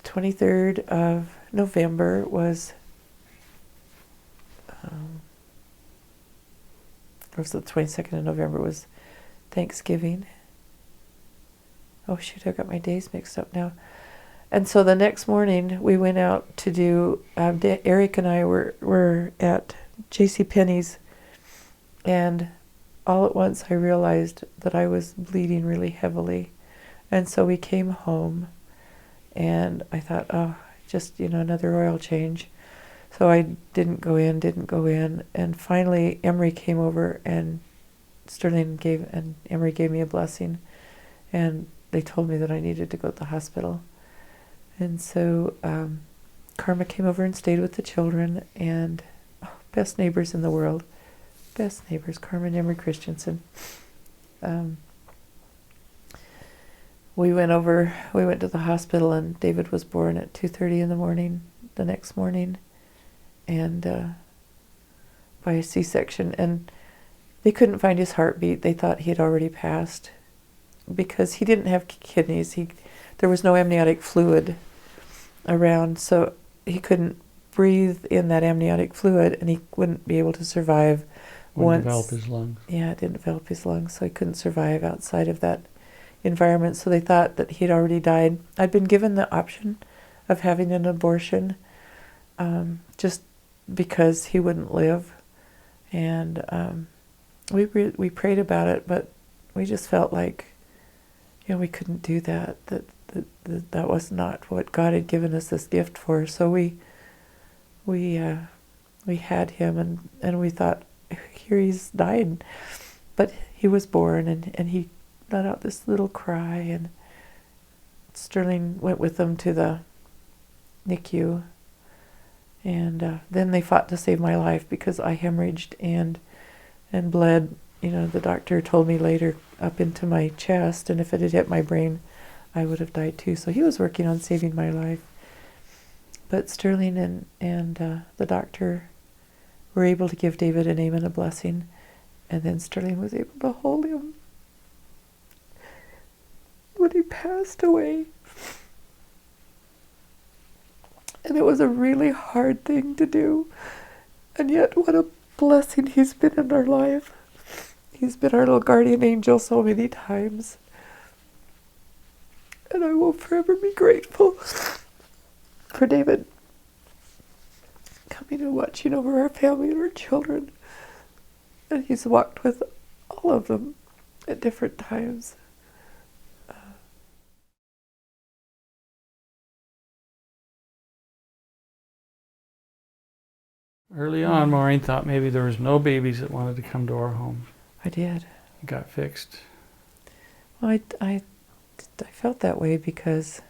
23rd of November was or was it the 22nd of November was Thanksgiving. Oh shoot, I got my days mixed up now. And so the next morning we went out to do, Eric and I were at JCPenney's, and all at once I realized that I was bleeding really heavily. And so we came home, and I thought, oh, just, another oil change. So I didn't go in, and finally Emery came over and Sterling and Emery gave me a blessing, and they told me that I needed to go to the hospital. And so Karma came over and stayed with the children, and best neighbors in the world. Best neighbors, Karma and Emery Christensen. We went to the hospital, and David was born at 2:30 in the morning, the next morning, and by a C-section. And they couldn't find his heartbeat. They thought he had already passed because he didn't have kidneys. There was no amniotic fluid around, so he couldn't breathe in that amniotic fluid, and he wouldn't be able to survive. Wouldn't develop his lungs. Yeah, it didn't develop his lungs, so he couldn't survive outside of that environment. So they thought that he'd already died. I'd been given the option of having an abortion just because he wouldn't live, and we prayed about it, but we just felt like, we couldn't do that. That was not what God had given us this gift for. So we had him, and we thought, here he's died. But he was born, and he let out this little cry, and Sterling went with them to the NICU, and then they fought to save my life because I hemorrhaged and bled. The doctor told me later, up into my chest, and if it had hit my brain, I would have died too. So he was working on saving my life. But Sterling and the doctor were able to give David a name and a blessing, and then Sterling was able to hold him when he passed away. And it was a really hard thing to do, and yet what a blessing he's been in our life. He's been our little guardian angel so many times, and I will forever be grateful for David coming and watching over our family and our children. And he's walked with all of them at different times. Early on, Maureen thought maybe there was no babies that wanted to come to our home. I did. It got fixed. Well, I felt that way because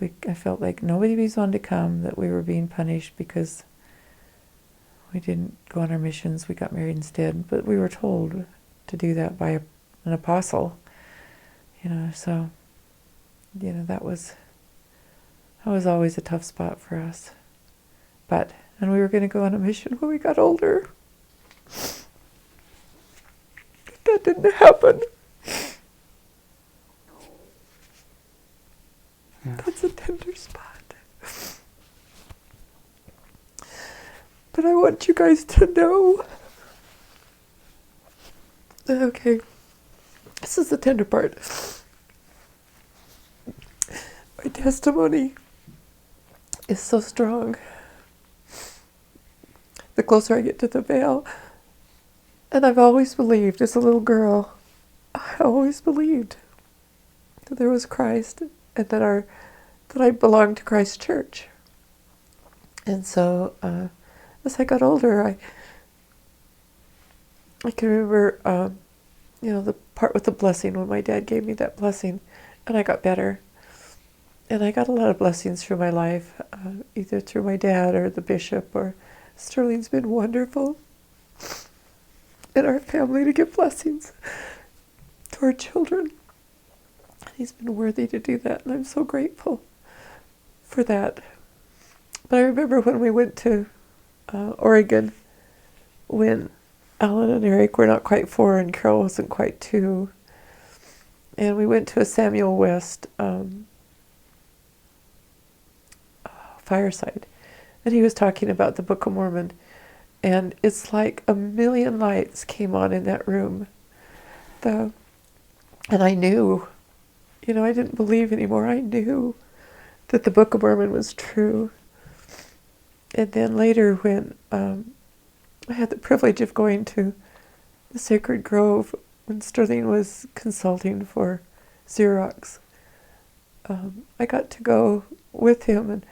I felt like nobody wanted to come, that we were being punished because we didn't go on our missions. We got married instead, but we were told to do that by an apostle. So that was always a tough spot for us. And we were going to go on a mission when we got older. That didn't happen. Yeah. That's a tender spot. But I want you guys to know. Okay, this is the tender part. My testimony is so strong. The closer I get to the veil, and I've always believed as a little girl, I always believed that there was Christ and that I belonged to Christ's church. And so as I got older, I can remember the part with the blessing, when my dad gave me that blessing, and I got better. And I got a lot of blessings through my life, either through my dad or the bishop, or Sterling's been wonderful in our family to give blessings to our children. He's been worthy to do that, and I'm so grateful for that. But I remember when we went to Oregon, when Alan and Eric were not quite 4 and Carol wasn't quite 2, and we went to a Samuel West fireside, and he was talking about the Book of Mormon, and it's like a million lights came on in that room. And I knew, I didn't believe anymore. I knew that the Book of Mormon was true. And then later, when I had the privilege of going to the Sacred Grove when Sterling was consulting for Xerox, I got to go with him, and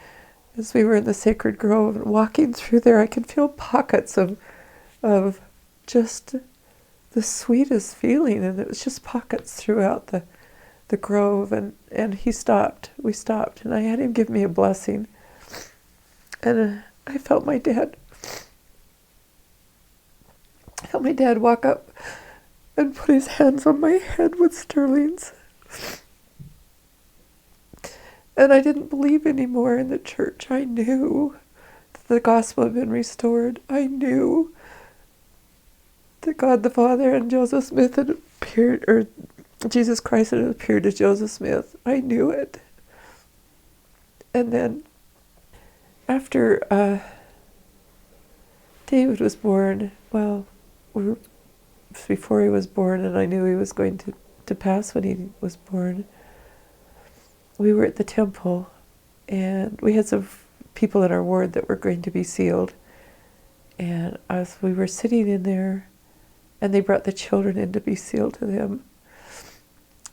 as we were in the Sacred Grove and walking through there, I could feel pockets of just the sweetest feeling, and it was just pockets throughout the grove, and he stopped. We stopped, and I had him give me a blessing. And I felt my dad walk up and put his hands on my head with Sterling's. And I didn't believe anymore in the church. I knew that the gospel had been restored. I knew that God the Father and Joseph Smith had appeared, or Jesus Christ had appeared to Joseph Smith. I knew it. And then after David was born, well, before he was born, and I knew he was going to pass when he was born, we were at the temple, and we had some people in our ward that were going to be sealed. And as we were sitting in there, and they brought the children in to be sealed to them,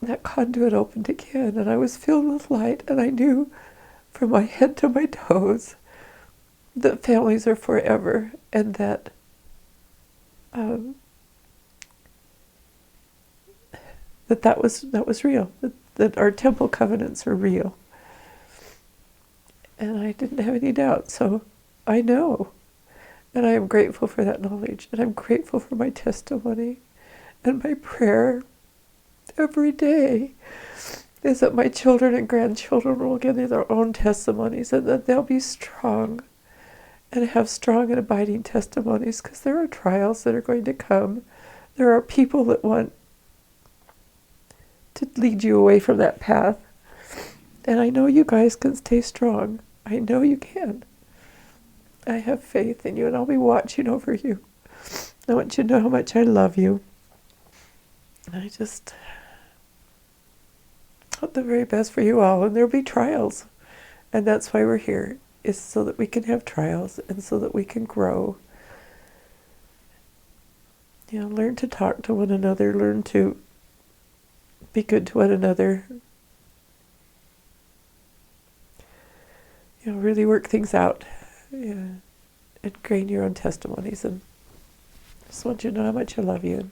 that conduit opened again, and I was filled with light, and I knew from my head to my toes that families are forever, and that that was real, that our temple covenants are real. And I didn't have any doubt, so I know. And I am grateful for that knowledge, and I'm grateful for my testimony. And my prayer every day is that my children and grandchildren will give their own testimonies, and that they'll be strong and have strong and abiding testimonies, because there are trials that are going to come. There are people that want to lead you away from that path. And I know you guys can stay strong. I know you can. I have faith in you, and I'll be watching over you. I want you to know how much I love you. I just want the very best for you all, and there'll be trials. And that's why we're here, is so that we can have trials and so that we can grow. You know, learn to talk to one another, learn to be good to one another. You know, really work things out. Yeah. And gain your own testimonies. And just want you to know how much I love you.